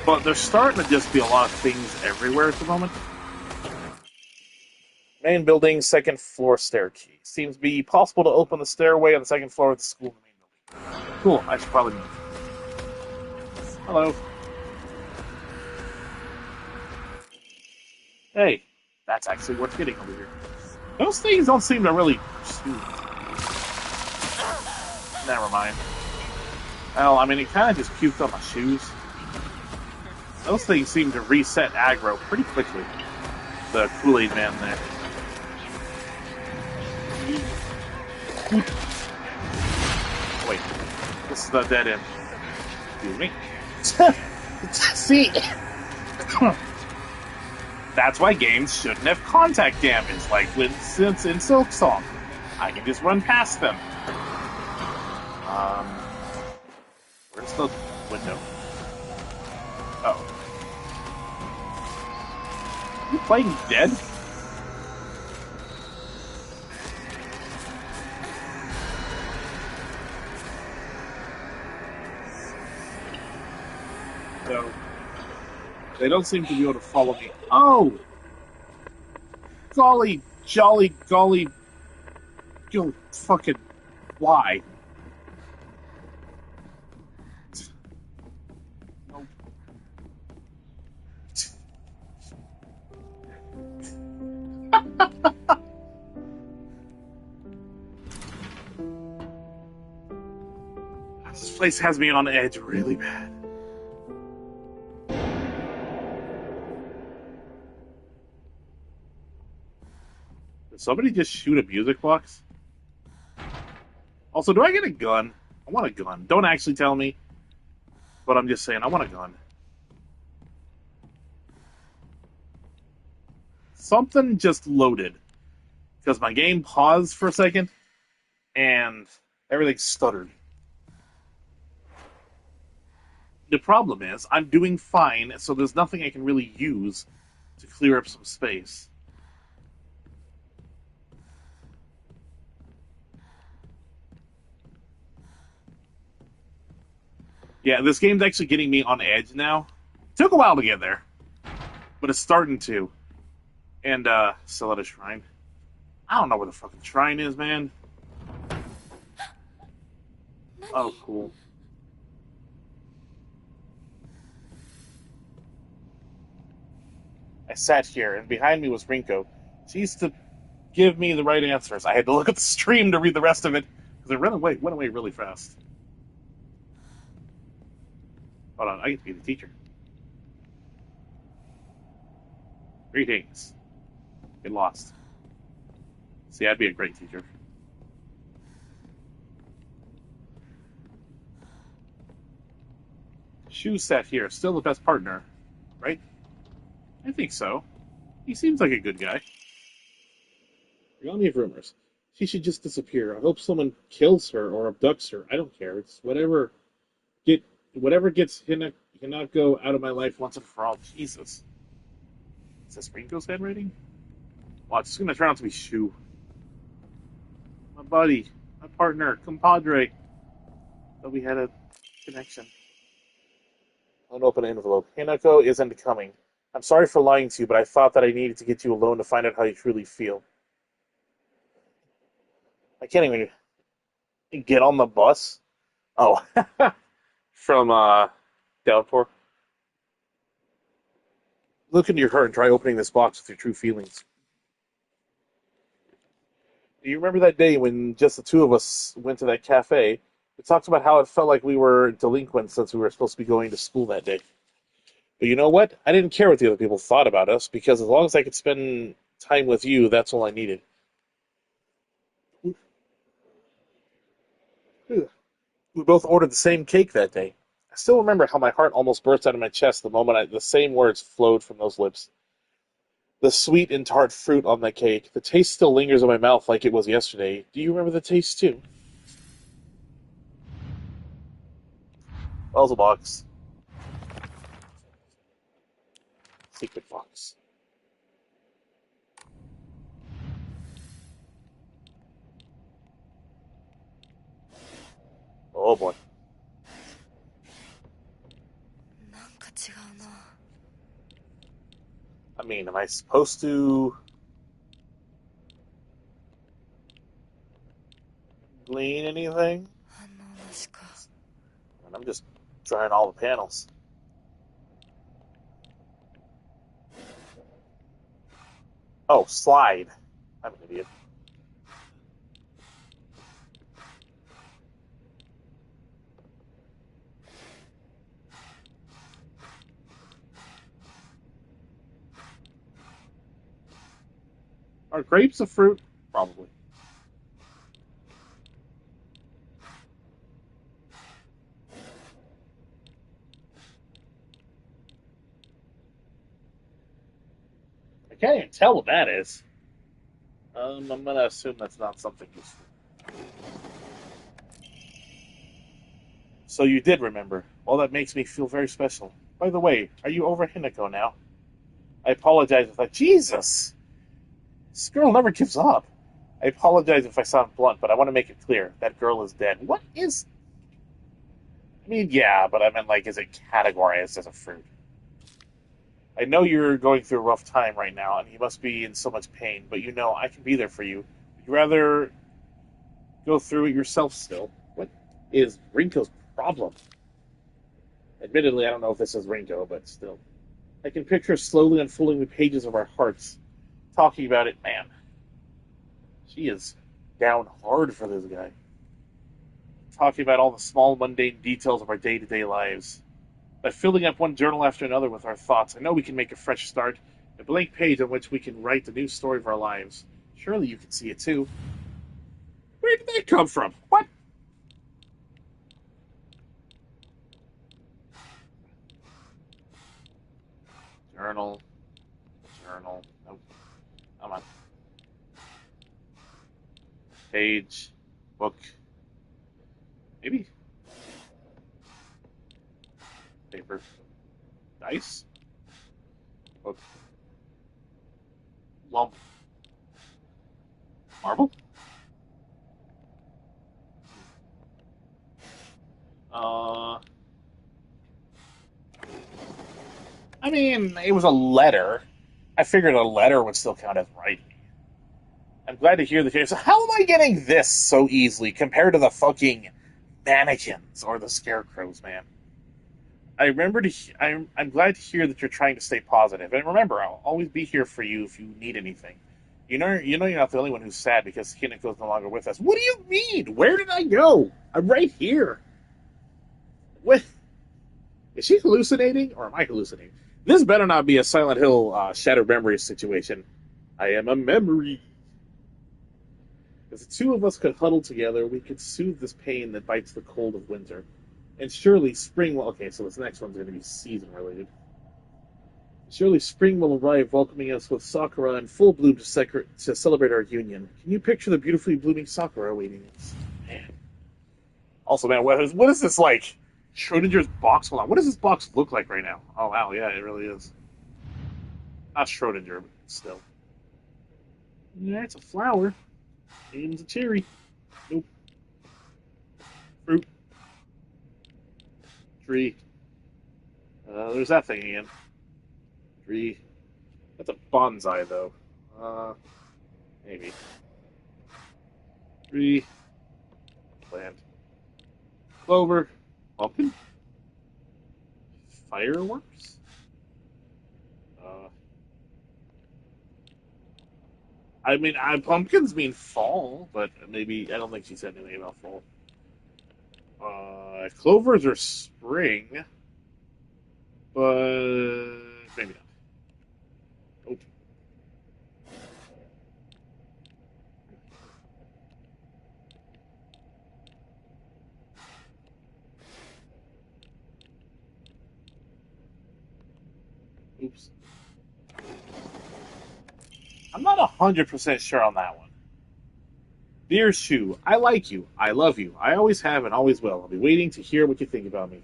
but there's starting to just be a lot of things everywhere at the moment. Main building, second floor stair key. Seems to be possible to open the stairway on the second floor of the school main building. Cool, I should probably move. Hello. Hey, that's actually worth getting over here. Those things don't seem to really shoot. Never mind. Well, I mean, it kind of just puked on my shoes. Those things seem to reset aggro pretty quickly. The Kool-Aid man there. Wait, this is the dead end. Excuse me. See, that's why games shouldn't have contact damage, like since in Silksong. I can just run past them. Where's the window? Oh. Are you playing dead? So, they don't seem to be able to follow me. Oh! Golly, jolly, golly. You fucking. Why? Nope. This place has me on edge really bad. Did somebody just shoot a music box? Also, do I get a gun? I want a gun. Don't actually tell me. But I'm just saying, I want a gun. Something just loaded. Because my game paused for a second, and everything stuttered. The problem is, I'm doing fine, so there's nothing I can really use to clear up some space. Yeah, this game's actually getting me on edge now. Took a while to get there, but it's starting to. And, still at a shrine. I don't know where the fucking shrine is, man. Oh, cool. I sat here, and behind me was Rinko. She used to give me the right answers. I had to look at the stream to read the rest of it, because it went away really fast. Hold on, I get to be the teacher. Greetings. Get lost. See, I'd be a great teacher. Shu sat here, still the best partner, right? I think so. He seems like a good guy. Regarding of rumors, she should just disappear. I hope someone kills her or abducts her. I don't care. It's whatever gets Hinako out of my life once and for all. Jesus. Is this Rinko's handwriting? Well, it's gonna turn out to be Shu. My buddy, my partner, compadre. But we had a connection. Unopened envelope. Hinako isn't coming. I'm sorry for lying to you, but I thought that I needed to get you alone to find out how you truly feel. I can't even get on the bus. Oh, from Downpour. Look into your heart and try opening this box with your true feelings. Do you remember that day when just the two of us went to that cafe? We talked about how it felt like we were delinquents since we were supposed to be going to school that day. But you know what? I didn't care what the other people thought about us because as long as I could spend time with you, that's all I needed. We both ordered the same cake that day. I still remember how my heart almost burst out of my chest the moment the same words flowed from those lips. The sweet and tart fruit on the cake. The taste still lingers in my mouth like it was yesterday. Do you remember the taste too? Puzzle box. Secret box. Oh boy. なんか違うな。 I mean, am I supposed to glean anything? 反応なしか。 I'm just trying all the panels. Oh, slide. I'm an idiot. Are grapes a fruit? Probably. I can't even tell what that is. I'm gonna assume that's not something useful. So you did remember. Well, that makes me feel very special. By the way, are you over Hinako now? I apologize if I... Jesus! This girl never gives up. I apologize if I sound blunt, but I want to make it clear. That girl is dead. What is... I mean, yeah, but I meant, like, is it categorized as a fruit? I know you're going through a rough time right now, and you must be in so much pain, but you know I can be there for you. Would you rather go through it yourself still? What is Rinko's problem? Admittedly, I don't know if this is Rinko, but still. I can picture slowly unfolding the pages of our hearts, talking about it. Man, she is down hard for this guy. Talking about all the small, mundane details of our day-to-day lives. By filling up one journal after another with our thoughts, I know we can make a fresh start, a blank page on which we can write the new story of our lives. Surely you can see it too. Where did that come from? What? Journal. Journal. Nope. Come on. Page. Book. Maybe. Paper. Dice. Book. Lump. Marble? I mean, it was a letter. I figured a letter would still count as writing. I'm glad to hear the case. How am I getting this so easily compared to the fucking mannequins or the scarecrows, man? I remember to. I'm glad to hear that you're trying to stay positive. And remember, I'll always be here for you if you need anything. You know you're not the only one who's sad because Hinako's no longer with us. What do you mean? Where did I go? I'm right here. What? Is she hallucinating or am I hallucinating? This better not be a Silent Hill Shattered Memories situation. I am a memory. If the two of us could huddle together, we could soothe this pain that bites the cold of winter. And surely spring will. Okay, so this next one's going to be season related. Surely spring will arrive, welcoming us with sakura in full bloom to celebrate our union. Can you picture the beautifully blooming sakura awaiting us? Man. Also, man, what is this like? Schrodinger's box? Hold on. What does this box look like right now? Oh, wow. Yeah, it really is. Not Schrodinger, but still. Yeah, it's a flower. Name's a cherry. Nope. Fruit. Tree. There's that thing again. Tree. That's a bonsai, though. Maybe. Tree. Plant. Clover. Pumpkin. Fireworks. I mean, pumpkins mean fall, but maybe I don't think she said anything about fall. Clovers are spring, but maybe not. Nope. Oops. I'm not 100% sure on that one. Dear Shu, I like you. I love you. I always have and always will. I'll be waiting to hear what you think about me.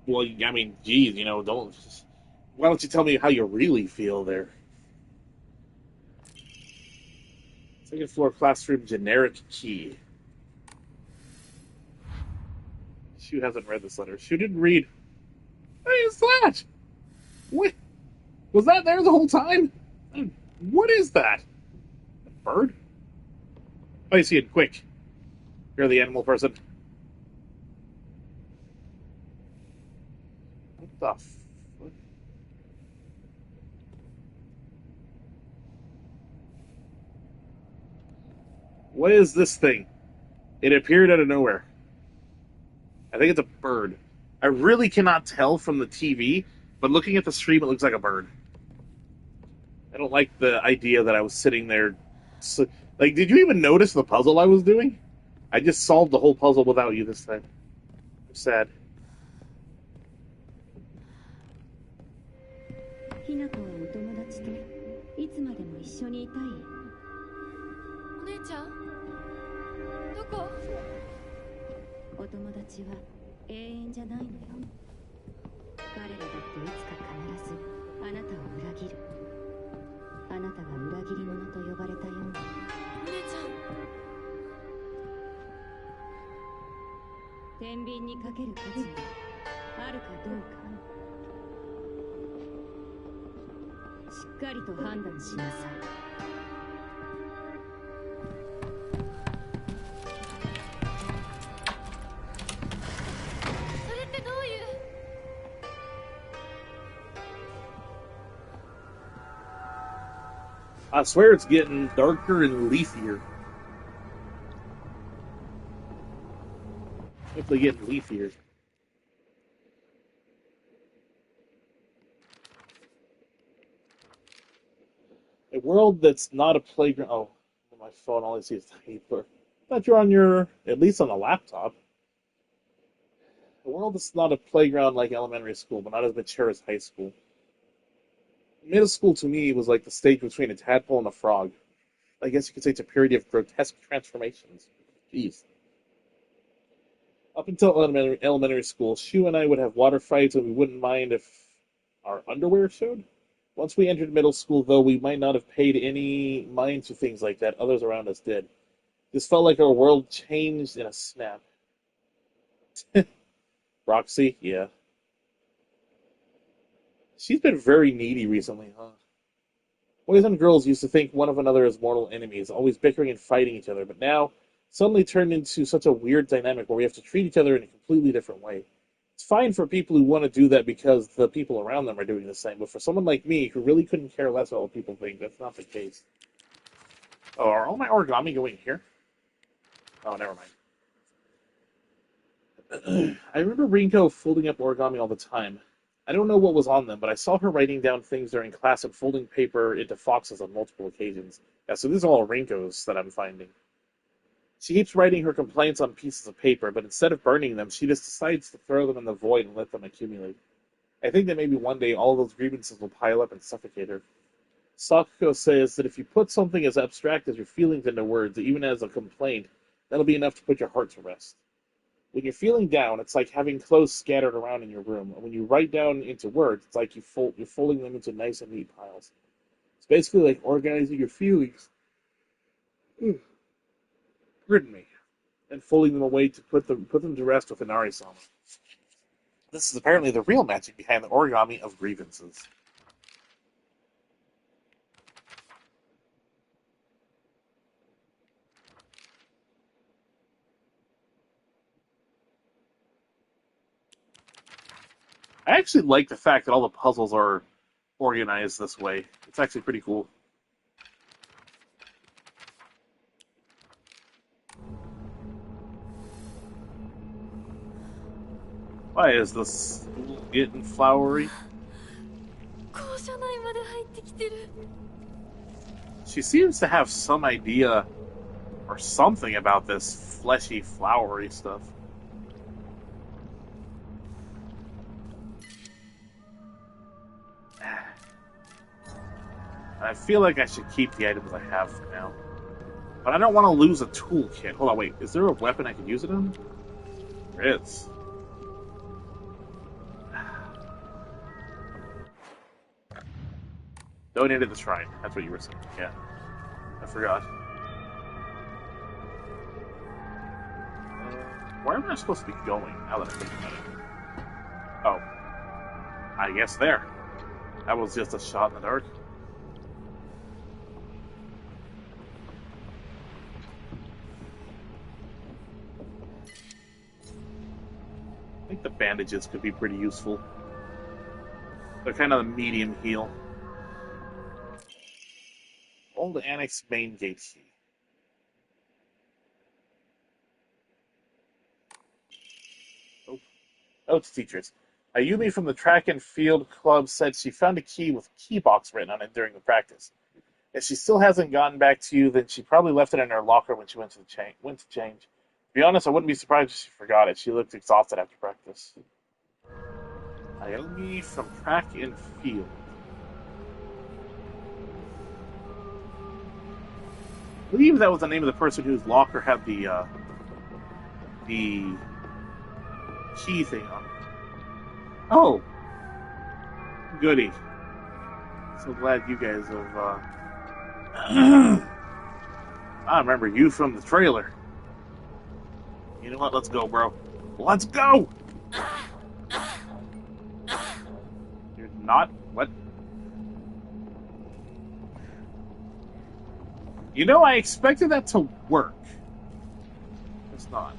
Well, I mean, geez, don't. Why don't you tell me how you really feel there? Second floor classroom generic key. Shu hasn't read this letter. Shu didn't read. What is that? What? Was that there the whole time? What is that? A bird? I see it. Quick. You're the animal person. What the fuck? What is this thing? It appeared out of nowhere. I think it's a bird. I really cannot tell from the TV, but looking at the stream, it looks like a bird. I don't like the idea that I was sitting there. Like, did you even notice the puzzle I was doing? I just solved the whole puzzle without you this time. I'm sad. ひなこはお友達といつまでも一緒にいたい。お姉ちゃんどこ？お友達は永遠じゃないのよ。彼らだっていつか必ずあなたを裏切る。あなたが裏切り者と呼ばれたように。お姉ちゃん。天秤にかける価値があるかどうか。しっかりと判断しなさい。それってどういう？ I swear it's getting darker and leafier. Hopefully getting leafier. A world that's not a playground. Oh, on my phone, all I see is paper. I thought you're on your, at least on the laptop. A world that's not a playground like elementary school, but not as mature as high school. Middle school to me was like the stage between a tadpole and a frog. I guess you could say it's a period of grotesque transformations. Jeez. Up until elementary school, Shu and I would have water fights and we wouldn't mind if our underwear showed. Once we entered middle school, though, we might not have paid any mind to things like that. Others around us did. This felt like our world changed in a snap. Roxy? Yeah. She's been very needy recently, huh? Boys and girls used to think one of another as mortal enemies, always bickering and fighting each other, but now suddenly turned into such a weird dynamic where we have to treat each other in a completely different way. It's fine for people who want to do that because the people around them are doing the same, but for someone like me who really couldn't care less about what people think, that's not the case. Oh, are all my origami going here? Oh, never mind. I remember Rinko folding up origami all the time. I don't know what was on them, but I saw her writing down things during class and folding paper into foxes on multiple occasions. Yeah, so these are all Rinko's that I'm finding. She keeps writing her complaints on pieces of paper, but instead of burning them, she just decides to throw them in the void and let them accumulate. I think that maybe one day all those grievances will pile up and suffocate her. Sakuko says that if you put something as abstract as your feelings into words, even as a complaint, that'll be enough to put your heart to rest. When you're feeling down, it's like having clothes scattered around in your room. And when you write down into words, it's like you're folding them into nice and neat piles. It's basically like organizing your feelings. Pardon me. And folding them away to put them to rest with an Arisama. This is apparently the real magic behind the origami of grievances. I actually like the fact that all the puzzles are organized this way. It's actually pretty cool. Why is this getting flowery? 校舎内まで入ってきてる。 She seems to have some idea or something about this fleshy, flowery stuff. I feel like I should keep the items I have for now. But I don't want to lose a toolkit. Hold on, wait. Is there a weapon I can use it on? There is. Donated the shrine. That's what you were saying. Yeah. I forgot. Where am I supposed to be going now that I think about it? Oh. I guess there. That was just a shot in the dark. I think the bandages could be pretty useful. They're kind of a medium heal. Old Annex main gate key. Oh, it's teachers. Ayumi from the track and field club said she found a key with key box written on it during the practice. If she still hasn't gotten back to you, then she probably left it in her locker when she went to change. To be honest, I wouldn't be surprised if she forgot it. She looked exhausted after practice. Ayumi from track and field. I believe that was the name of the person whose locker had the key thing on it. Oh, goody! So glad you guys have. I remember you from the trailer. You know what? Let's go, bro. Let's go. You're not what? You know, I expected that to work. It's not.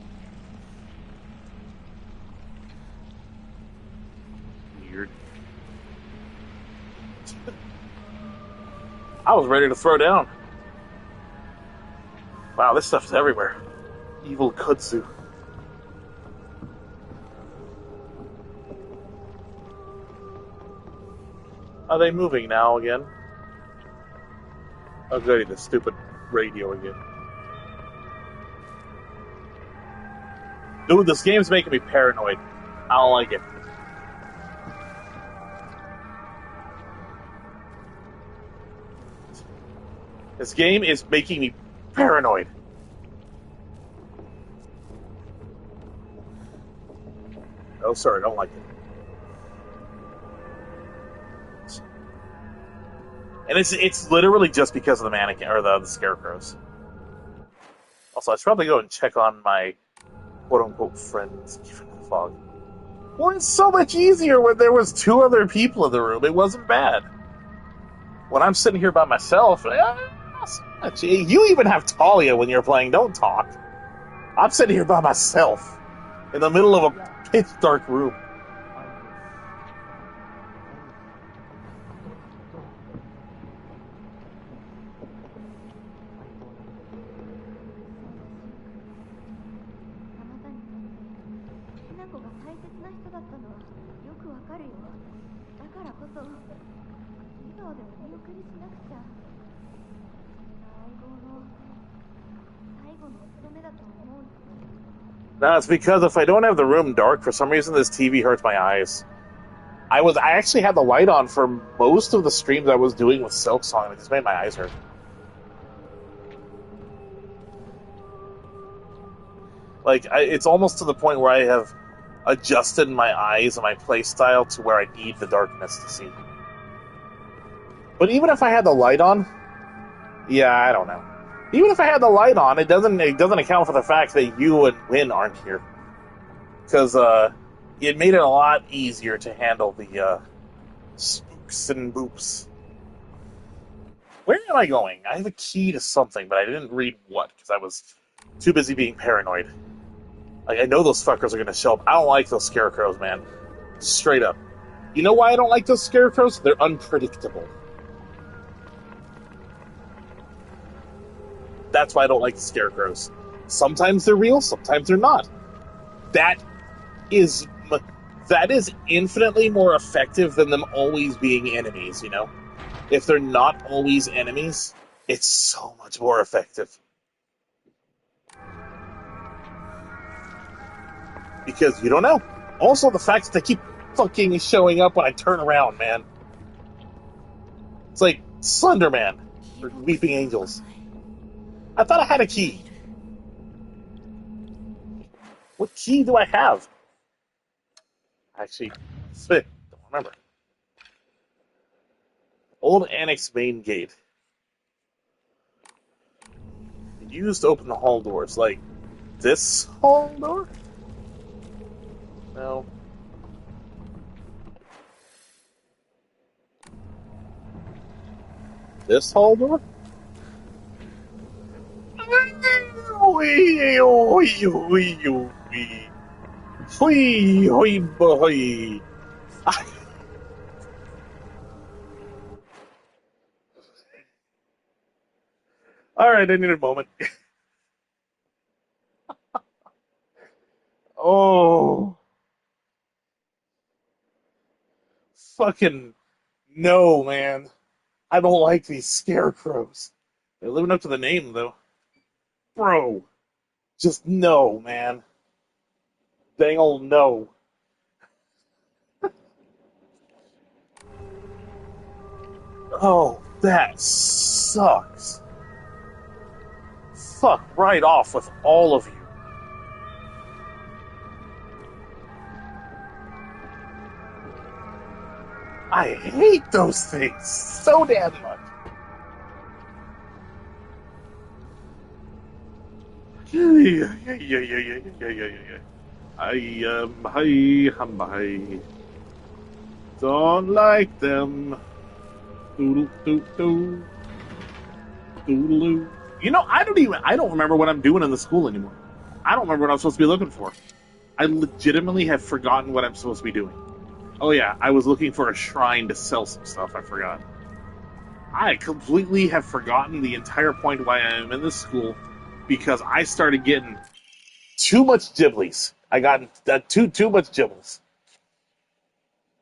Weird. I was ready to throw down. Wow, this stuff's everywhere. Evil Kutsu. Are they moving now again? Oh, goody, the stupid radio again. Dude, this game's making me paranoid. I don't like it. This game is making me paranoid. Oh, sorry, I don't like it. And it's literally just because of the mannequin or the scarecrows. Also, I should probably go and check on my quote unquote friends given the fog. Well, it's so much easier when there was two other people in the room. It wasn't bad. When I'm sitting here by myself, you even have Talia when you're playing. Don't talk. I'm sitting here by myself in the middle of a pitch dark room. No, it's because if I don't have the room dark, for some reason this TV hurts my eyes. I actually had the light on for most of the streams I was doing with Silksong, and it just made my eyes hurt. Like, it's almost to the point where I have adjusted my eyes and my playstyle to where I need the darkness to see. But even if I had the light on, yeah, I don't know. Even if I had the light on, it doesn't account for the fact that you and Win aren't here. Because it made it a lot easier to handle the spooks and boops. Where am I going? I have a key to something, but I didn't read what, because I was too busy being paranoid. Like, I know those fuckers are going to show up. I don't like those scarecrows, man. Straight up. You know why I don't like those scarecrows? They're unpredictable. That's why I don't like the scarecrows. Sometimes they're real, sometimes they're not. That is infinitely more effective than them always being enemies, you know? If they're not always enemies, it's so much more effective. Because you don't know. Also, the fact that they keep fucking showing up when I turn around, man. It's like Slender Man or Weeping Angels. I thought I had a key. What key do I have? Actually, don't remember. Old Annex main gate. Used to open the hall doors. Like, this hall door? No. This hall door? Alright, I need a moment. Oh. Fucking no, man. I don't like these scarecrows. They're living up to the name, though. Bro. Just no, man. Dang old no. Oh, that sucks. Fuck right off with all of you. I hate those things so damn much. I don't like them. Doodle doo doo. Doodle. You know, I don't remember what I'm doing in the school anymore. I don't remember what I'm supposed to be looking for. I legitimately have forgotten what I'm supposed to be doing. Oh yeah, I was looking for a shrine to sell some stuff. I forgot. I completely have forgotten the entire point why I am in this school, because I started getting too much Ghiblies. I got too much Ghiblies.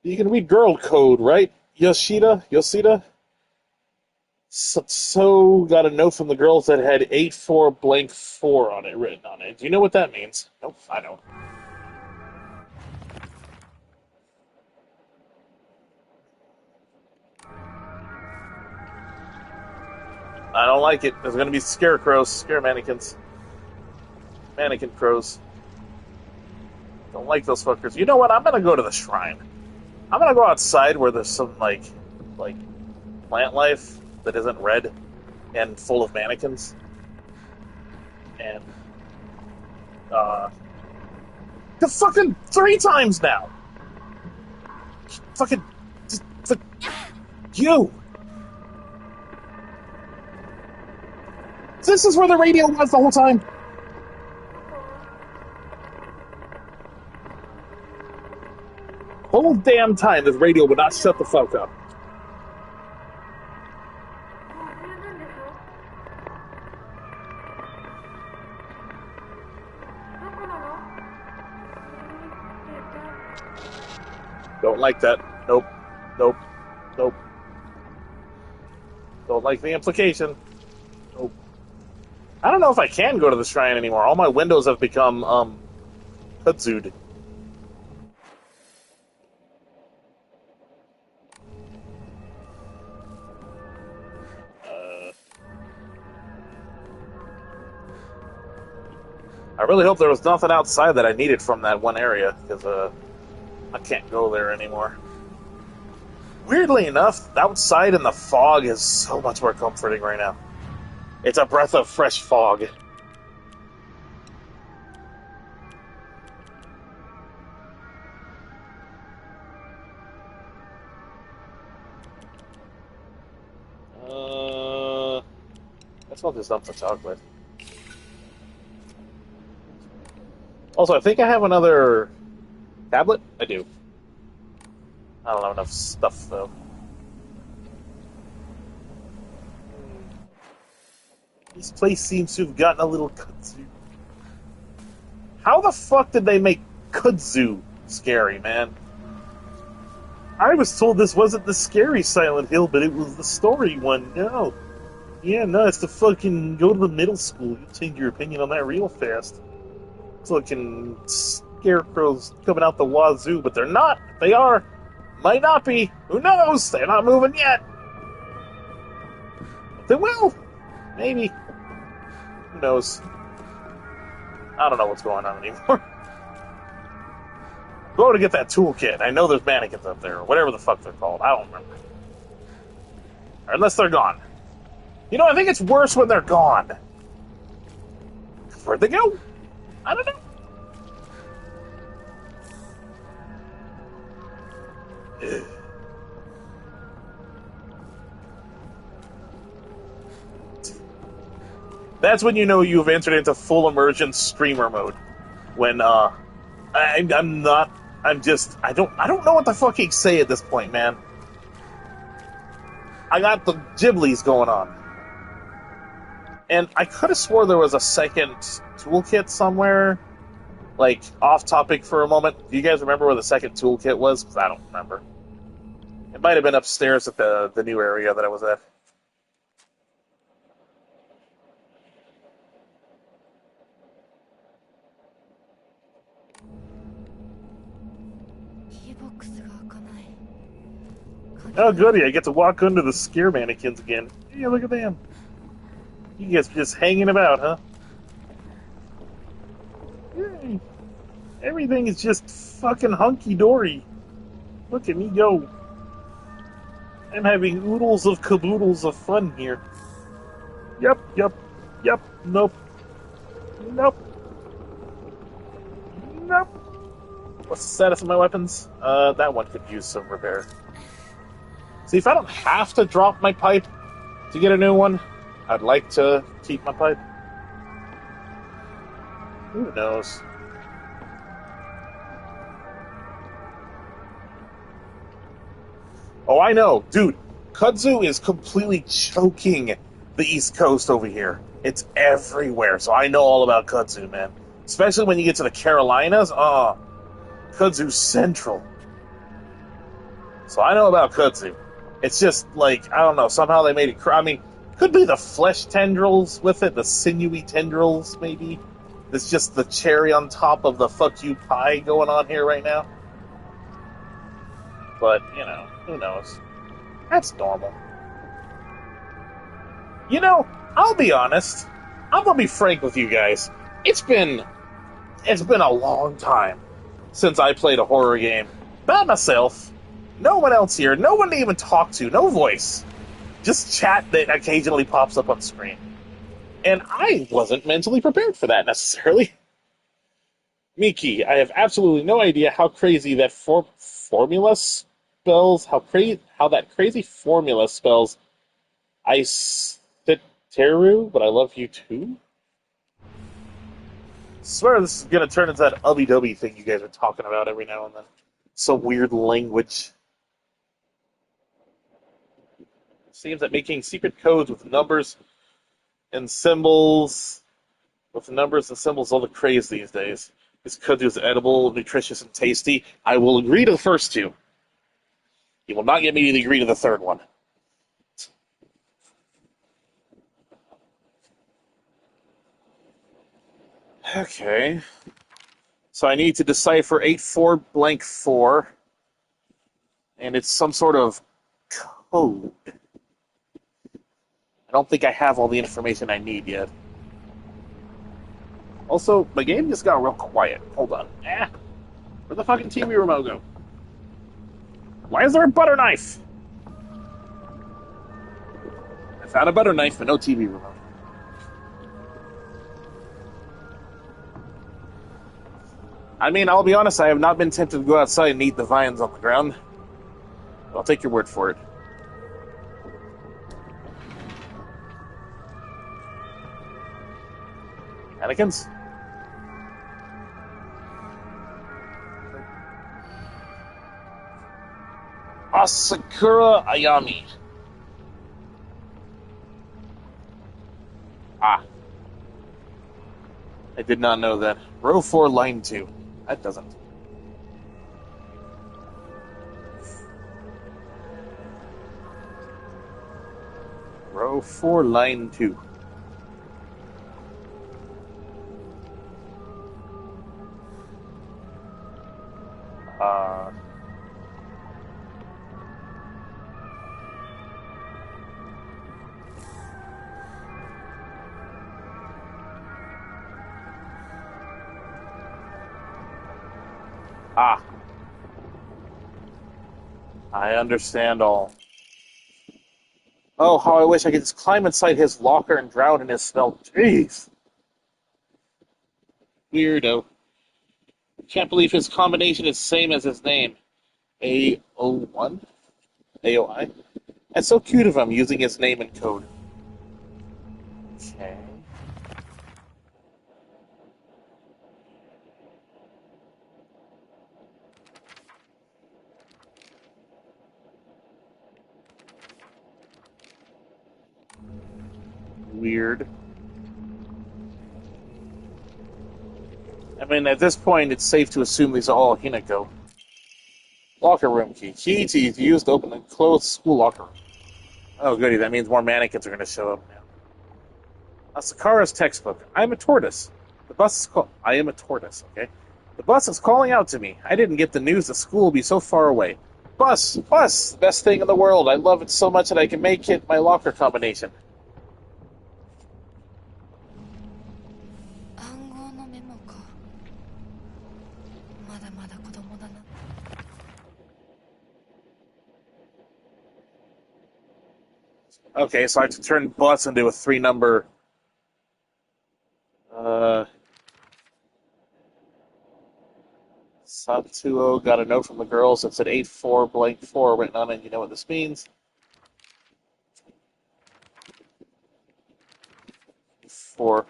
You can read girl code, right, Yoshida? So got a note from the girls that had 84 on it written on it. Do you know what that means? Nope, I don't. I don't like it. There's going to be scarecrows, scare mannequins. Mannequin crows. Don't like those fuckers. You know what? I'm going to go to the shrine. I'm going to go outside where there's some, like plant life that isn't red and full of mannequins. And, the fucking 3 times now! Fucking... Fuck you! This is where the radio was the whole time! Whole damn time, this radio would not shut the fuck up. Don't like that. Nope. Nope. Nope. Don't like the implication. Nope. I don't know if I can go to the shrine anymore. All my windows have become, kudzu'd. I really hope there was nothing outside that I needed from that one area, because, I can't go there anymore. Weirdly enough, outside in the fog is so much more comforting right now. It's a breath of fresh fog. Guess I'll just dump the chocolate. Also, I think I have another tablet? I do. I don't have enough stuff, though. This place seems to have gotten a little kudzu. How the fuck did they make kudzu scary, man? I was told this wasn't the scary Silent Hill, but it was the story one. No. Yeah, no, it's the fucking go to the middle school. You'll change your opinion on that real fast. Fucking scarecrows coming out the wazoo, but they're not. They are. Might not be. Who knows? They're not moving yet. They will. Maybe. Who knows? I don't know what's going on anymore. Go to get that toolkit. I know there's mannequins up there, or whatever the fuck they're called. I don't remember. Or unless they're gone. You know, I think it's worse when they're gone. Where'd they go? I don't know. That's when you know you've entered into full immersion streamer mode. When I don't know what to fucking say at this point, man. I got the Ghiblies going on. And I could have swore there was a second toolkit somewhere, like, off topic for a moment. Do you guys remember where the second toolkit was? Because I don't remember. It might have been upstairs at the new area that I was at. Oh, goody, I get to walk under the scare mannequins again. Yeah, look at them. You guys just hanging about, huh? Yay. Everything is just fucking hunky-dory. Look at me go. I'm having oodles of caboodles of fun here. Yep, nope. What's the status of my weapons? That one could use some repair. See, if I don't have to drop my pipe to get a new one, I'd like to keep my pipe. Who knows? Oh, I know. Dude, kudzu is completely choking the East Coast over here. It's everywhere, so I know all about kudzu, man. Especially when you get to the Carolinas. Kudzu Central. So I know about kudzu. It's just, like, I don't know, somehow they made it... I mean, could be the flesh tendrils with it, the sinewy tendrils, maybe. It's just the cherry on top of the fuck you pie going on here right now. But, you know, who knows? That's normal. You know, I'll be honest. I'm gonna be frank with you guys. It's been a long time since I played a horror game by myself. No one else here. No one to even talk to. No voice. Just chat that occasionally pops up on screen. And I wasn't mentally prepared for that, necessarily. Miki, I have absolutely no idea how crazy that Formulus spells how that crazy formula spells Teru, but I love you too. I swear this is gonna turn into that ubby-dubby thing you guys are talking about every now and then. Some weird language. Seems that making secret codes with numbers and symbols all the craze these days. This code is edible, nutritious, and tasty. I will agree to the first two. You will not get me to agree to the third one. Okay. So I need to decipher 84 blank 4. And it's some sort of code. I don't think I have all the information I need yet. Also, my game just got real quiet. Hold on. Where'd the fucking TV remote go? Why is there a butter knife? I found a butter knife, but no TV remote. I mean, I'll be honest, I have not been tempted to go outside and eat the vines on the ground. But I'll take your word for it. Mannequins? Asakura Ayami. Ah. I did not know that. Row 4, line 2. That doesn't. Row 4, line 2. I understand all. Oh, how I wish I could just climb inside his locker and drown in his smell. Jeez. Weirdo. Can't believe his combination is the same as his name. AO1? AOI? That's so cute of him using his name and code. Okay. Weird. I mean, at this point, it's safe to assume these are all Hinako. Locker room key. Key to use to open and close school locker room. Oh, goody. That means more mannequins are going to show up now. Sakara's textbook. I am a tortoise. I am a tortoise, okay? The bus is calling out to me. I didn't get the news that school will be so far away. Bus! Bus! Best thing in the world. I love it so much that I can make it my locker combination. 暗号のメモか。まだまだ子供だな。Okay, so I have to turn bus into a 3-number. Satsuo got a note from the girls that said 84 blank 4 written on it. You know what this means? 4.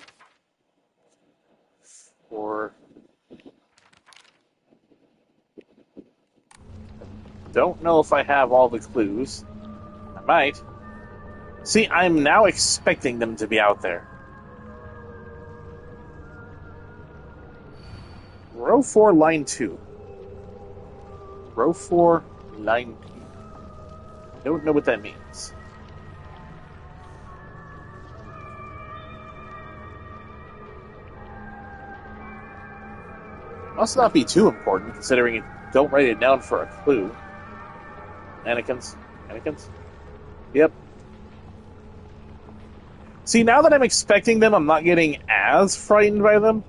Don't know if I have all the clues. I might. See, I'm now expecting them to be out there. Row 4, line 2. Row 4, line 2. Don't know what that means. Must not be too important, considering you don't write it down for a clue. Mannequins? Mannequins? Yep. See, now that I'm expecting them, I'm not getting as frightened by them.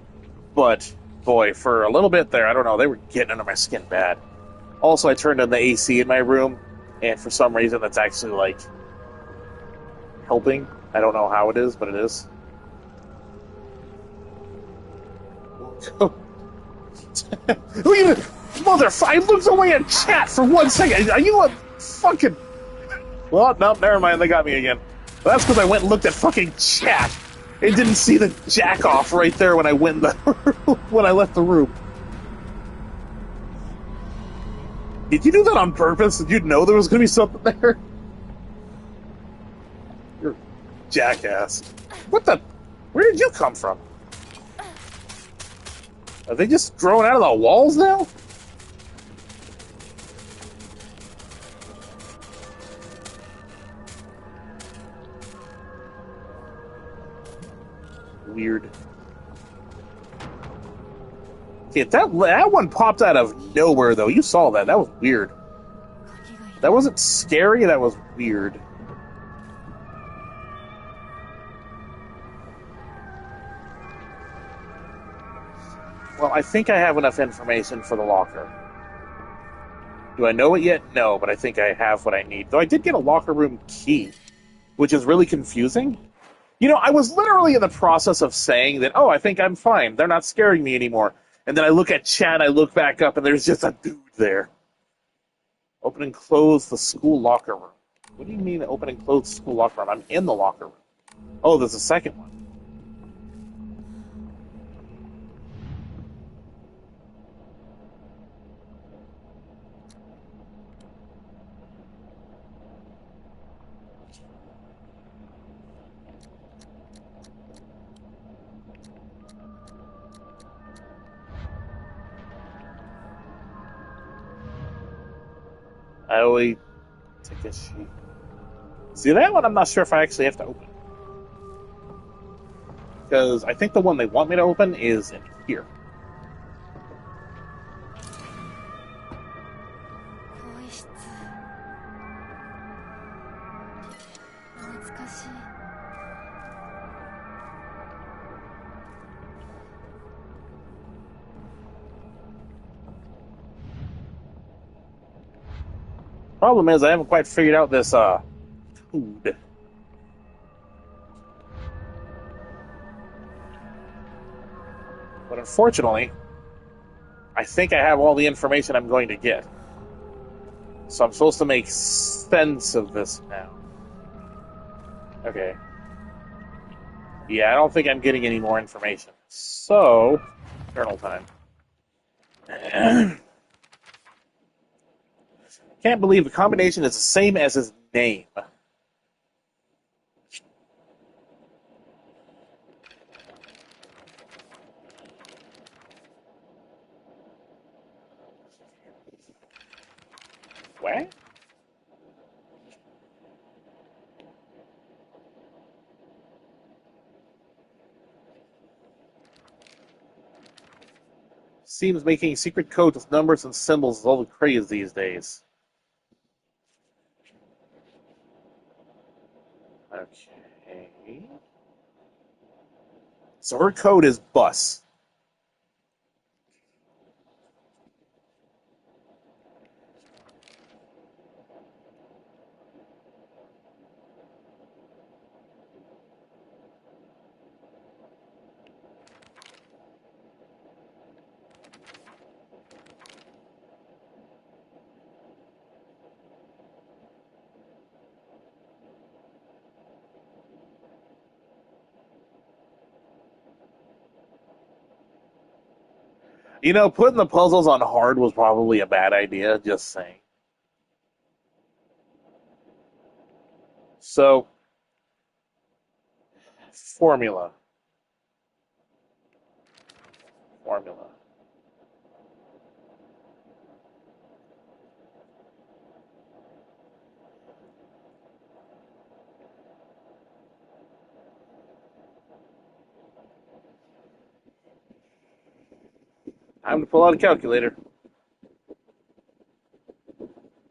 But, boy, for a little bit there, I don't know, they were getting under my skin bad. Also, I turned on the AC in my room, and for some reason that's actually, like, helping. I don't know how it is, but it is. Motherfucker! I looked away at chat for 1 second. Are you a fucking... Well, no, never mind. They got me again. Well, that's because I went and looked at fucking chat. It didn't see the jack off right there when I went the when I left the room. Did you do that on purpose? Did you know there was going to be something there? You're a jackass. What the... Where did you come from? Are they just growing out of the walls now? Weird. Yeah, that one popped out of nowhere, though. You saw that. That was weird. That wasn't scary. That was weird. Well, I think I have enough information for the locker. Do I know it yet? No, but I think I have what I need. Though I did get a locker room key, which is really confusing. You know, I was literally in the process of saying that, oh, I think I'm fine. They're not scaring me anymore. And then I look at chat, I look back up, and there's just a dude there. Open and close the school locker room. What do you mean open and close the school locker room? I'm in the locker room. Oh, there's a second one. I always take a sheet. See, that one I'm not sure if I actually have to open. Because I think the one they want me to open is in here. Problem is, I haven't quite figured out this food. But unfortunately, I think I have all the information I'm going to get. So I'm supposed to make sense of this now. Okay. Yeah, I don't think I'm getting any more information. So, journal time. Can't believe the combination is the same as his name. What? Seems making secret codes with numbers and symbols is all the craze these days. Okay. So her code is bus. You know, putting the puzzles on hard was probably a bad idea, just saying. So, formula. Time to pull out a calculator.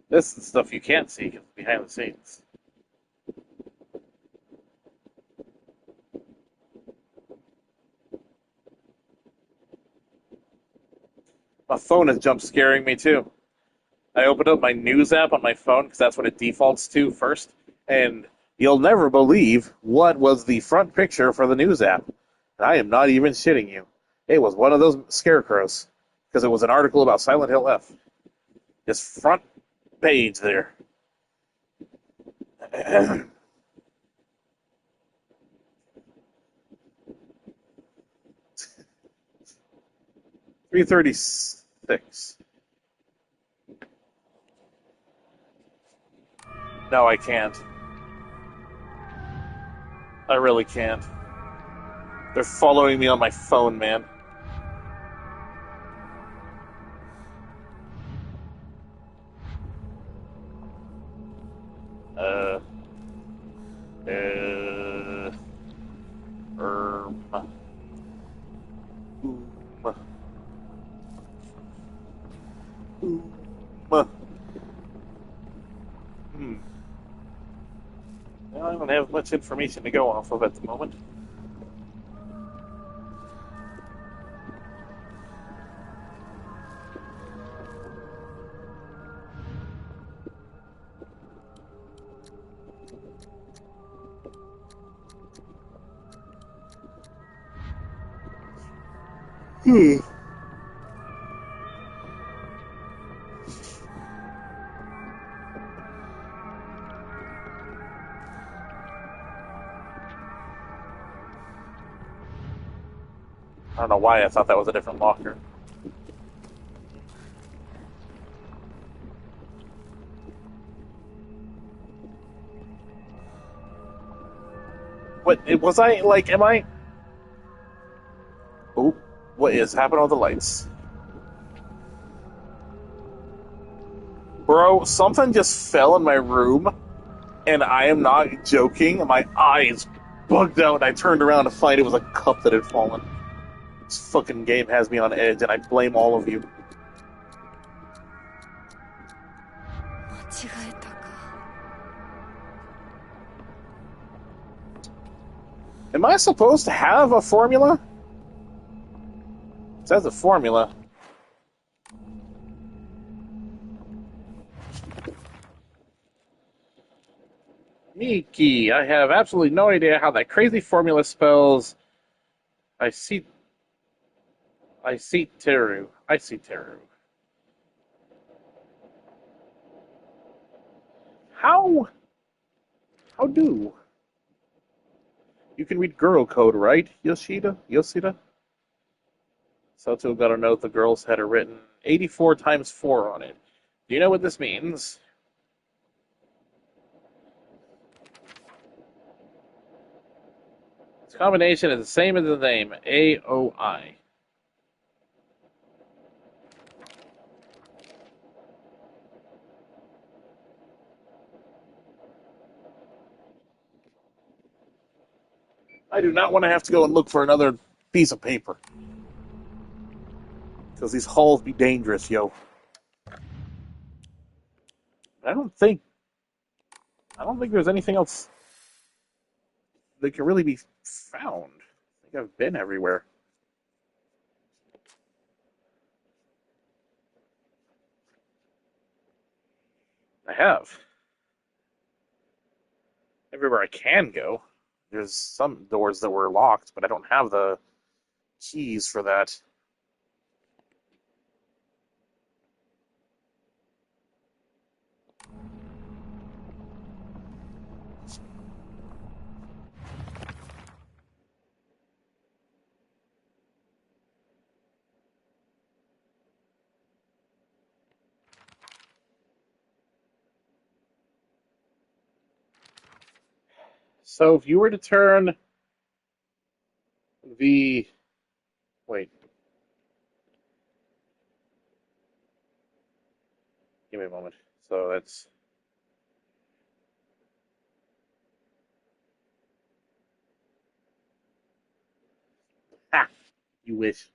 This is stuff you can't see because it's behind the scenes. My phone is jump scaring me too. I opened up my news app on my phone because that's what it defaults to first, and you'll never believe what was the front picture for the news app. And I am not even shitting you. It was one of those scarecrows. because it was an article about Silent Hill F. Just front page there. 336. No, I can't. I really can't. They're following me on my phone, man. Uh, uh, um, hmm. Well, I don't have much information to go off of at the moment. I don't know why I thought that was a different locker. What was I like? Am I? Oh, what is happening with the lights, bro? Something just fell in my room, and I am not joking. My eyes bugged out, and I turned around to find it was a cup that had fallen. This fucking game has me on edge, and I blame all of you. 間違えたか。 Am I supposed to have a formula? It says a formula. Miki, I have absolutely no idea how that crazy formula spells. I see Teru. I see Teru. How? How do? You can read girl code, right, Yoshida? Soto got a note the girls had written 84 times 4 on it. Do you know what this means? Its combination is the same as the name, AOI. I do not want to have to go and look for another piece of paper. Because these halls be dangerous, yo. I don't think there's anything else that can really be found. I think I've been everywhere. I have. Everywhere I can go. There's some doors that were locked, but I don't have the keys for that. So if you were to turn the... Wait. Give me a moment. So that's... Ha! You wish.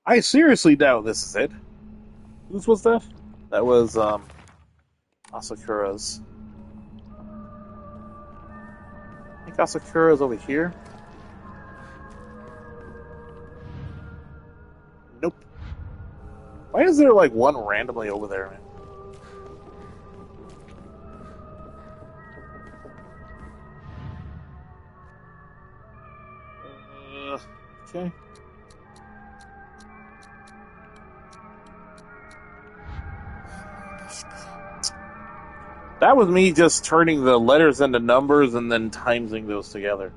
I seriously doubt this is it. Whose was that? That was Asakura's. I think Asakura's over here. Nope. Why is there like one randomly over there, man? Okay. That was me just turning the letters into numbers and then timesing those together.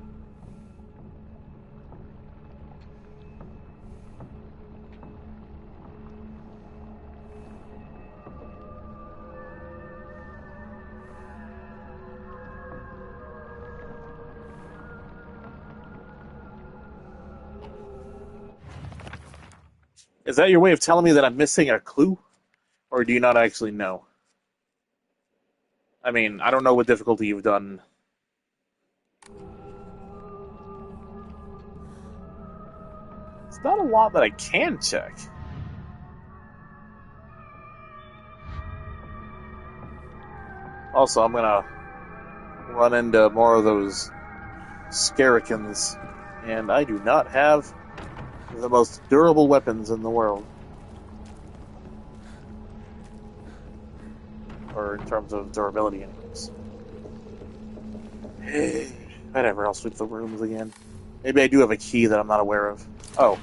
Is that your way of telling me that I'm missing a clue? Or do you not actually know? I mean, I don't know what difficulty you've done. It's not a lot that I can check. Also, I'm gonna run into more of those Scarikins, and I do not have the most durable weapons in the world. Or in terms of durability, anyways. Hey, whatever, I'll sweep the rooms again. Maybe I do have a key that I'm not aware of. Oh,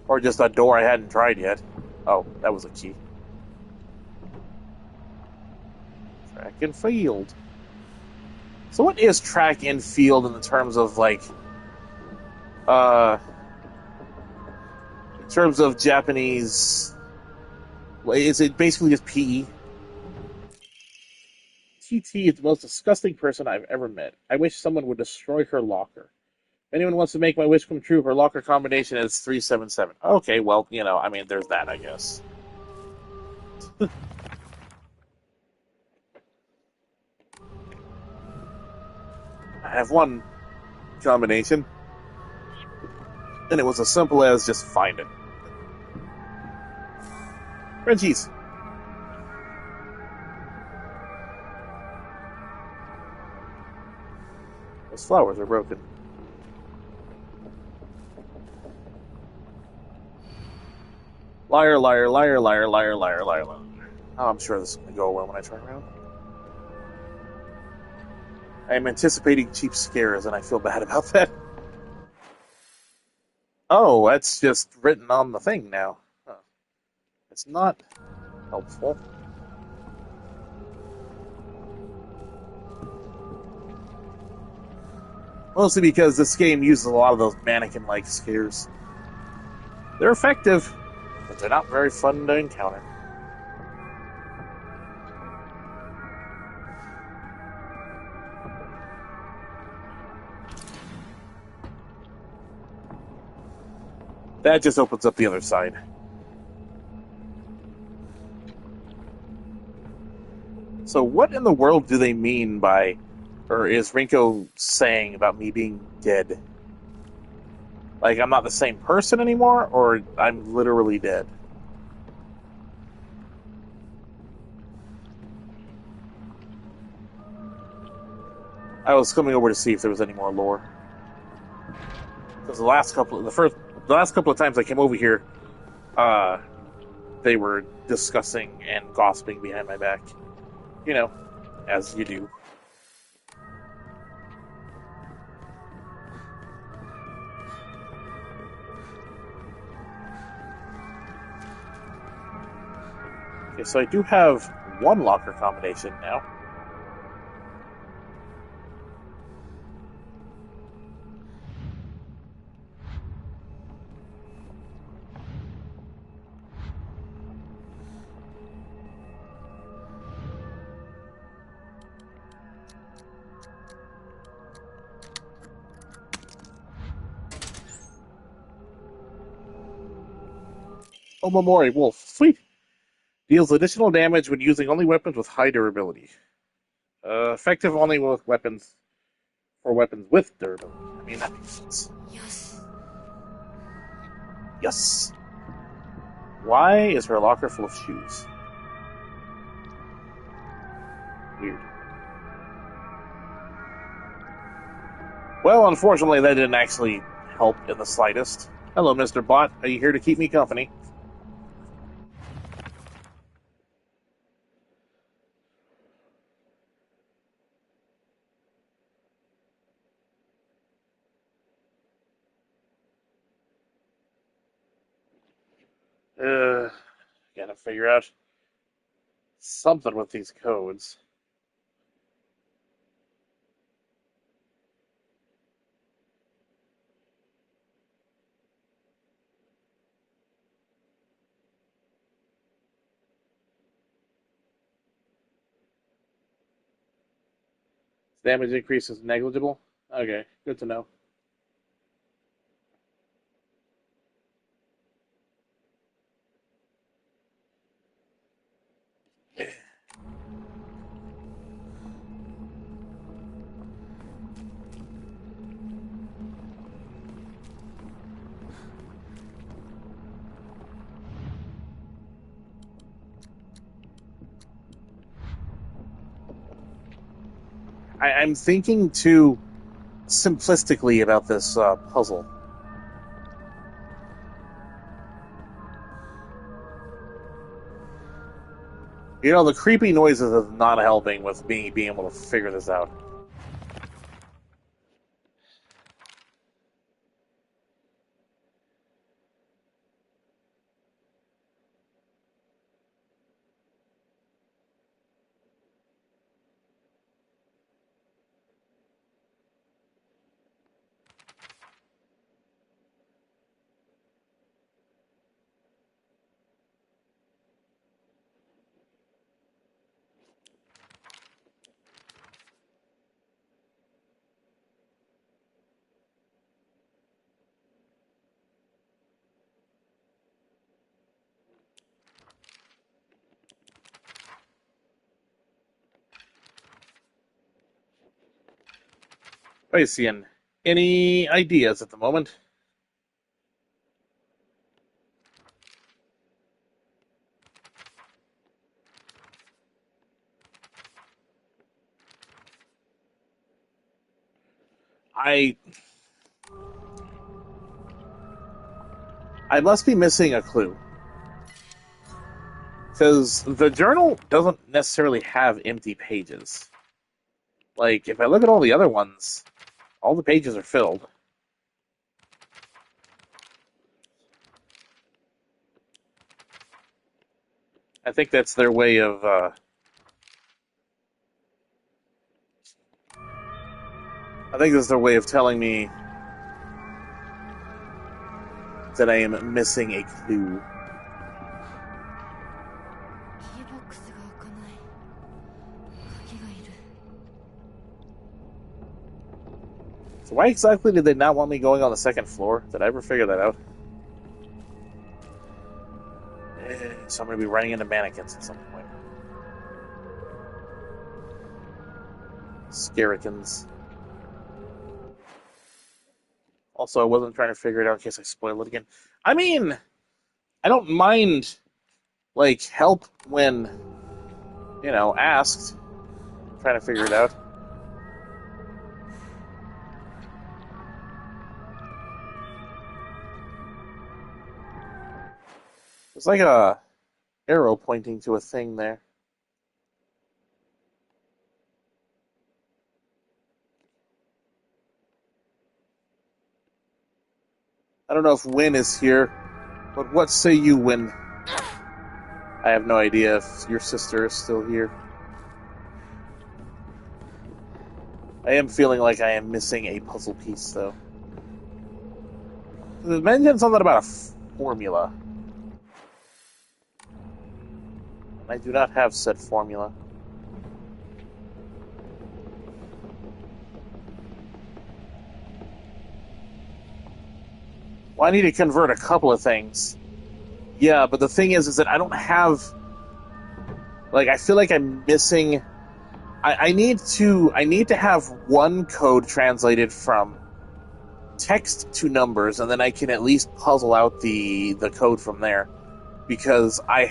or just a door I hadn't tried yet. Oh, that was a key. Track and field. So what is track and field in the terms of, like, in terms of Japanese, is it basically just PE? TT is the most disgusting person I've ever met. I wish someone would destroy her locker. If anyone wants to make my wish come true, her locker combination is 377. Okay, well, you know, I mean, there's that, I guess. I have one combination, and it was as simple as just find it. Frenchies. Those flowers are broken. Liar, liar, liar, liar, liar, liar, liar, liar. Oh, I'm sure this is going to go well when I turn around. I am anticipating cheap scares, and I feel bad about that. Oh, that's just written on the thing now. Huh. It's not helpful. Mostly because this game uses a lot of those mannequin-like scares. They're effective, but they're not very fun to encounter. That just opens up the other side. So what in the world do they mean by, or is Rinko saying about me being dead? Like, I'm not the same person anymore, or I'm literally dead? I was coming over to see if there was any more lore. Because the last couple of times I came over here, they were discussing and gossiping behind my back. You know, as you do. Okay, so I do have one locker combination now. Omamori Wolf. Sweet! Deals additional damage when using only weapons with high durability. Effective only with weapons with durability. I mean, that makes sense. よし Yes. Why is her locker full of shoes? Weird. Well, unfortunately, that didn't actually help in the slightest. Hello, Mr. Bot. Are you here to keep me company? Gotta figure out something with these codes. Damage increase is negligible? Okay, good to know. I'm thinking too simplistically about this puzzle. You know, the creepy noises is not helping with me being able to figure this out. Paisian, any ideas at the moment? I must be missing a clue. Because the journal doesn't necessarily have empty pages. Like, if I look at all the other ones, all the pages are filled. I think that's their way of, I think that's their way of telling me that I am missing a clue. キーボックスが開かない。鍵がいる。 So why exactly did they not want me going on the second floor? Did I ever figure that out? So I'm going to be running into mannequins at some point. Scarikins. Also, I wasn't trying to figure it out in case I spoil it again. I mean, I don't mind, like, help when, you know, asked. I'm trying to figure it out. There's like a arrow pointing to a thing there. I don't know if Win is here, but what say you, Win? I have no idea if your sister is still here. I am feeling like I am missing a puzzle piece, though. It mentioned something about a formula. I do not have said formula. Well, I need to convert a couple of things. Yeah, but the thing is that I don't have... Like, I feel like I'm missing... I need to have one code translated from text two numbers, and then I can at least puzzle out the code from there. Because I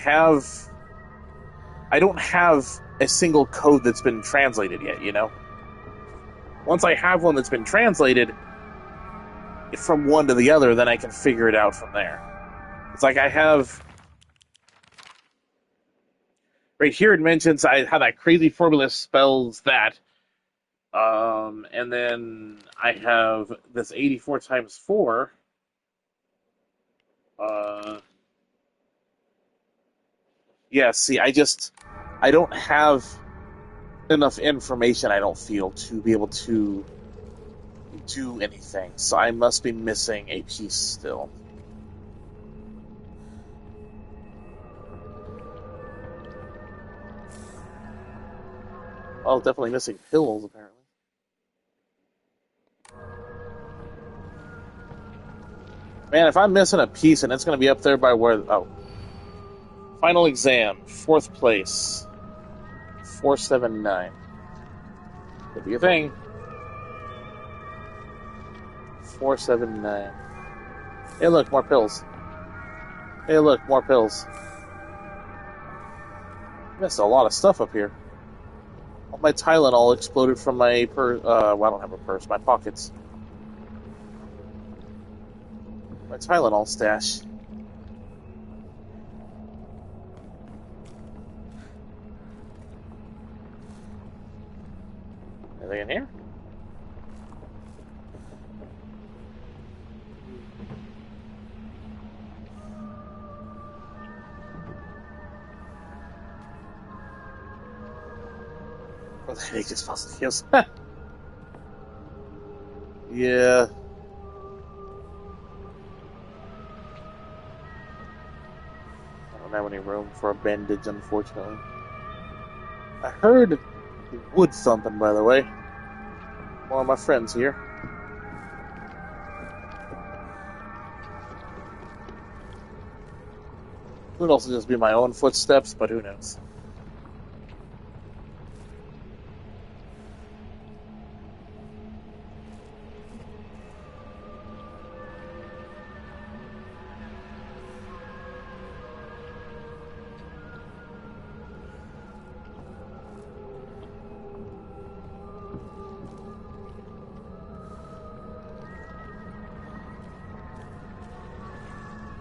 don't have a single code that's been translated yet, you know? Once I have one that's been translated from one to the other, then I can figure it out from there. It's like I have... Right here it mentions how that crazy formula spells that. And then I have this 84 times 4. Yeah, see, I don't have enough information, I don't feel, to be able to do anything. So I must be missing a piece still. Oh, definitely missing pills, apparently. Man, if I'm missing a piece and it's going to be up there by where... Oh. Final exam, 4th place. 479. Could be a thing. 479. Hey, look, more pills. Hey, look, more pills. Missed a lot of stuff up here. All my Tylenol exploded from my purse. Well, I don't have a purse. My pockets. My Tylenol stash. Anything in here? What the heck is Fossil's? Yeah. I don't have any room for a bandage, unfortunately. I heard wood thumping, by the way. One of my friends here. Could also just be my own footsteps, but who knows?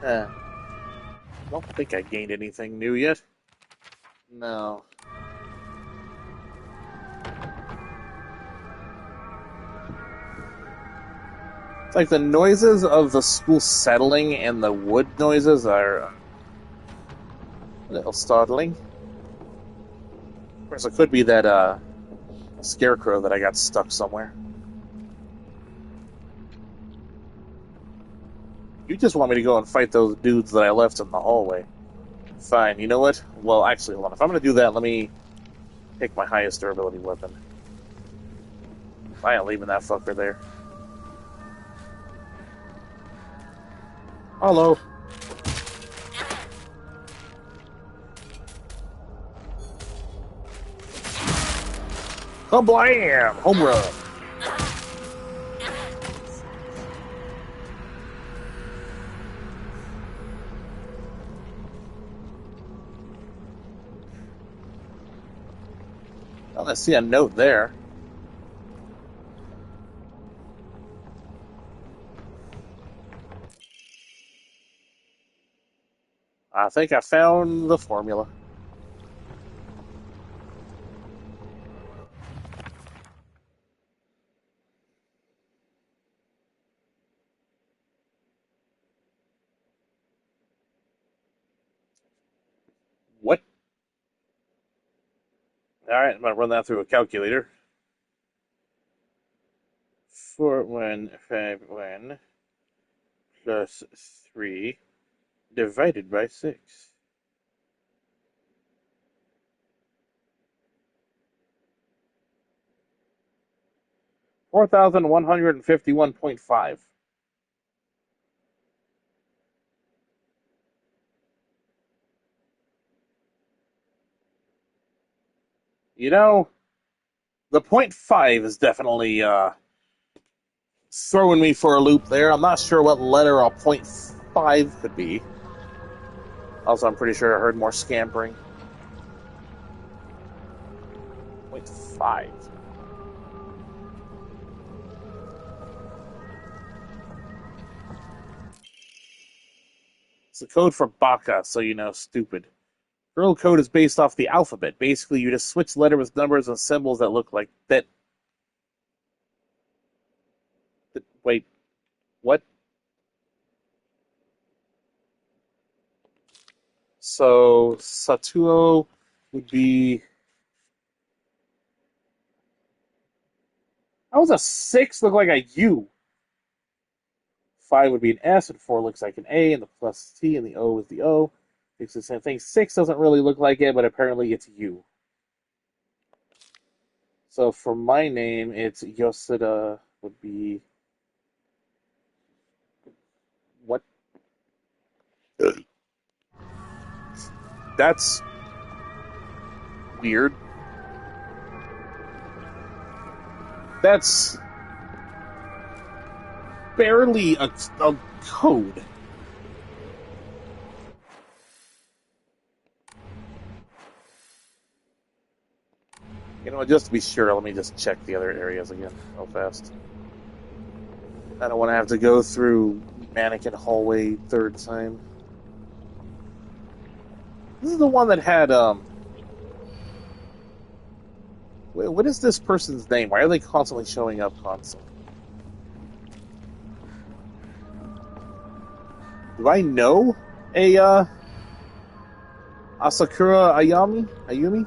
I don't think I gained anything new yet. No. It's like the noises of the school settling and the wood noises are a little startling. Of course, it could be that scarecrow that I got stuck somewhere. You just want me to go and fight those dudes that I left in the hallway. Fine, you know what? Well, actually, hold on. If I'm going to do that, let me pick my highest durability weapon. I ain't leaving that fucker there. Hello. Kablam! Home run! Well, I see a note there. I think I found the formula. What? Alright, I'm going to run that through a calculator. 415 plus 3 divided by 6. 4,151.5. You know, the .5 is definitely throwing me for a loop there. I'm not sure what letter a .5 could be. Also, I'm pretty sure I heard more scampering. .5. It's the code for Baka, so you know, stupid. Girl code is based off the alphabet. Basically, you just switch letters with numbers and symbols that look like that. Wait, what? So Satuo would be. How does a 6 look like a U? 5 would be an S, and 4 looks like an A, and the plus T, and the O is the O. It's the same thing. 6 doesn't really look like it, but apparently it's U. So for my name, it's Yoshida would be. What? That's weird. That's barely a code. You know, just to be sure, let me just check the other areas again real fast. I don't want to have to go through Mannequin Hallway third time. This is the one that had, what is this person's name? Why are they constantly showing up constantly? Do I know a, Asakura Ayumi?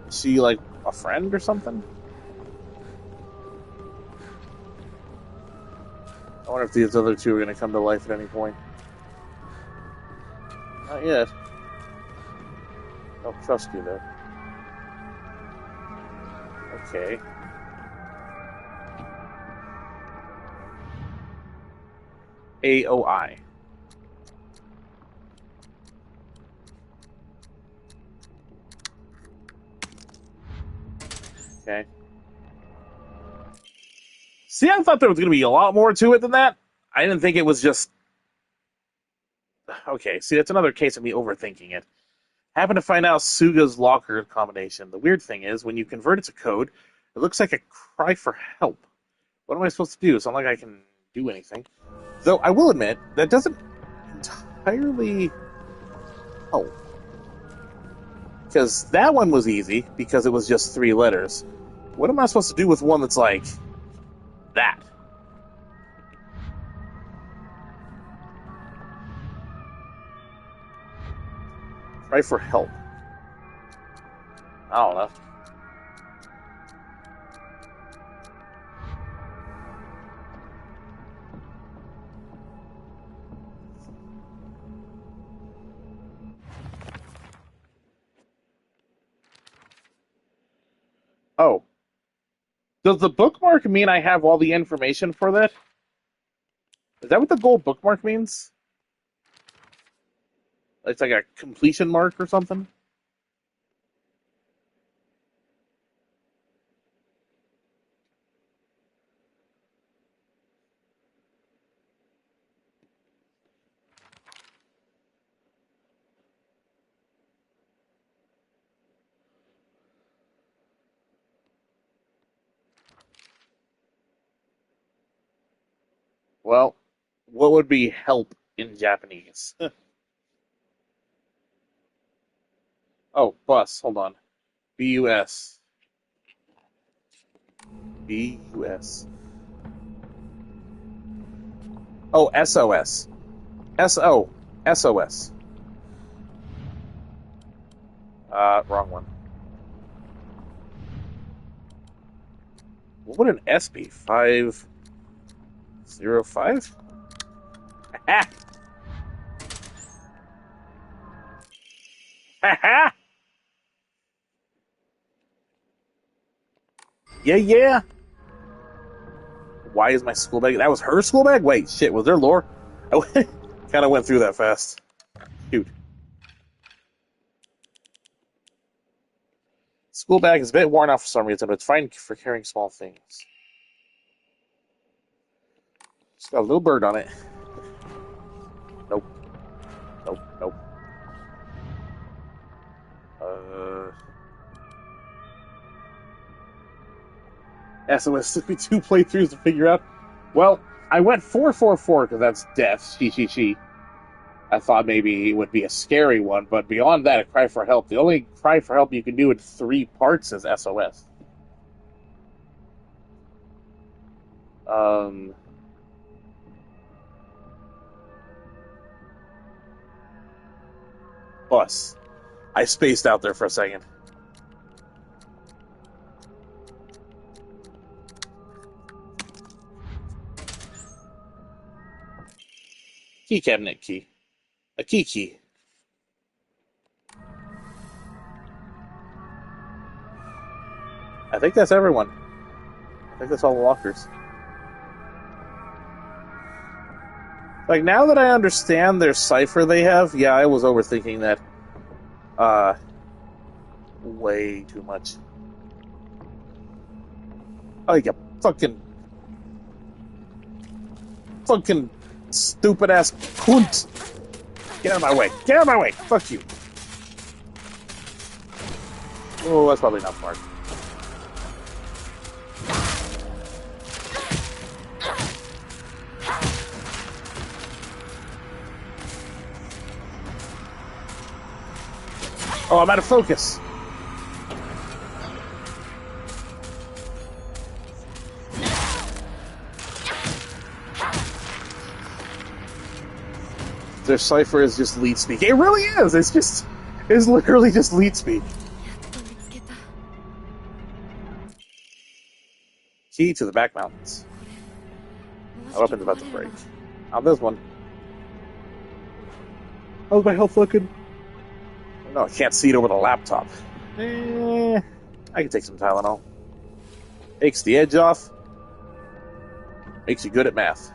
Is she, like, a friend or something? I wonder if these other two are going to come to life at any point. Not yet. Don't trust you, though. Okay. AOI. Okay. See, I thought there was going to be a lot more to it than that. I didn't think it was just. Okay, see, that's another case of me overthinking it. Happened to find out Suga's locker combination. The weird thing is, when you convert it to code, it looks like a cry for help. What am I supposed to do? It's not like I can do anything. Though, I will admit, that doesn't entirely help. Because that one was easy, because it was just 3 letters. What am I supposed to do with one that's like that? Cry for help. I don't know. Oh. Does the bookmark mean I have all the information for that? Is that what the gold bookmark means? It's like a completion mark or something? Well, what would be help in Japanese? Oh, bus. Hold on. BUS. BUS. Oh, SOS. SO. SOS. Wrong one. What would an S be? 505? Ha ha! Yeah, yeah. Why is my school bag? That was her school bag? Wait, shit, was there lore? I kind of went through that fast. Shoot. School bag is a bit worn out for some reason, but it's fine for carrying small things. It's got a little bird on it. Nope. Nope. Nope. SOS took me 2 playthroughs to figure out. Well, I went 444 because that's death. She. I thought maybe it would be a scary one, but beyond that, a cry for help. The only cry for help you can do in 3 parts is SOS. Bus. I spaced out there for a second. Key cabinet key. A key. I think that's everyone. I think that's all the lockers. Like, now that I understand their cipher they have, yeah, I was overthinking that. Way too much. Oh, you fucking stupid ass cunt! Get out of my way! Get out of my way! Fuck you! Oh, that's probably not smart. Oh, I'm out of focus! Their cipher is just lead speak. It really is! It's literally just lead speak. やっと見つけた。 Key to the back mountains. も My し weapon's about to 壊れれ break. ば On this one. How's my health looking? No, I can't see it over the laptop. I can take some Tylenol. Takes the edge off. Makes you good at math.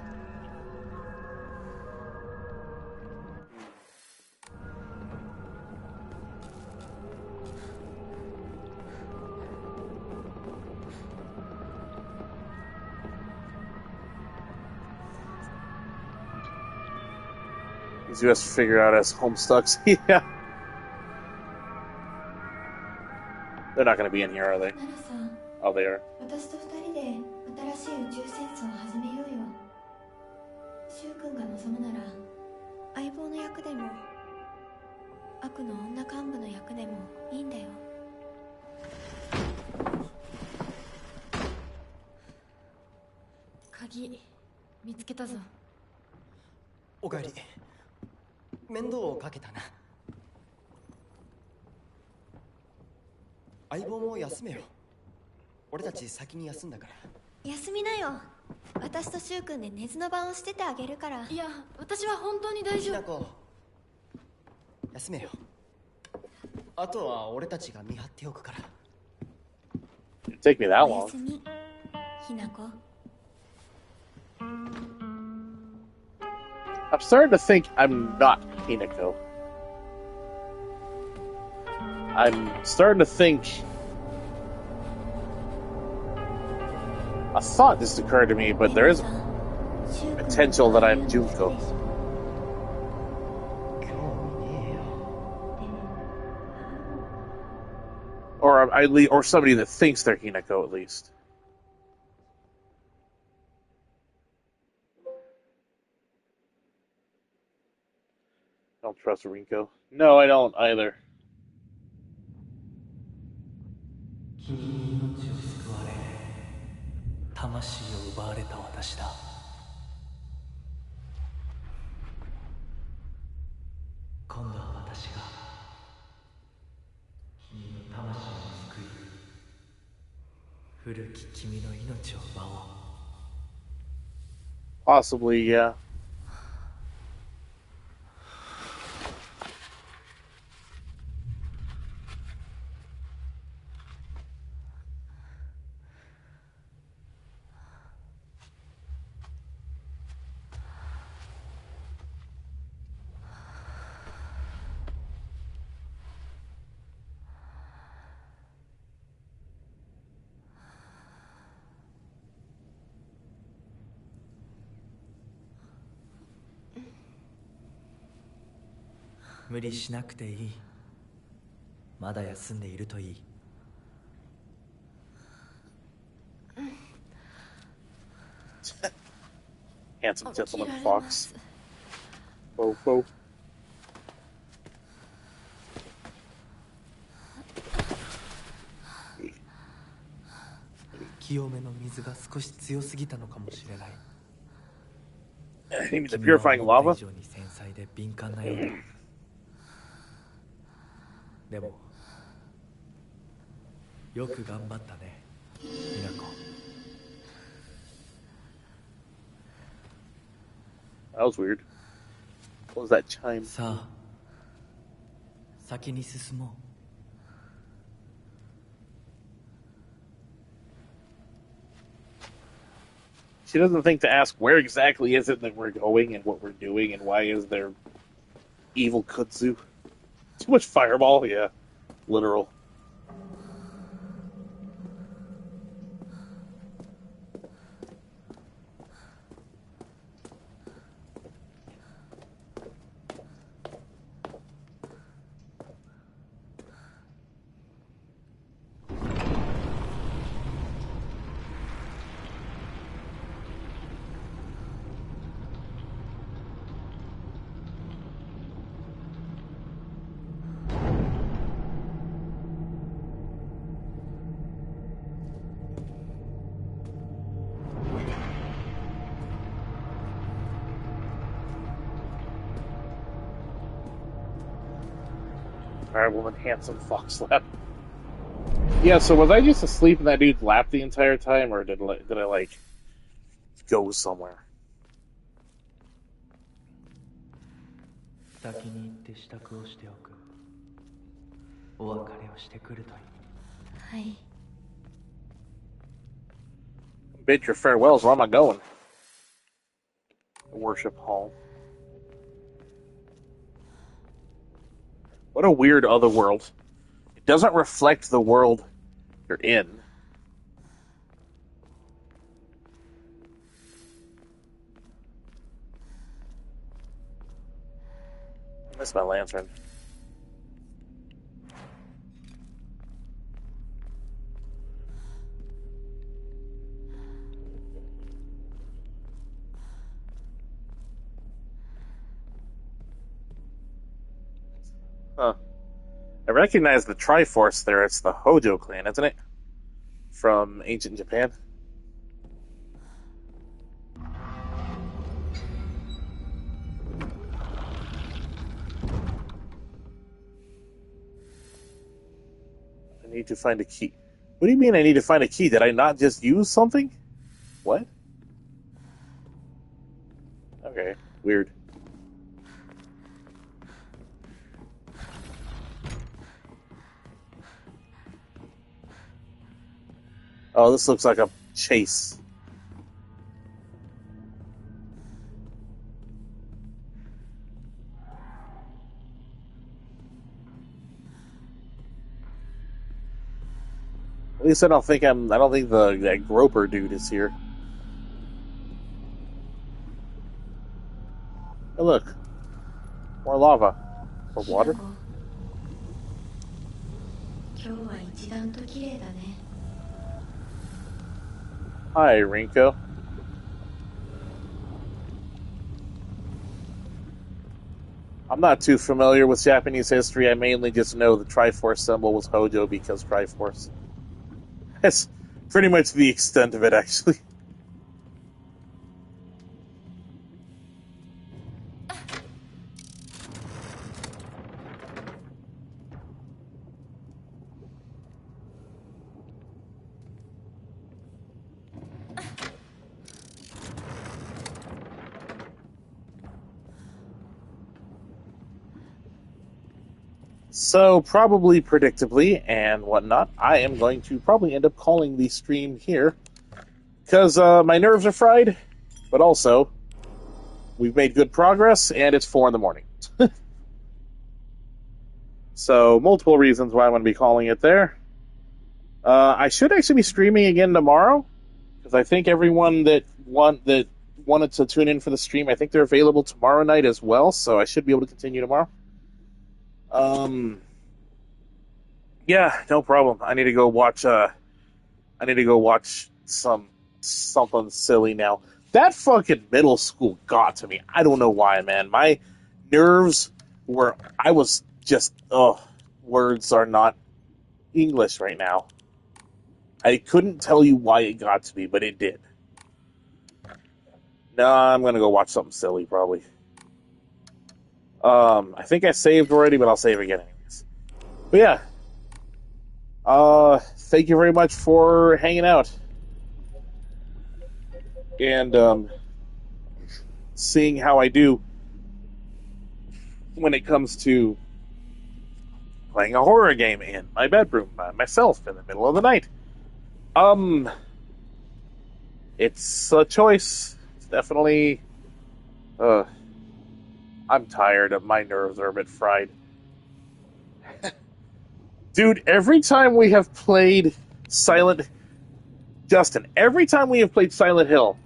These US figure out as Homestucks. Yeah. They're not going to be in here, are they? ナナさん、 Oh, they are. 私と二人で新しい宇宙戦争を始めようよ。シュウ君が望むなら相棒の役でも悪の女幹部の役でもいいんだよ。鍵見つけたぞ。おかえり。面倒をかけたな。相棒も休めよ。俺たち先に休んだから。休みなよ。私とシュウ君で寝ずの番をしててあげるから。いや、私は本当に大丈夫。ひなこ、休めよ。あとは俺たちが見張っておくから。It'd take me that お long. やすみ、ひなこ。I'm starting to think I'm not Hinako. I'm starting to think... A thought just occurred to me, but there is potential that I'm Junko. 興味ねえよ。 Or somebody that thinks they're Hinako, at least. Don't trust Rinko. No, I don't either. 君に命を救われ魂を奪われた私だ。今度は私が君の魂を救い古き君の命を奪おう。 Possibly, yeah. 無理しなくていい。まだ休んでいるといい。Handsome 起き gentleman られま fox. す。 Fofo. 清めの水が少し強すぎたのかもしれない。 You mean the 君は purifying 思った lava? 以上に繊細で敏感なようだ。でもよく頑張ったね、ミナコ。 That was weird. What was that chime? さあ、先に進もう。 She doesn't think to ask where exactly is it that we're going and what we're doing and why is there evil kudzu. Too much fireball? Yeah. Literal. Alright, woman, handsome fox lap. Yeah, so was I just asleep in that dude's lap the entire time, or did I like go somewhere? 先に行って支度をしておく。お別れをしてくるといい。はい。 Bid your farewells, where am I going? The worship hall. What a weird other world. It doesn't reflect the world you're in. I miss my lantern. Huh. I recognize the Triforce there. It's the Hojo clan, isn't it? From ancient Japan. I need to find a key. What do you mean I need to find a key? Did I not just use something? What? Okay, weird. Oh, this looks like a chase. At least I don't think that Groper dude is here. Hey, look. More lava. Or water? 今日は一段と綺麗だね。 Hi, Rinko. I'm not too familiar with Japanese history. I mainly just know the Triforce symbol was Hojo because Triforce. That's pretty much the extent of it, actually. So, probably predictably and whatnot, I am going to probably end up calling the stream here. Because my nerves are fried, but also, we've made good progress, and it's 4 in the morning. So, multiple reasons why I'm going to be calling it there. I should actually be streaming again tomorrow, because I think everyone that wanted to tune in for the stream, I think they're available tomorrow night as well, so I should be able to continue tomorrow. Yeah, no problem. I need to go watch. I need to go watch something silly now. That fucking middle school got to me. I don't know why, man. My nerves were. I was just. Words are not English right now. I couldn't tell you why it got to me, but it did. No, I'm gonna go watch something silly, probably. I think I saved already, but I'll save again anyways. But yeah. Thank you very much for hanging out. And, seeing how I do when it comes to playing a horror game in my bedroom by myself in the middle of the night. It's a choice. It's definitely, I'm tired. My nerves are a bit fried. Dude, every time we have played Justin, every time we have played Silent Hill,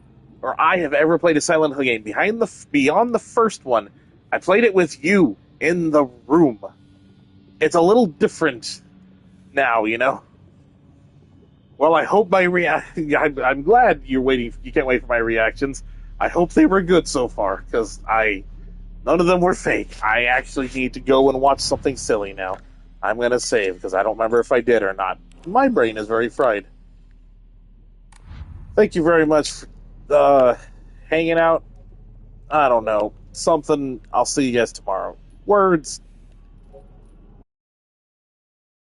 or I have ever played a Silent Hill game, beyond the first one, I played it with you in the room. It's a little different now, you know? Well, I hope my I'm glad you're waiting. You can't wait for my reactions. I hope they were good so far, because none of them were fake. I actually need to go and watch something silly now. I'm going to save, because I don't remember if I did or not. My brain is very fried. Thank you very much for hanging out. I don't know. Something. I'll see you guys tomorrow. Words.